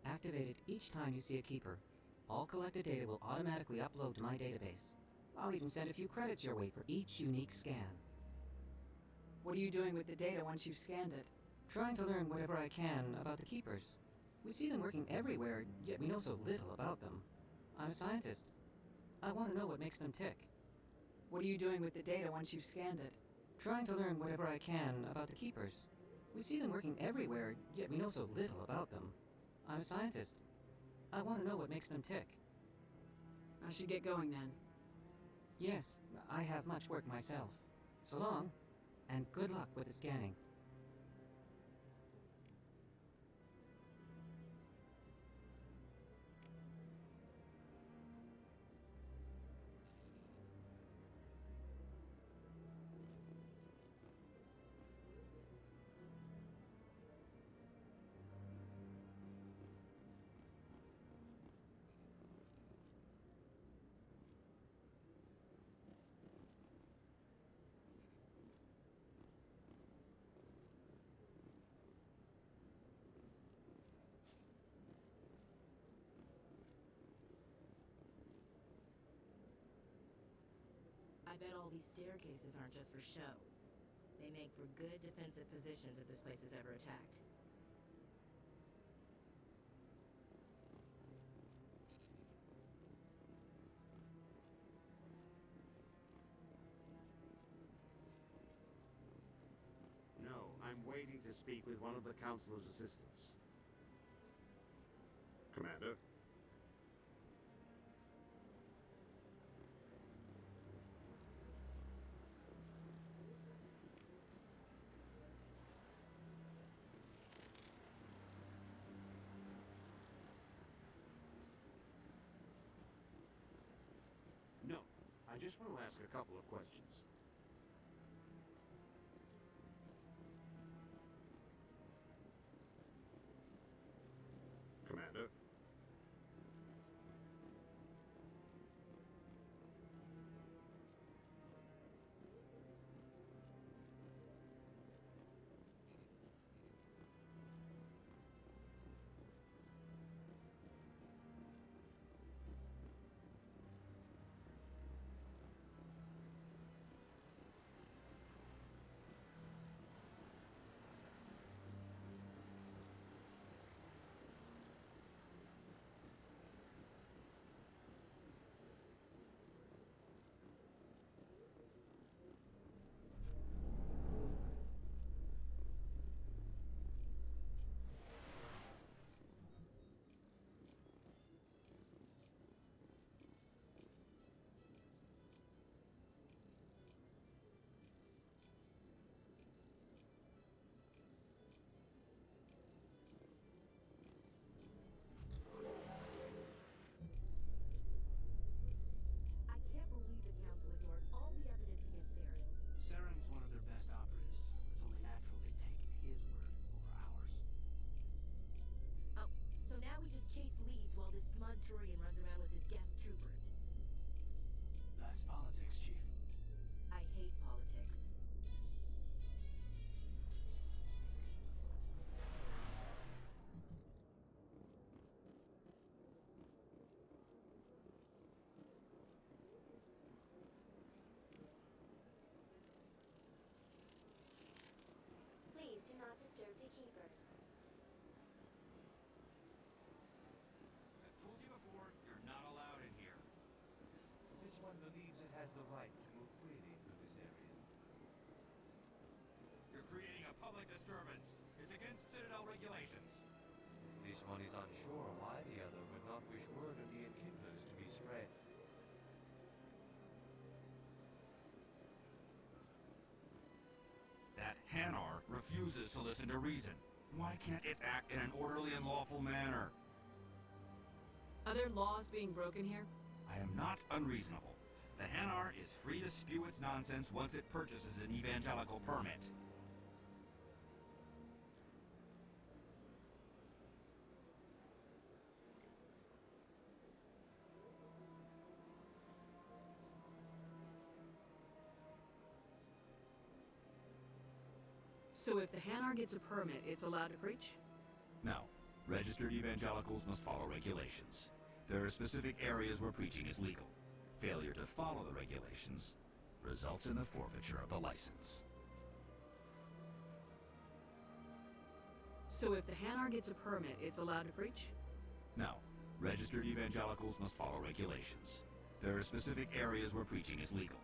Activate it each time you see a Keeper. All collected data will automatically upload to my database. I'll even send a few credits your way for each unique scan. What are you doing with the data once you've scanned it? Trying to learn whatever I can about the Keepers. We see them working everywhere, yet we know so little about them. I'm a scientist. I want to know what makes them tick. What are you doing with the data once you've scanned it? Trying to learn whatever I can about the Keepers. We see them working everywhere, yet we know so little about them. I'm a scientist. I want to know what makes them tick. I should get going then. Yes, I have much work myself. So long, and good luck with the scanning. I bet all these staircases aren't just for show. They make for good defensive positions if this place is ever attacked. No, I'm waiting to speak with one of the Councilor's assistants. Commander? No, I just want to ask a couple of questions. Commander? Turian runs around with his Geth troopers. That's politics, Chief. I hate politics. Please do not disturb the keepers. I've told you before, you're not allowed in here. This one believes it has the right to move freely through this area. You're creating a public disturbance. It's against Citadel regulations. This one is unsure why the other would not wish word of the enkindlers to be spread. That Hanar refuses to listen to reason. Why can't it act in an orderly and lawful manner? Are there laws being broken here? I am not unreasonable. The Hanar is free to spew its nonsense once it purchases an evangelical permit. So if the Hanar gets a permit, it's allowed to preach? No. Registered evangelicals must follow regulations. There are specific areas where preaching is legal. Failure to follow the regulations results in the forfeiture of the license. So if the Hanar gets a permit, it's allowed to preach? No. Registered evangelicals must follow regulations. There are specific areas where preaching is legal.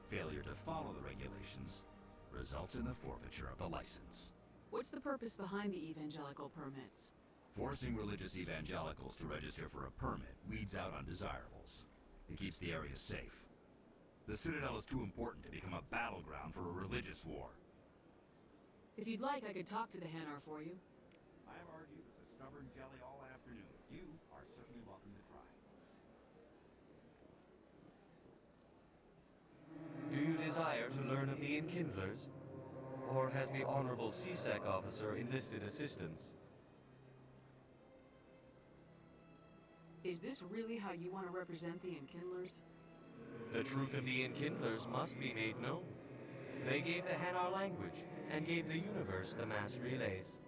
Failure to follow the regulations results in the forfeiture of the license. What's the purpose behind the evangelical permits? Forcing religious evangelicals to register for a permit weeds out undesirables. It keeps the area safe. The Citadel is too important to become a battleground for a religious war. If you'd like, I could talk to the Hanar for you. I have argued with the stubborn jelly all afternoon. You are certainly welcome to try. Do you desire to learn of the enkindlers? Or has the Honorable CSEC officer enlisted assistance? Is this really how you want to represent the Enkindlers? The truth of the enkindlers must be made known. They gave the Hanar language, and gave the universe the mass relays.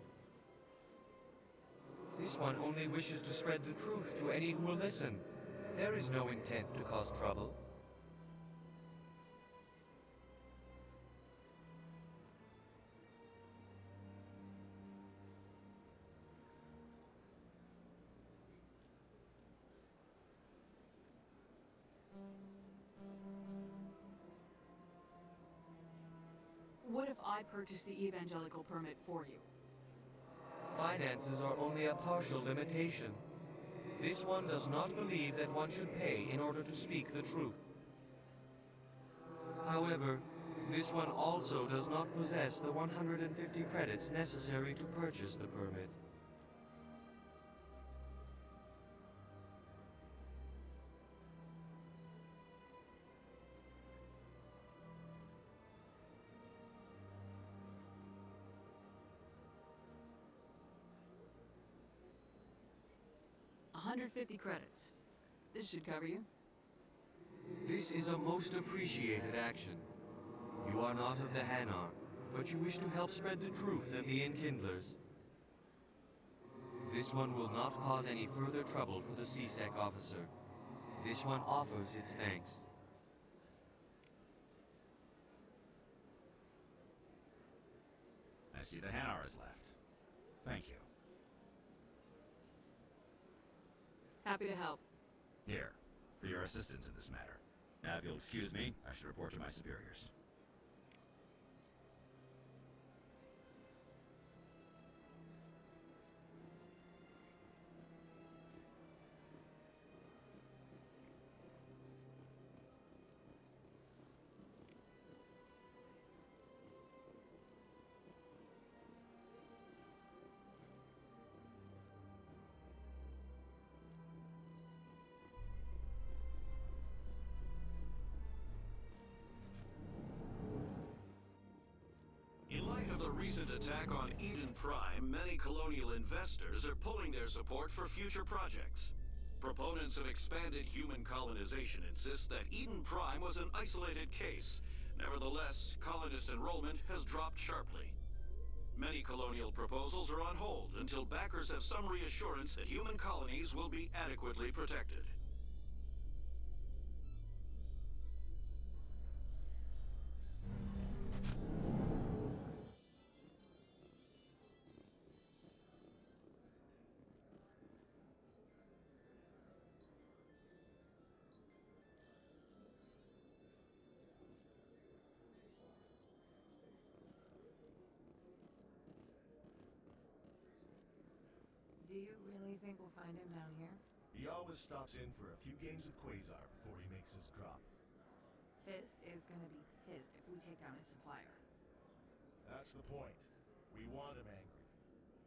This one only wishes to spread the truth to any who will listen. There is no intent to cause trouble. What if I purchase the evangelical permit for you? Finances are only a partial limitation. This one does not believe that one should pay in order to speak the truth. However, this one also does not possess the 150 credits necessary to purchase the permit. $150 credits. This should cover you. This is a most appreciated action. You are not of the Hanar, but you wish to help spread the truth of the Enkindlers. This one will not cause any further trouble for the CSEC officer. This one offers its thanks. I see the Hanar is left. Thank you. Happy to help. Here, for your assistance in this matter. Now, if you'll excuse me, I should report to my superiors. In light of the recent attack on Eden Prime, many colonial investors are pulling their support for future projects. Proponents of expanded human colonization insist that Eden Prime was an isolated case. Nevertheless, colonist enrollment has dropped sharply. Many colonial proposals are on hold until backers have some reassurance that human colonies will be adequately protected. Do you really think we'll find him down here? He always stops in for a few games of Quasar before he makes his drop. Fist is gonna be pissed if we take down his supplier. That's the point. We want him angry.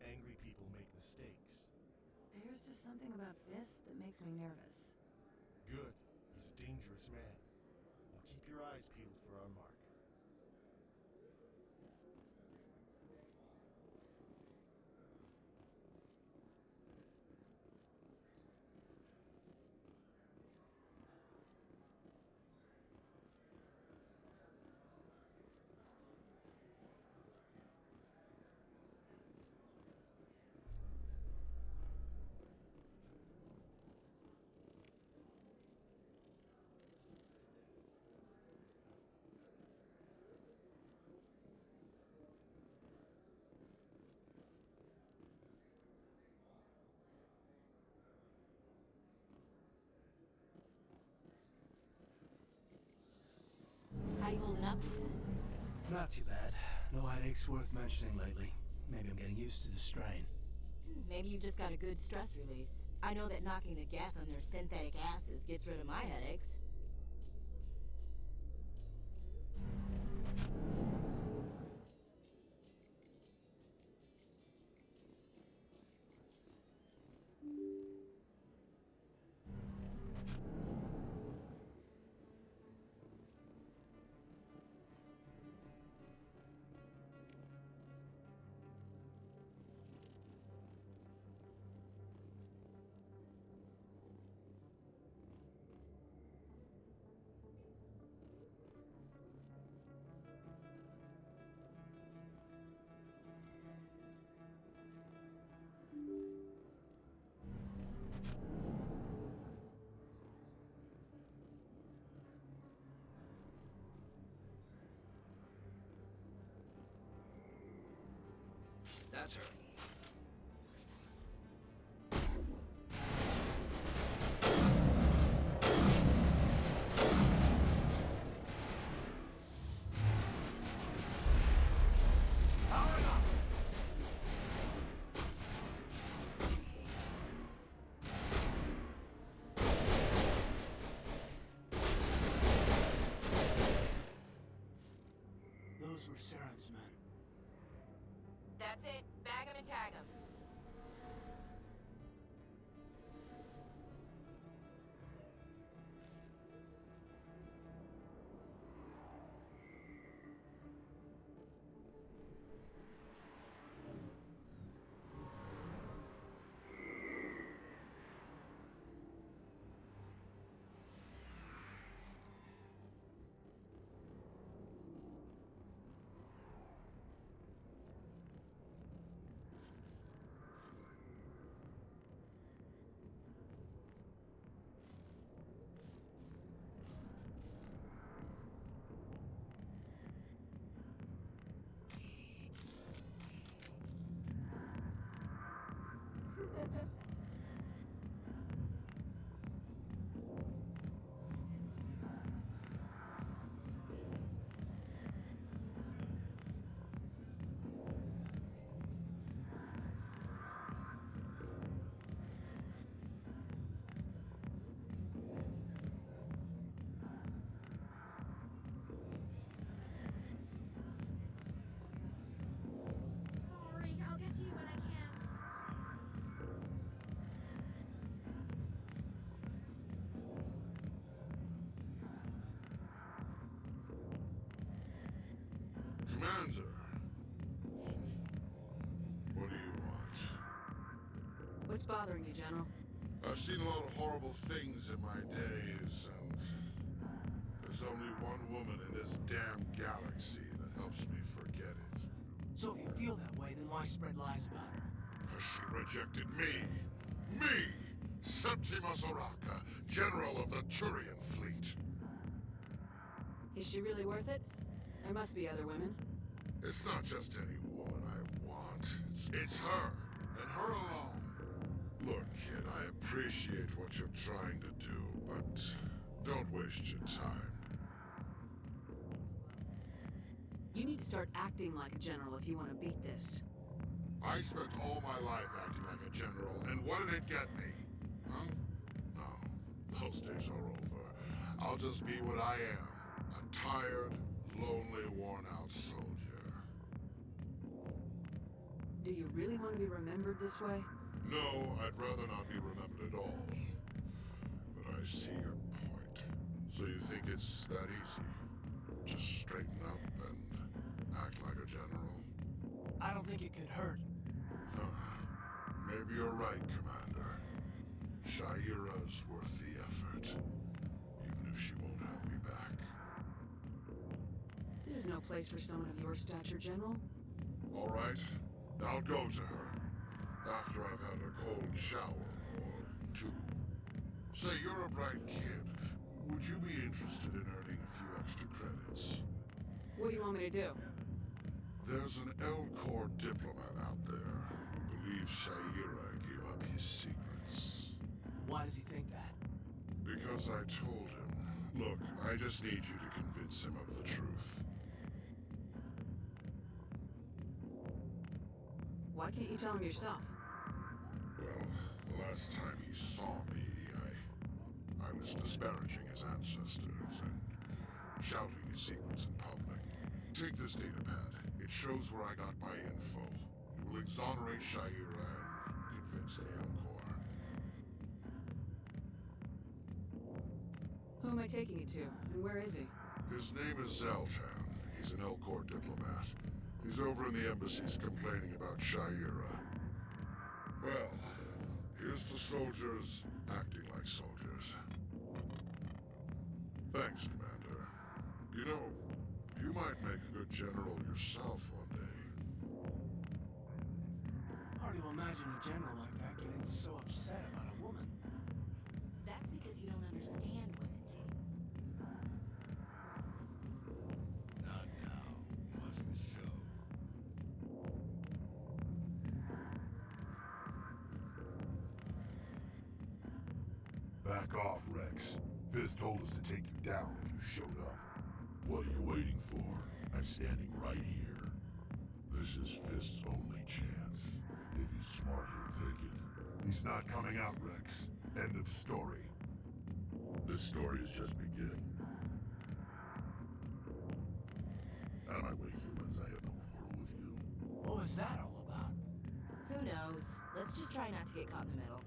Angry people make mistakes. There's just something about Fist that makes me nervous. Good. He's a dangerous man. Now keep your eyes peeled for our mark. How you holding up, Lieutenant? Not too bad. No headaches worth mentioning lately. Maybe I'm getting used to the strain. Maybe you just got a good stress release. I know that knocking the geth on their synthetic asses gets rid of my headaches. That's her. Powering up! Those were Saren's men. That's it. Bag him and tag him. Sorry, I'll get to you when I can. Commander! What do you want? What's bothering you, General? I've seen a lot of horrible things in my days, and there's only one woman in this damn galaxy that helps me forget it. So if you feel that way, then why spread lies about her? Because she rejected me! Me! Septimus Oraka, General of the Turian Fleet. Is she really worth it? There must be other women. It's not just any woman I want. It's her, and her alone. Look, kid, I appreciate what you're trying to do, but don't waste your time. You need to start acting like a general if you want to beat this. I spent all my life acting like a general, and what did it get me? Huh? No, those days are over. I'll just be what I am. A tired, lonely, worn-out soldier. Do you really want to be remembered this way? No, I'd rather not be remembered at all. But I see your point. So you think it's that easy? Just straighten up and act like a general? I don't think it could hurt. Maybe you're right, Commander. Shaira's worth the effort. Even if she won't have me back. This is no place for someone of your stature, General. All right, I'll go to her. After I've had a cold shower, or two. Say, you're a bright kid. Would you be interested in earning a few extra credits? What do you want me to do? There's an L-Corps diplomat out there who believes Shaira gave up his secrets. Why does he think that? Because I told him. Look, I just need you to convince him of the truth. Why can't you tell him yourself? Well, the last time he saw me, I was disparaging his ancestors and shouting his secrets in public. Take this data pad. It shows where I got my info. It will exonerate Shaira and convince the L-Corps. Who am I taking it to, and where is he? His name is Zaltan. He's an L-Corps diplomat. He's over in the embassies complaining about Shaira. Well, here's to soldiers acting like soldiers. Thanks, Commander. You know, you might make a good general yourself one day. Hard to imagine a general like that getting so upset about a woman. That's because you don't understand women, King. Not now. Watching the show. Back off, Rex. Fist told us to take you down when you showed up. What are you waiting for? I'm standing right here. This is Fist's only chance. If he's smart, he'll take it. He's not coming out, Rex. End of story. This story is just beginning. Out of my way, humans. I have no quarrel with you. What was that all about? Who knows? Let's just try not to get caught in the middle.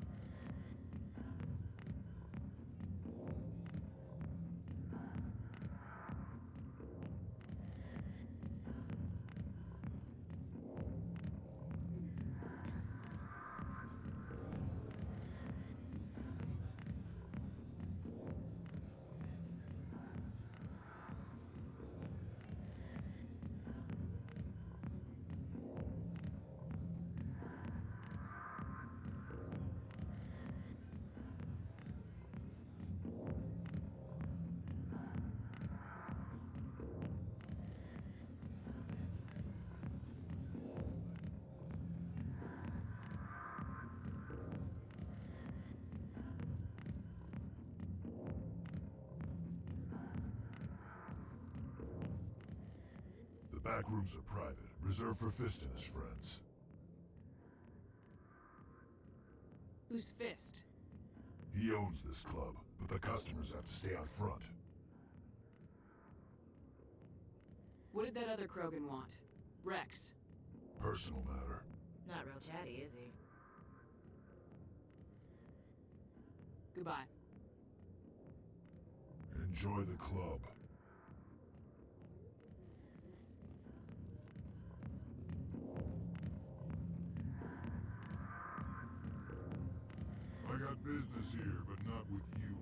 The back rooms are private, reserved for Fist and his friends. Who's Fist? He owns this club, but the customers have to stay out front. What did that other Krogan want? Rex. Personal matter. Not real chatty, is he? Goodbye. Enjoy the club. I got got business here, but not with you.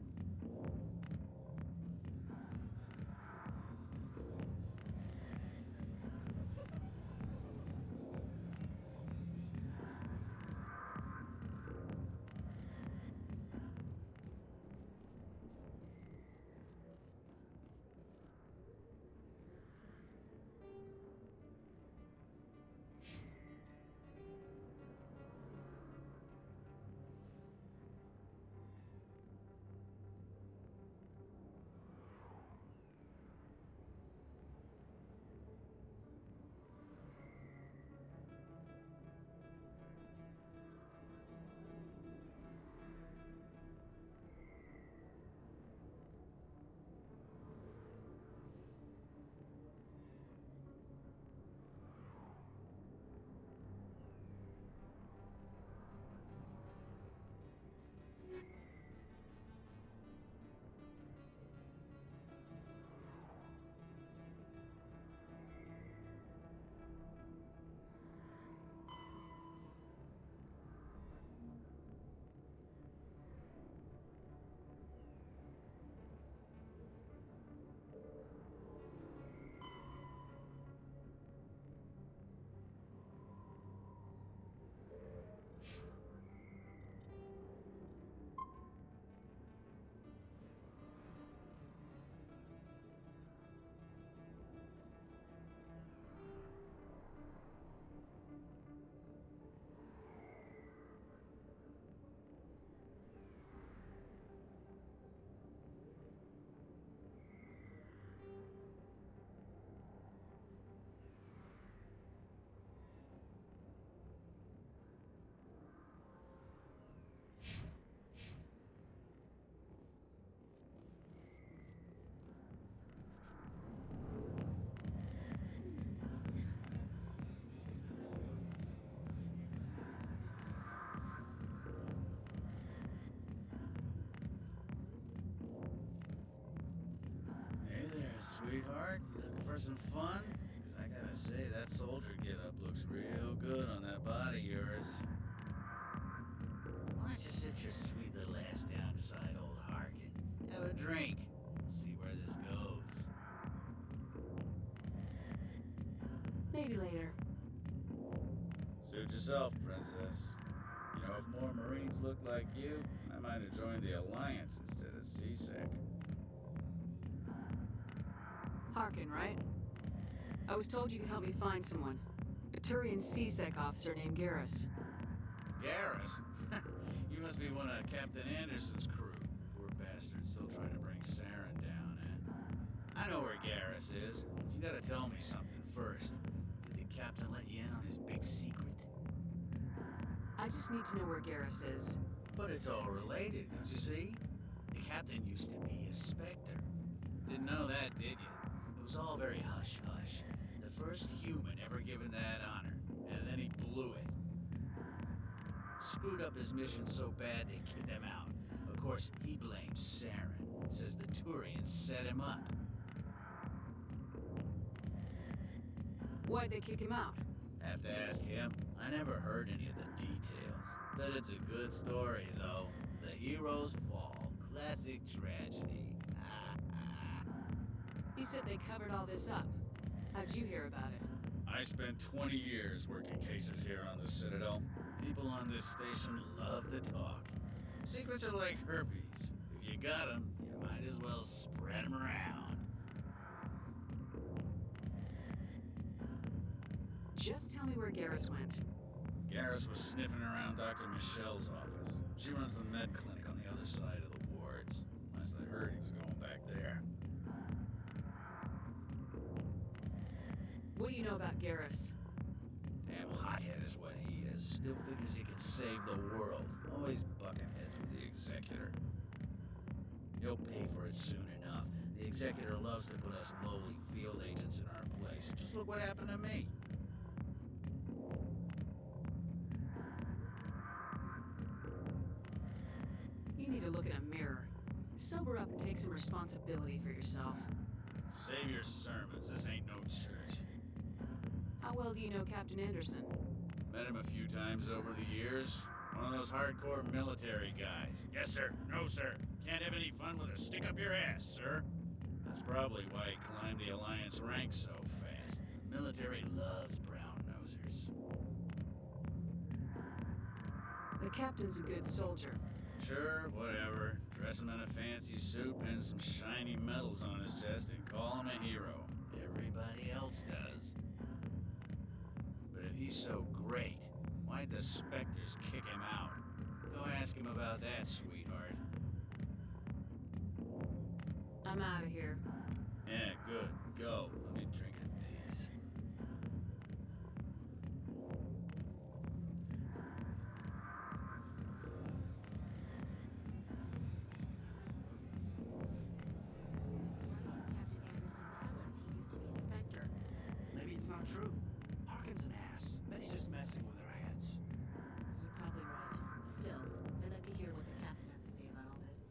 Hey there, sweetheart. You looking for some fun? 'Cause I gotta say, that soldier get-up looks real good on that body of yours. Why don't you sit your sweet little ass down beside old Harkin? Have a drink. We'll see where this goes. Maybe later. Suit yourself, princess. You know, if more Marines looked like you, I might have joined the Alliance instead of CSEC. Harkin, right? I was told you could help me find someone. A Turian CSEC officer named Garrus. Garrus? You must be one of Captain Anderson's crew. Poor bastard, still trying to bring Saren down, eh? I know where Garrus is. You gotta tell me something first. Did the captain let you in on his big secret? I just need to know where Garrus is. But it's all related, don't you see? The captain used to be a Spectre. Didn't know that, did you? It was all very hush-hush. The first human ever given that honor, and then he blew it. Screwed up his mission so bad they kicked him out. Of course, he blames Saren. Says the Turians set him up. Why'd they kick him out? Have to ask him. I never heard any of the details. Bet it's a good story, though. The heroes fall. Classic tragedy. You said they covered all this up. How'd you hear about it? I spent 20 years working cases here on the Citadel. People on this station love to talk. Secrets are like herpes. If you got them, you might as well spread them around. Just tell me where Garrus went. Garrus was sniffing around Dr. Michelle's office. She runs the med clinic on the other side of the wards. Last I heard, he was going back there. What do you know about Garrus? Damn hothead is what he is. Still figures he can save the world. Always bucking heads with the Executor. You'll pay for it soon enough. The Executor loves to put us lowly field agents in our place. Just look what happened to me. You need to look in a mirror. Sober up and take some responsibility for yourself. Save your sermons. This ain't no church. How well do you know Captain Anderson? Met him a few times over the years. One of those hardcore military guys. Yes, sir. No, sir. Can't have any fun with a stick up your ass, sir. That's probably why he climbed the Alliance ranks so fast. The military loves brown nosers. The captain's a good soldier. Sure, whatever. Dress him in a fancy suit, pin some shiny medals on his chest, and call him a hero. Everybody else does. But if he's so great, why'd the Spectres kick him out? Go ask him about that, sweetheart. I'm out of here. Yeah, good. Go. Let me drink in peace. Maybe it's not true. Harkin's an ass. Then he's just messing with our heads. You're probably right. Still, I'd like to hear what the captain has to say about all this.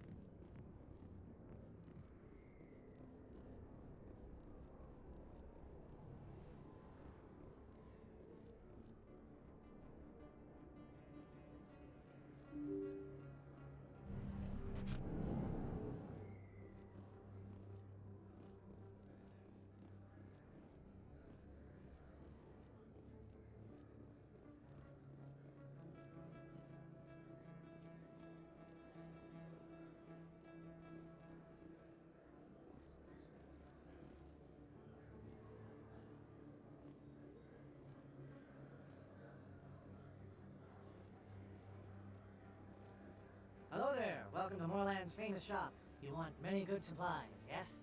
Hello there. Welcome to Moorland's famous shop. You want many good supplies, yes?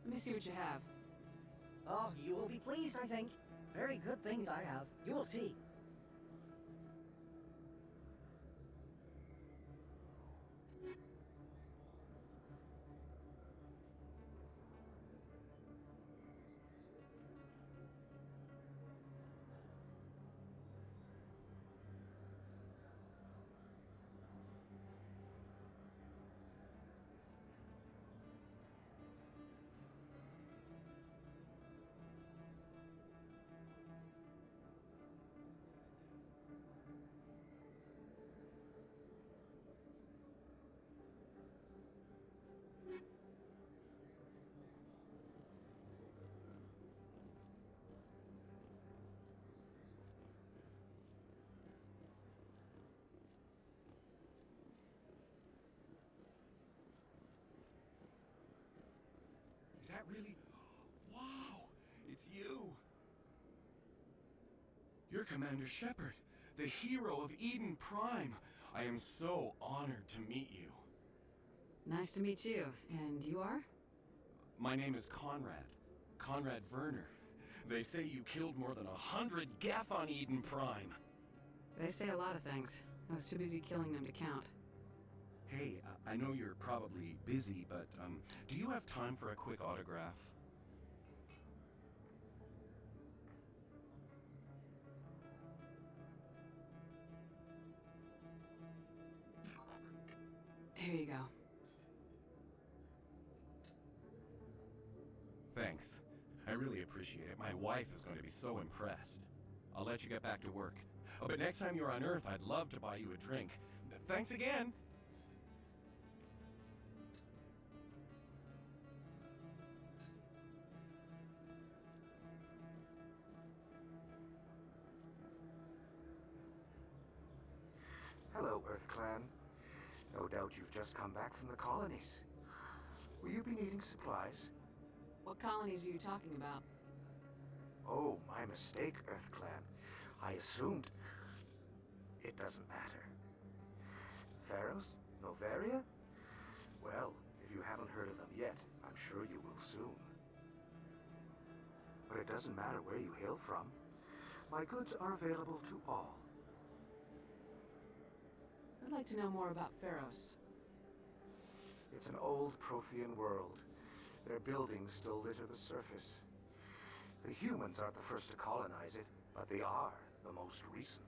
Let me see what you have. Oh, you will be pleased, I think. Very good things I have. You will see. Is that really? Wow! It's you! You're Commander Shepard, the hero of Eden Prime. I am so honored to meet you. Nice to meet you. And you are? My name is Conrad. Conrad Werner. They say you killed more than 100 Geth on Eden Prime. They say a lot of things. I was too busy killing them to count. Hey, I know you're probably busy, but do you have time for a quick autograph? Here you go. Thanks. I really appreciate it. My wife is going to be so impressed. I'll let you get back to work. Oh, but next time you're on Earth, I'd love to buy you a drink. Thanks again! Hello, Earth Clan. No doubt you've just come back from the colonies. Will you be needing supplies? What colonies are you talking about? Oh, my mistake, Earth Clan. I assumed... It doesn't matter. Pharaohs? Novaria? Well, if you haven't heard of them yet, I'm sure you will soon. But it doesn't matter where you hail from. My goods are available to all. I'd like to know more about Pharos. It's an old Prothean world. Their buildings still litter the surface. The humans aren't the first to colonize it, but they are the most recent.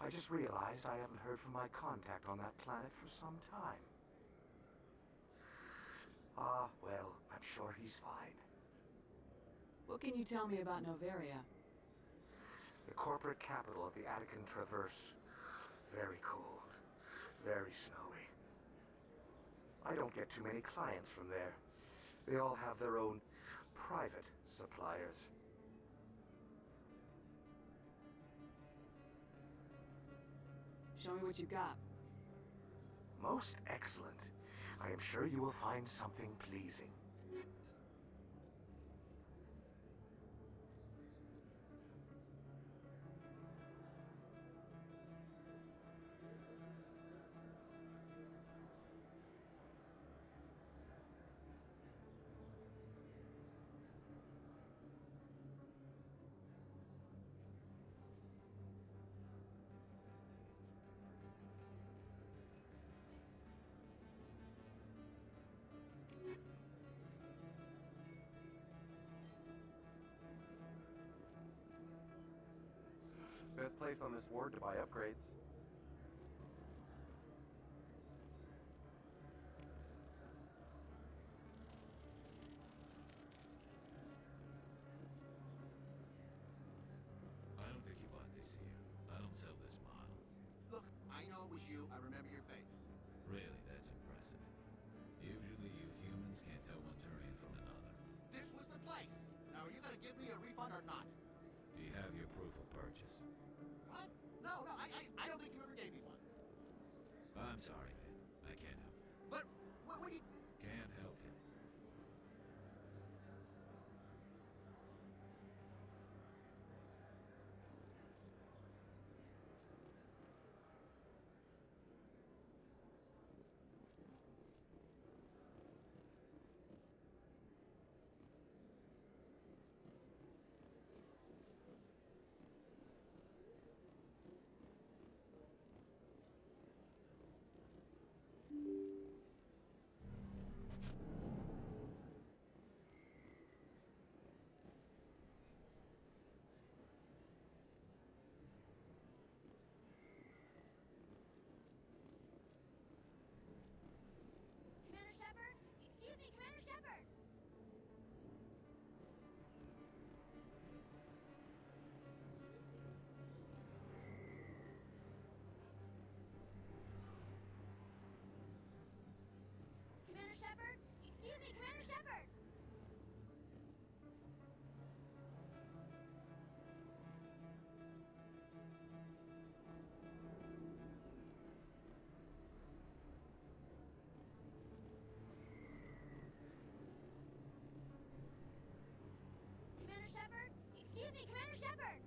I just realized I haven't heard from my contact on that planet for some time. Ah, well, I'm sure he's fine. What can you tell me about Novaria? The corporate capital of the Attican Traverse. Very cold. Very snowy. I don't get too many clients from there. They all have their own private suppliers. Show me what you got. Most excellent. I am sure you will find something pleasing. Best place on this ward to buy upgrades. I don't think you bought this here. I don't sell this model. Look, I know it was you. I remember your face. Really, that's impressive. Usually you humans can't tell one Turian from another. This was the place. Now, are you going to give me a refund or not? Do you have your proof of purchase? What? No, I don't think you ever gave me one. I'm sorry, man. I can't help you. But, what do you... Can't help you. Commander Shepard? Excuse me, Commander Shepard! Commander Shepard? Excuse me, Commander Shepard! Commander Shepard? Excuse me, Commander Shepard!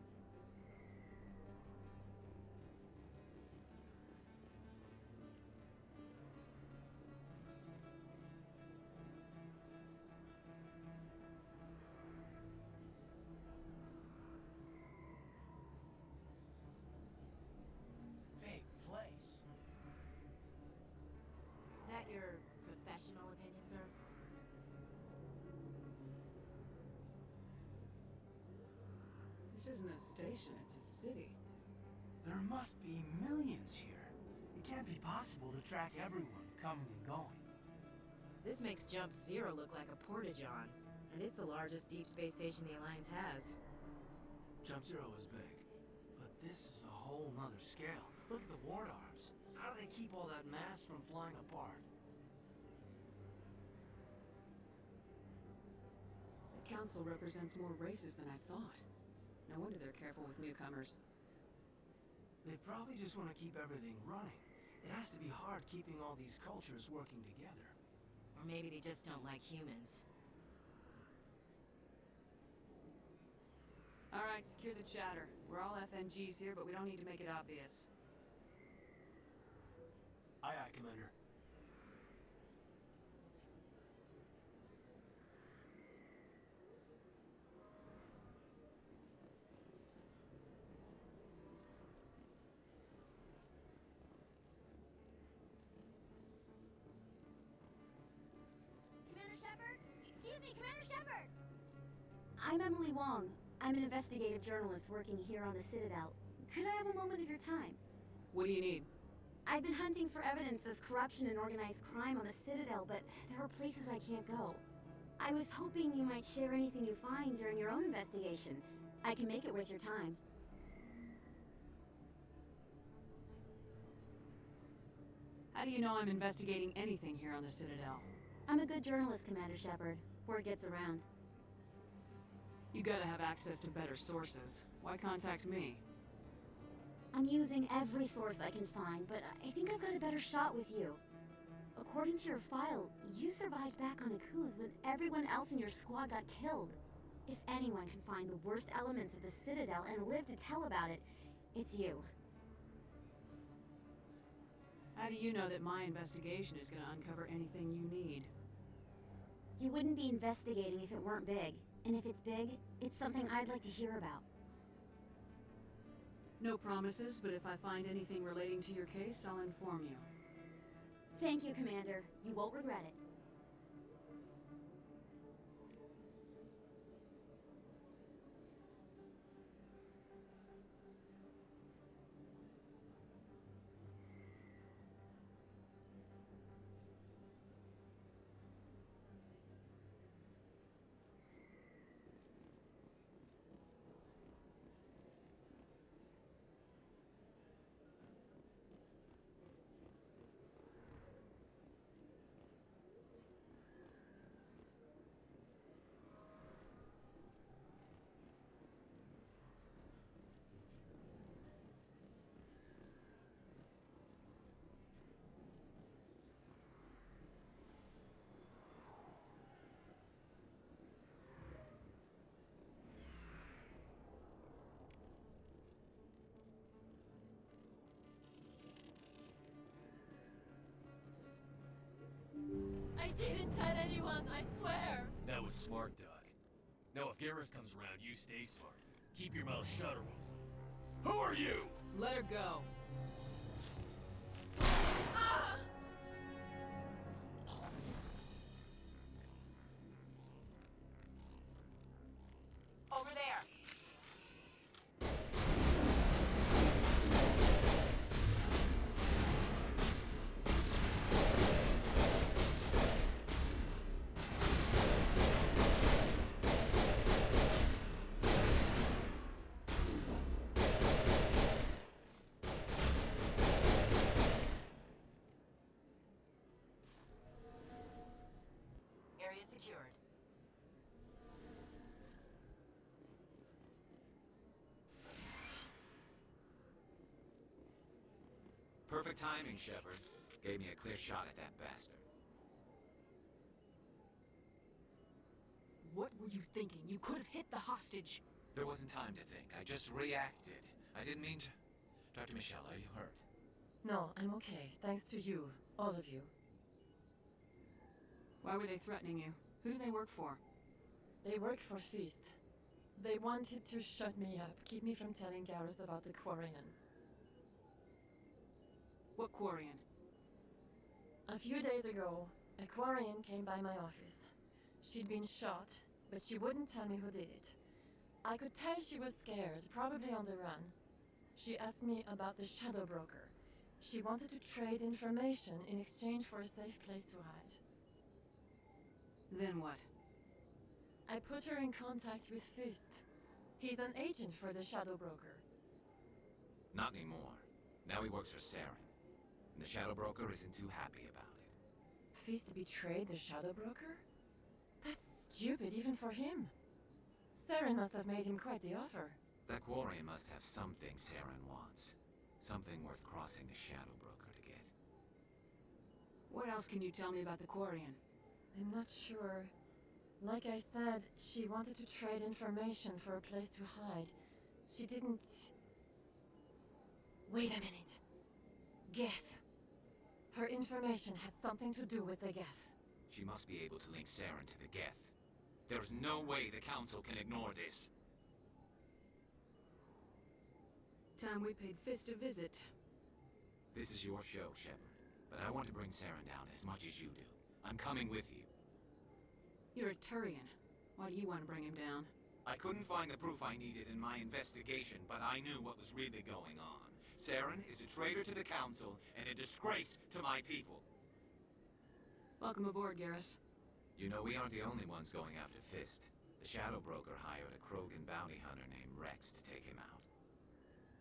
Big place. That your professional opinion, sir? This isn't a station, it's a city. There must be millions here. It can't be possible to track everyone coming and going. This makes Jump Zero look like a porta-john, and it's the largest deep space station the Alliance has. Jump Zero is big, but this is a whole nother scale. Look at the ward arms. How do they keep all that mass from flying apart? The council represents more races than I thought. No wonder they're careful with newcomers. They probably just want to keep everything running. It has to be hard keeping all these cultures working together. Or maybe they just don't like humans. Alright, secure the chatter. We're all FNGs here, but we don't need to make it obvious. Aye, aye, Commander. Commander Shepard? Excuse me, Commander Shepard! I'm Emily Wong. I'm an investigative journalist working here on the Citadel. Could I have a moment of your time? What do you need? I've been hunting for evidence of corruption and organized crime on the Citadel, but there are places I can't go. I was hoping you might share anything you find during your own investigation. I can make it worth your time. How do you know I'm investigating anything here on the Citadel? I'm a good journalist, Commander Shepard. Word gets around. You gotta have access to better sources. Why contact me? I'm using every source I can find, but I think I've got a better shot with you. According to your file, you survived back on Akuz when everyone else in your squad got killed. If anyone can find the worst elements of the Citadel and live to tell about it, it's you. How do you know that my investigation is gonna uncover anything you need? You wouldn't be investigating if it weren't big. And if it's big, it's something I'd like to hear about. No promises, but if I find anything relating to your case, I'll inform you. Thank you, Commander. You won't regret it. I didn't tell anyone, I swear! That was smart, Doc. Now if Garrus comes around, you stay smart. Keep your mouth shut or we'll... Who are you? Let her go. Ah! Over there! Area secured. Perfect timing, Shepard. Gave me a clear shot at that bastard. What were you thinking? You could have hit the hostage. There wasn't time to think. I just reacted. I didn't mean to... Dr. Michelle, are you hurt? No, I'm okay. Thanks to you. All of you. Why were they threatening you? Who do they work for? They work for Feast. They wanted to shut me up, keep me from telling Garrus about the Quarian. What Quarian? A few days ago, a Quarian came by my office. She'd been shot, but she wouldn't tell me who did it. I could tell she was scared, probably on the run. She asked me about the Shadow Broker. She wanted to trade information in exchange for a safe place to hide. Then what? I put her in contact with Fist. He's an agent for the Shadow Broker. Not anymore. Now he works for Saren. And the Shadow Broker isn't too happy about it. Fist betrayed the Shadow Broker? That's stupid even for him. Saren must have made him quite the offer. That Quarian must have something Saren wants. Something worth crossing the Shadow Broker to get. What else can you tell me about the Quarian? I'm not sure. Like I said, she wanted to trade information for a place to hide. She didn't... Wait a minute. Geth. Her information had something to do with the Geth. She must be able to link Saren to the Geth. There's no way the Council can ignore this. Time we paid Fist a visit. This is your show, Shepard. But I want to bring Saren down as much as you do. I'm coming with you. You're a Turian. Why do you want to bring him down? I couldn't find the proof I needed in my investigation, but I knew what was really going on. Saren is a traitor to the Council and a disgrace to my people. Welcome aboard, Garrus. You know, we aren't the only ones going after Fist. The Shadow Broker hired a Krogan bounty hunter named Rex to take him out.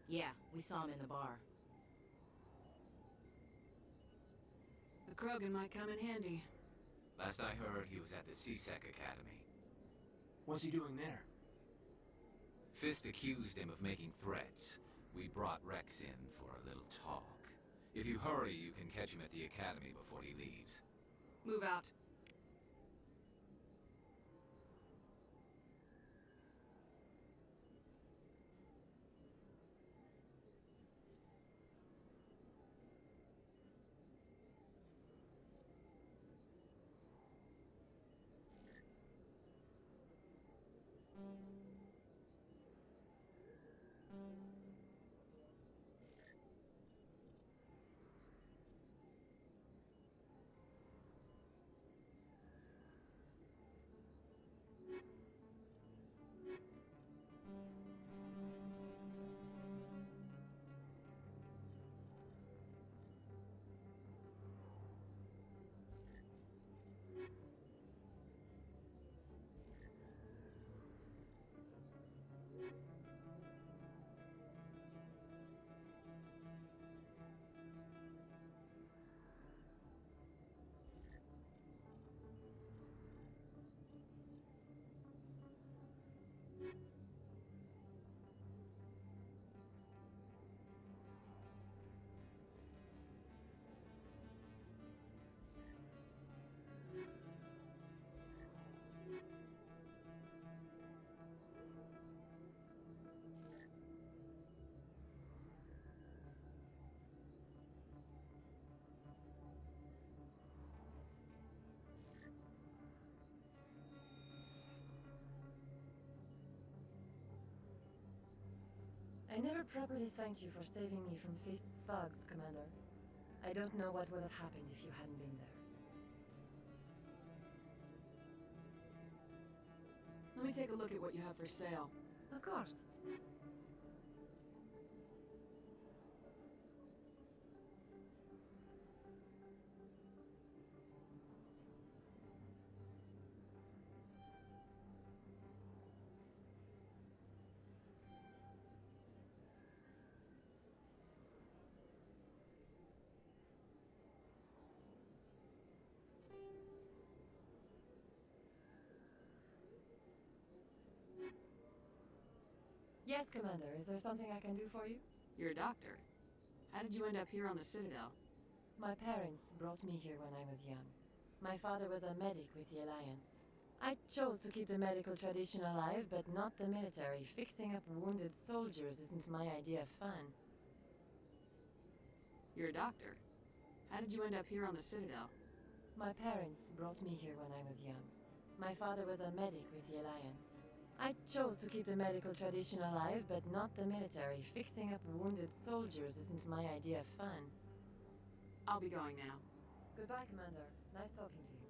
Yeah, we saw him in the bar. The Krogan might come in handy. Last I heard, he was at the CSEC Academy. What's he doing there? Fist accused him of making threats. We brought Rex in for a little talk. If you hurry, you can catch him at the Academy before he leaves. Move out. I never properly thanked you for saving me from Fist's thugs, Commander. I don't know what would have happened if you hadn't been there. Let me take a look at what you have for sale. Of course. Yes, Commander. Is there something I can do for you? You're a doctor. How did you end up here on the Citadel? My parents brought me here when I was young. My father was a medic with the Alliance. I chose to keep the medical tradition alive, but not the military. Fixing up wounded soldiers isn't my idea of fun. You're a doctor. How did you end up here on the Citadel? My parents brought me here when I was young. My father was a medic with the Alliance. I chose to keep the medical tradition alive, but not the military. Fixing up wounded soldiers isn't my idea of fun. I'll be going now. Goodbye, Commander. Nice talking to you.